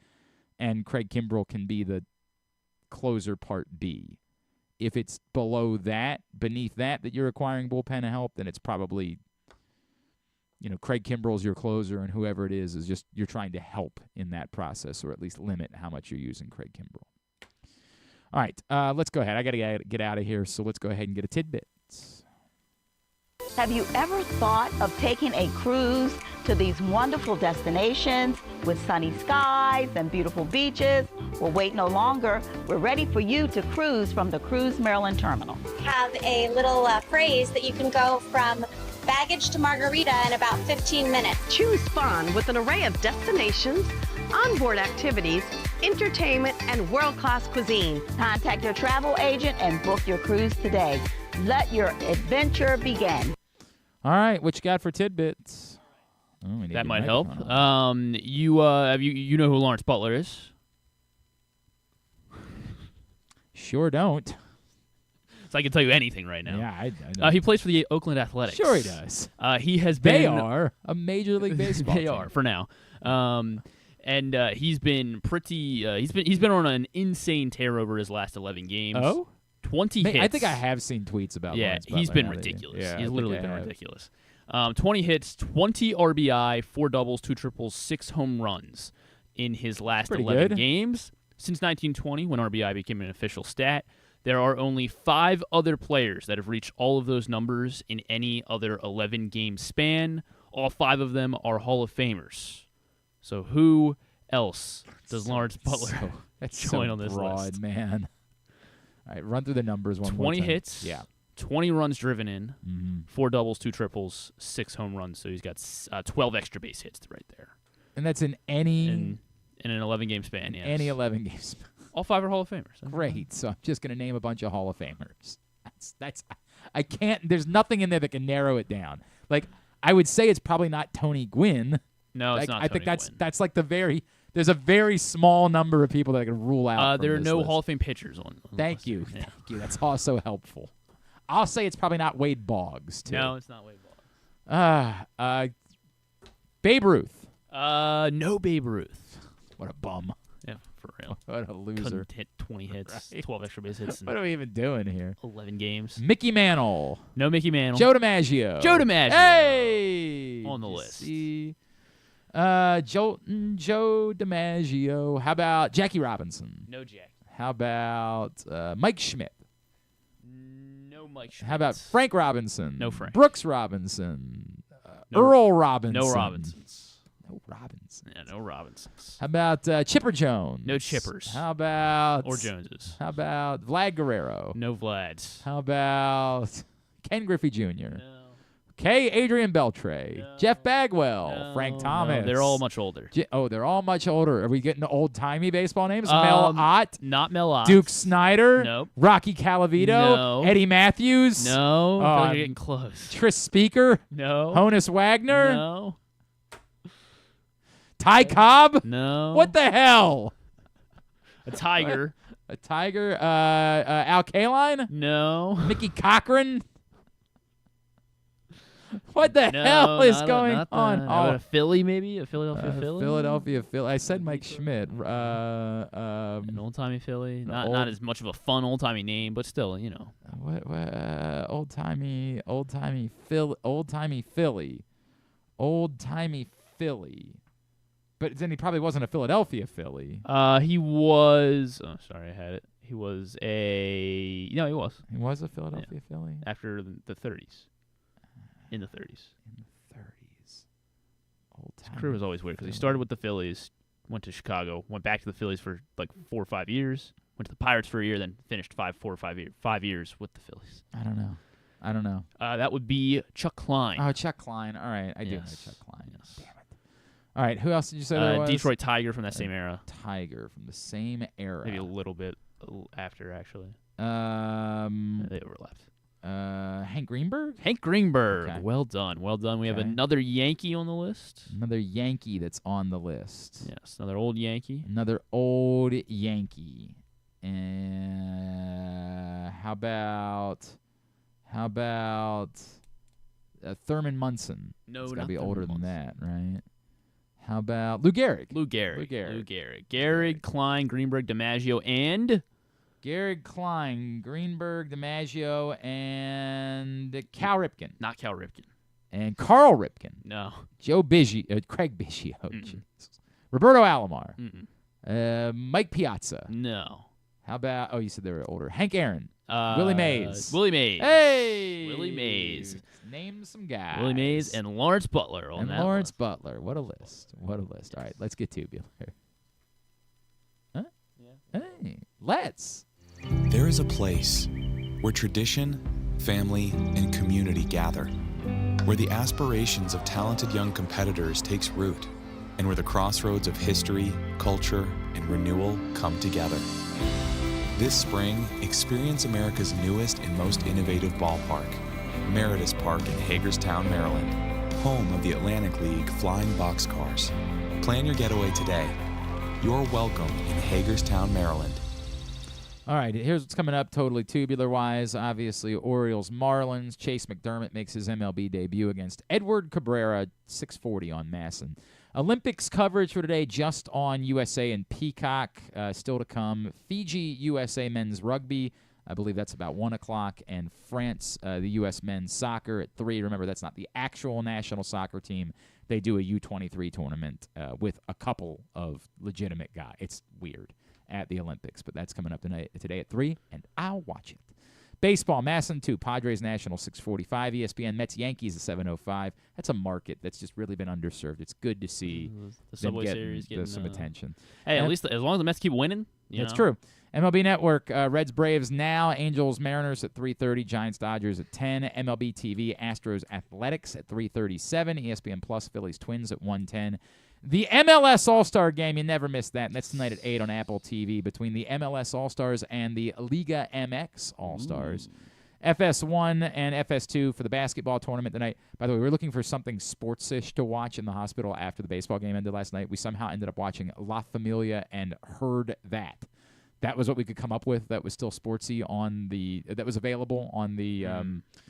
And Craig Kimbrel can be the closer part B. If it's below that, beneath that you're acquiring bullpen help, then it's probably, Craig Kimbrel's your closer, and whoever it is just you're trying to help in that process, or at least limit how much you're using Craig Kimbrel. All right, let's go ahead. I got to get out of here, so let's go ahead and get a tidbit. Have you ever thought of taking a cruise to these wonderful destinations with sunny skies and beautiful beaches? Well, wait no longer. We're ready for you to cruise from the Cruise Maryland Terminal. Have a little phrase that you can go from baggage to margarita in about 15 minutes. Choose fun with an array of destinations, onboard activities, entertainment, and world-class cuisine. Contact your travel agent and book your cruise today. Let your adventure begin. All right, what you got for tidbits? That might help. You know who Lawrence Butler is? Sure don't. So I can tell you anything right now. Yeah, I know. He plays for the Oakland Athletics. Sure he does. He has been. They are a Major League Baseball. They are for now. And he's been pretty. He's been on an insane tear over his last 11 games. Oh, 20 hits. I think I have seen tweets about. Yeah, Lawrence he's Butler. been ridiculous. Yeah, he's literally been ridiculous. 20 hits, 20 RBI, 4 doubles, 2 triples, 6 home runs in his last Pretty 11 good. games since 1920, when RBI became an official stat. There are only 5 other players that have reached all of those numbers in any other 11-game span. All 5 of them are Hall of Famers. So who else does Lawrence Butler join on this list? Man. All right, run through the numbers one more time. 20 hits. Yeah. 20 runs driven in, 4 doubles, 2 triples, 6 home runs. So he's got 12 extra base hits right there. And that's in any... In an 11-game span, yes. Any 11 games. All 5 are Hall of Famers. Great. So I'm just going to name a bunch of Hall of Famers. That's I can't... There's nothing in there that can narrow it down. Like, I would say it's probably not Tony Gwynn. No, it's not I think that's like the very... There's a very small number of people that I can rule out. There are no list. Hall of Fame pitchers on Thank you. Yeah. Thank you. That's also helpful. I'll say it's probably not Wade Boggs, too. No, it's not Wade Boggs. Babe Ruth. No Babe Ruth. What a bum. Yeah, for real. What a loser. Couldn't hit 20 hits, Right. 12 extra base hits. What are we even doing here? 11 games. Mickey Mantle. No Mickey Mantle. Joe DiMaggio. Joe DiMaggio. Hey! On the list. See? Joe DiMaggio. How about Jackie Robinson? No Jack. How about Mike Schmidt? No Mike Schmidt. How about Frank Robinson? No Frank. Brooks Robinson. No, Earl Robinson. No Robinsons. No Robinsons. Yeah, no Robinsons. How about Chipper Jones? No Chippers. How about... Or Joneses. How about Vlad Guerrero? No Vlads. How about Ken Griffey Jr.? No. K. Adrian Beltre. No. Jeff Bagwell. No, Frank Thomas. No, they're all much older. They're all much older. Are we getting old-timey baseball names? Mel Ott? Not Mel Ott. Duke Snyder? Nope. Rocky Calavito? No. Eddie Matthews? No. I feel like you're getting close. Tris Speaker? No. Honus Wagner? No. Ty Cobb? No. What the hell? A Tiger. A Tiger? Al Kaline? No. Mickey Cochran? What the hell is going on? A Philly, maybe? A Philadelphia Philly? Philadelphia Philly. I said Mike Schmidt. An old-timey Philly. Not as much of a fun old-timey name, but still, you know. Old-timey Philly. But then he probably wasn't a Philadelphia Philly. He was... Oh, sorry, I had it. He was a... No, he was. He was a Philadelphia Philly? After the 30s. In the 30s. His career was always weird because he started with the Phillies, went to Chicago, went back to the Phillies for like 4 or 5 years, went to the Pirates for a year, then finished 5 years with the Phillies. I don't know. That would be Chuck Klein. Oh, Chuck Klein. All right. I do know Chuck Klein. Yes. Damn it. All right. Who else did you say there was? Detroit Tiger from that same era. Tiger from the same era. Maybe a little bit after, actually. They overlapped. Hank Greenberg? Hank Greenberg. Okay. Well done. Well done. We have Okay. another Yankee on the list. Another Yankee that's on the list. Yes, another old Yankee. Another old Yankee. How about Thurman Munson? No, it's gotta not be Thurman older than Munson. that, right? How about Lou Gehrig? Lou Gehrig. Gehrig, Klein, Greenberg, DiMaggio, and Gehrig, Klein, Greenberg, DiMaggio, and Cal Ripken. Not Cal Ripken. And Carl Ripken. No. Craig Biggio. Jesus. Roberto Alomar. Mm-mm. Mike Piazza. No. How about? Oh, you said they were older. Hank Aaron. Willie Mays. Willie Mays. Hey. Willie Mays. Name some guys. Willie Mays and Lawrence Butler on that Lawrence list. Butler. What a list. What a list. All right, let's get tubular. Huh? Yeah. Hey, let's. There is a place where tradition, family, and community gather, where the aspirations of talented young competitors takes root, and where the crossroads of history, culture, and renewal come together. This spring, experience America's newest and most innovative ballpark, Meritus Park in Hagerstown, Maryland, home of the Atlantic League Flying Boxcars. Plan your getaway today. You're welcome in Hagerstown, Maryland. All right, here's what's coming up totally tubular-wise. Obviously, Orioles, Marlins. Chayce McDermott makes his MLB debut against Edward Cabrera, 6:40 on Masson. Olympics coverage for today just on USA and Peacock. Still to come, Fiji-USA men's rugby. I believe that's about 1 o'clock. And France, the U.S. men's soccer at 3. Remember, that's not the actual national soccer team. They do a U23 tournament with a couple of legitimate guys. It's weird at the Olympics, but that's coming up today at 3, and I'll watch it. Baseball, Masson 2, Padres National 6:45, ESPN Mets Yankees at 7:05. That's a market that's just really been underserved. It's good to see the them Subway getting Series getting some attention. Hey, at least as long as the Mets keep winning, that's true. MLB Network, Reds Braves now, Angels Mariners at 3:30, Giants Dodgers at 10, MLB TV Astros Athletics at 3:37, ESPN Plus Phillies Twins at 1:10. The MLS All-Star Game, you never miss that. And that's tonight at 8 on Apple TV between the MLS All-Stars and the Liga MX All-Stars. FS1 and FS2 for the basketball tournament tonight. By the way, we're looking for something sports-ish to watch in the hospital after the baseball game ended last night. We somehow ended up watching La Familia and Heard That. That was what we could come up with that was still sportsy on that was available on the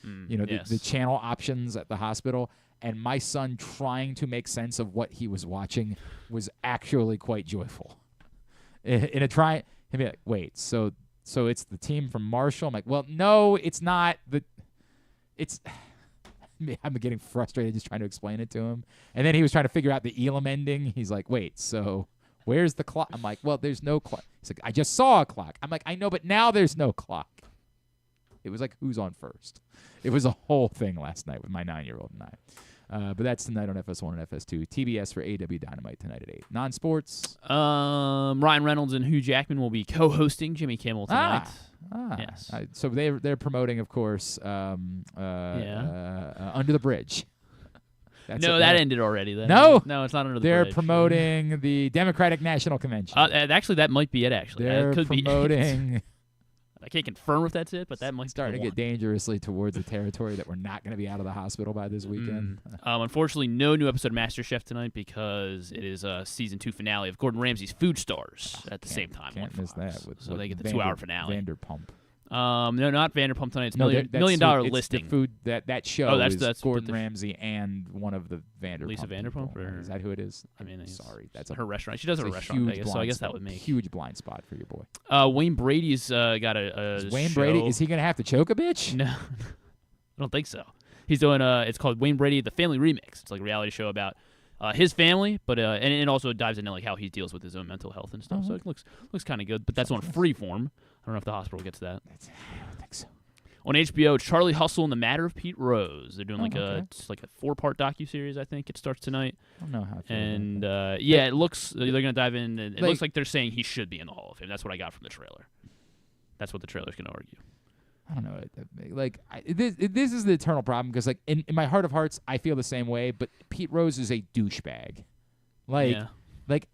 the channel options at the hospital. And my son trying to make sense of what he was watching was actually quite joyful. He'd be like, wait, so it's the team from Marshall? I'm like, well, no, it's not. I'm getting frustrated just trying to explain it to him. And then he was trying to figure out the Elam ending. He's like, wait, so where's the clock? I'm like, well, there's no clock. He's like, I just saw a clock. I'm like, I know, but now there's no clock. It was like, who's on first? It was a whole thing last night with my 9-year-old and I. But that's tonight on FS1 and FS2. TBS for AW Dynamite tonight at 8. Non-sports. Ryan Reynolds and Hugh Jackman will be co-hosting Jimmy Kimmel tonight. Yes. So they're promoting, of course, Under the Bridge. That ended already. No, it's not Under the Bridge. They're Bridge. promoting the Democratic National Convention. Actually, that might be it. Actually, they're could promoting. Be I can't confirm if that's it, but that might start to get dangerously towards a territory that we're not going to be out of the hospital by this weekend. Unfortunately, no new episode of MasterChef tonight because it is a season 2 finale of Gordon Ramsay's Food Stars at the same time. Can't miss that. So they get the 2-hour finale. Vanderpump. No, not Vanderpump tonight. It's Million Dollar Listing. The food that show that's Gordon Ramsay and one of the Vanderpump. Lisa Vanderpump, or is that who it is? I mean, sorry, that's her restaurant. She does have a restaurant, I guess. So I guess that would make huge blind spot for your boy. Wayne Brady's got a Wayne show. Brady, is he gonna have to choke a bitch? No, I don't think so. He's doing it's called Wayne Brady the Family Remix. It's like a reality show about his family, but and it also dives into like how he deals with his own mental health and stuff. So it looks kind of good. But that's on Freeform. I don't know if the hospital gets that. I don't think so. On HBO, Charlie Hustle and the Matter of Pete Rose. They're doing a 4-part docuseries, I think. It starts tonight. I don't know how. And it looks they're gonna dive in. And it looks like they're saying he should be in the Hall of Fame. That's what I got from the trailer. That's what the trailer's gonna argue. I don't know. This is the eternal problem because in my heart of hearts, I feel the same way. But Pete Rose is a douchebag. Like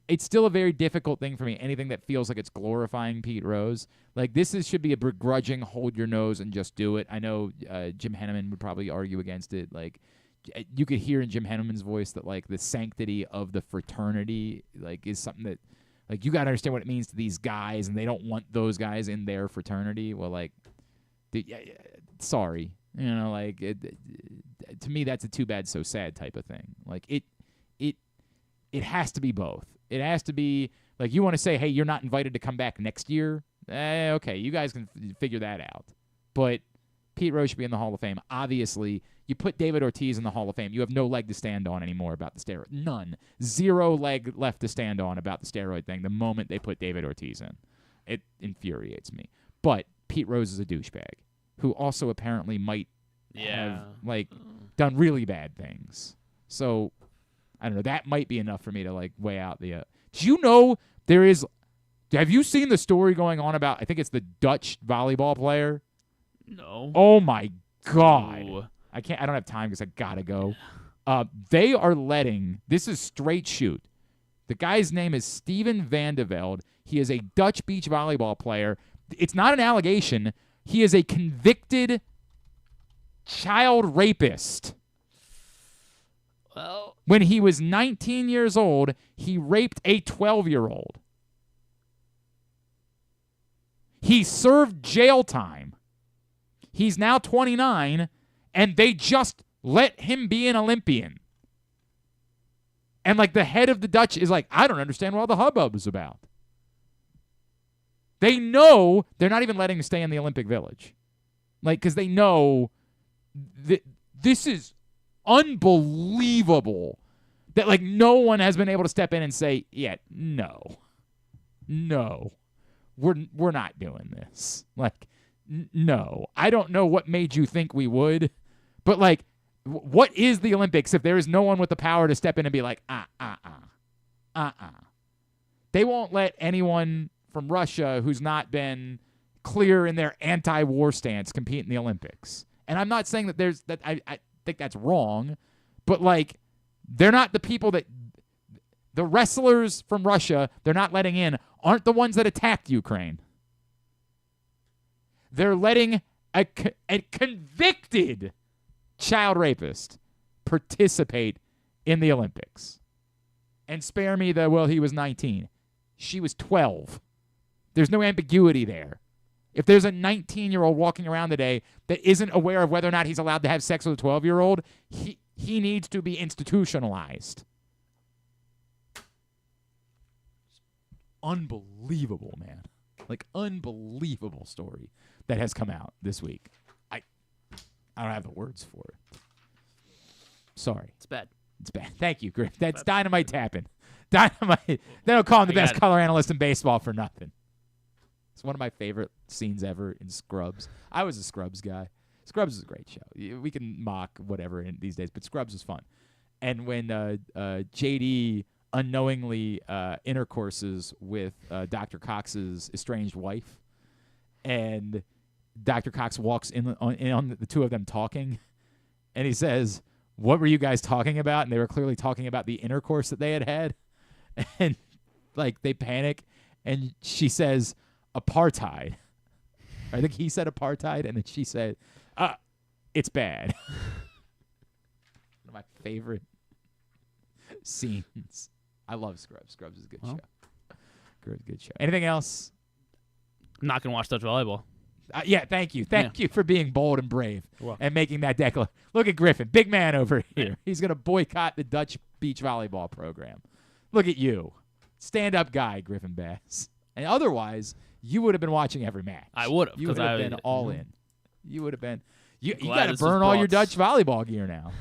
it's still a very difficult thing for me. Anything that feels like it's glorifying Pete Rose, like should be a begrudging, hold your nose and just do it. I know Jim Henneman would probably argue against it. Like you could hear in Jim Henneman's voice that like the sanctity of the fraternity like is something that like you got to understand what it means to these guys, and they don't want those guys in their fraternity. Well, like, dude, sorry, like to me that's a too bad so sad type of thing. Like it has to be both. It has to be like you want to say, hey, you're not invited to come back next year. Okay, you guys can figure that out. But Pete Rose should be in the Hall of Fame. Obviously, you put David Ortiz in the Hall of Fame. You have no leg to stand on anymore about the steroid. None. 0 leg left to stand on about the steroid thing the moment they put David Ortiz in. It infuriates me. But Pete Rose is a douchebag who also apparently might have like done really bad things. So I don't know. That might be enough for me to like weigh out the. Do you know there is? Have you seen the story going on about? I think it's the Dutch volleyball player. No. Oh my God! Ooh. I can't. I don't have time because I gotta go. They are letting. This is straight shoot. The guy's name is Steven van de Velde. He is a Dutch beach volleyball player. It's not an allegation. He is a convicted child rapist. Well, when he was 19 years old, he raped a 12-year-old. He served jail time. He's now 29, and they just let him be an Olympian. And, like, the head of the Dutch is like, I don't understand what all the hubbub is about. They know they're not even letting him stay in the Olympic Village. Like, because they know this is unbelievable that, like, no one has been able to step in and say, yeah, no, we're not doing this. Like, no. I don't know what made you think we would, but, like, what is the Olympics if there is no one with the power to step in and be like, They won't let anyone from Russia who's not been clear in their anti-war stance compete in the Olympics. And I'm not saying that I think that's wrong, but, like, they're not the people that the wrestlers from Russia they're not letting in aren't the ones that attacked Ukraine. They're letting a convicted child rapist participate in the Olympics. And spare me he was 19. She was 12. There's no ambiguity there. If there's a 19-year-old walking around today that isn't aware of whether or not he's allowed to have sex with a 12-year-old, he needs to be institutionalized. Unbelievable, man. Like, unbelievable story that has come out this week. I don't have the words for it. Sorry. It's bad. It's bad. Thank you, Griff. That's dynamite tapping. Dynamite. They don't call him the best color analyst in baseball for nothing. It's one of my favorite scenes ever in Scrubs. I was a Scrubs guy. Scrubs is a great show. We can mock whatever these days, but Scrubs is fun. And when JD unknowingly intercourses with Dr. Cox's estranged wife, and Dr. Cox walks in on the two of them talking, and he says, "What were you guys talking about?" And they were clearly talking about the intercourse that they had. And, like, they panic, and she says, "Apartheid." I think he said apartheid, and then she said, "It's bad." One of my favorite scenes. I love Scrubs. Scrubs is a good show. Good show. Anything else? I'm not going to watch Dutch volleyball. Yeah, thank you. Thank you for being bold and brave and making that declaration. Look at Griffin, big man over here. He's going to boycott the Dutch beach volleyball program. Look at you. Stand-up guy, Griffin Bass. And otherwise, you would have been watching every match. I would have. You would have been all in. You would have been. You got to burn all your Dutch volleyball gear now.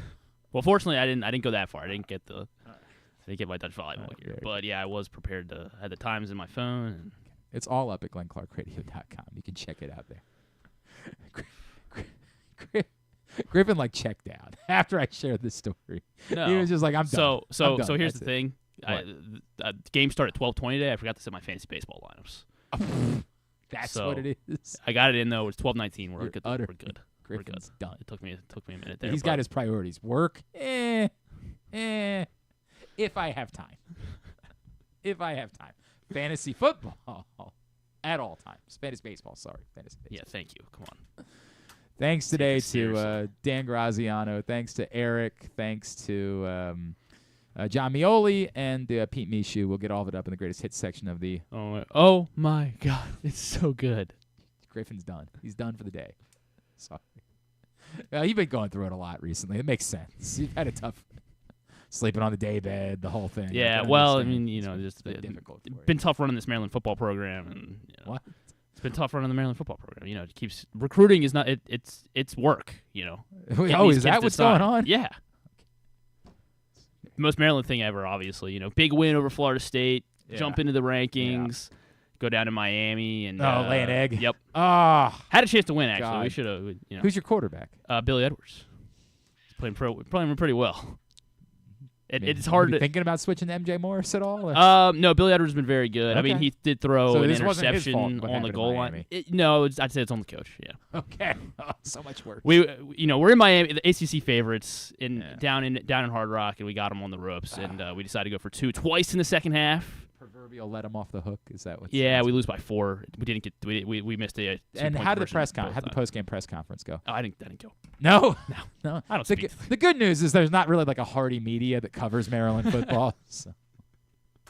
Well, fortunately, I didn't go that far. I didn't get my Dutch volleyball gear. But yeah, I was prepared to. I had the times in my phone. And it's all up at GlennClarkRadio.com. You can check it out there. Griffin checked out after I shared this story. No. He was just like, "I'm done." So here's the thing. The game started at 12:20 today. I forgot to set my fantasy baseball lineups. That's what it is. I got it in though. It's 12:19. We're good. We're good. Griffin's done. It took me a minute there. He's got his priorities. Work. If I have time. If I have time. Fantasy football at all times. Fantasy baseball, sorry. Fantasy baseball. Yeah, thank you. Come on. Thanks today to Dan Graziano. Thanks to Eric. Thanks to Jon Meoli and Pete Michaud. We'll get all of it up in the greatest hits section of the... Oh, my God. It's so good. Griffin's done. He's done for the day. Sorry. You've been going through it a lot recently. It makes sense. You've had a tough... Sleeping on the day bed, the whole thing. Yeah, well, I mean, just difficult. It's been tough running this Maryland football program, and what? It's been tough running the Maryland football program. It keeps recruiting is not it's work. Oh, is that what's going on? Yeah. Most Maryland thing ever, obviously. Big win over Florida State. Yeah. Jump into the rankings. Go down to Miami and lay an egg. Yep. Had a chance to win. Actually, God. We should have. Who's your quarterback? Billy Edwards. He's playing pretty well. It's hard to thinking about switching to MJ Morris at all? No, Billy Edwards has been very good. Okay. I mean, he did throw an interception on the goal line. I'd say it's on the coach. Yeah. Okay. So much work. We're in Miami, the ACC favorites down in Hard Rock, and we got them on the ropes, and we decided to go for 2 twice in the second half. Proverbial let him off the hook. Is that what? Yeah, we lose by 4. We didn't get. We missed a. And how did the post-game press conference go? Oh, I didn't go. No. I don't speak. The good news is there's not really like a hearty media that covers Maryland football. So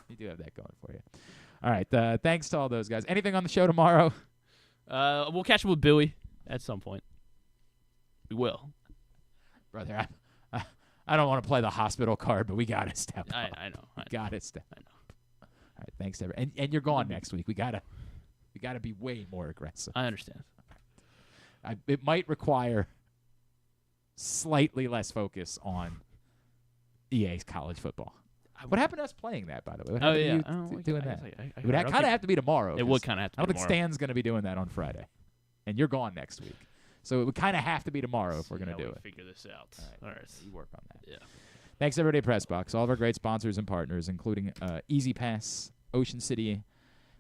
you do have that going for you. All right. Thanks to all those guys. Anything on the show tomorrow? We'll catch up with Billy at some point. We will, brother. I don't want to play the hospital card, but we gotta step up. I know. Gotta step. I know. All right, thanks everyone. And you're gone next week. We gotta be way more aggressive. I understand. It might require slightly less focus on EA's college football. What happened to us playing that, by the way? What happened to you doing that? It would kind of have to be tomorrow. It would kind of have to be tomorrow. I don't think tomorrow. Stan's going to be doing that on Friday. And you're gone next week. So it would kind of have to be tomorrow if we're going to do it. Figure this out. All right. You work on that. Yeah. Thanks, Everyday Press Box. All of our great sponsors and partners, including Easy Pass, Ocean City,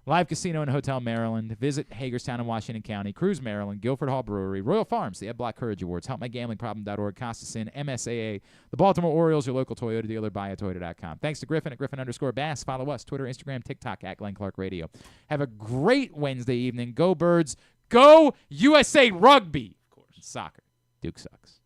Live Casino and Hotel Maryland. Visit Hagerstown in Washington County, Cruise Maryland, Guilford Hall Brewery, Royal Farms, the Ed Block Courage Awards, HelpMyGamblingProblem.org, Costas Inn, MSAA, the Baltimore Orioles, your local Toyota dealer, buyatoyota.com. Thanks to Griffin at Griffin_Bass. Follow us, Twitter, Instagram, TikTok, at Glenn Clark Radio. Have a great Wednesday evening. Go Birds. Go USA Rugby. Of course. Soccer. Duke sucks.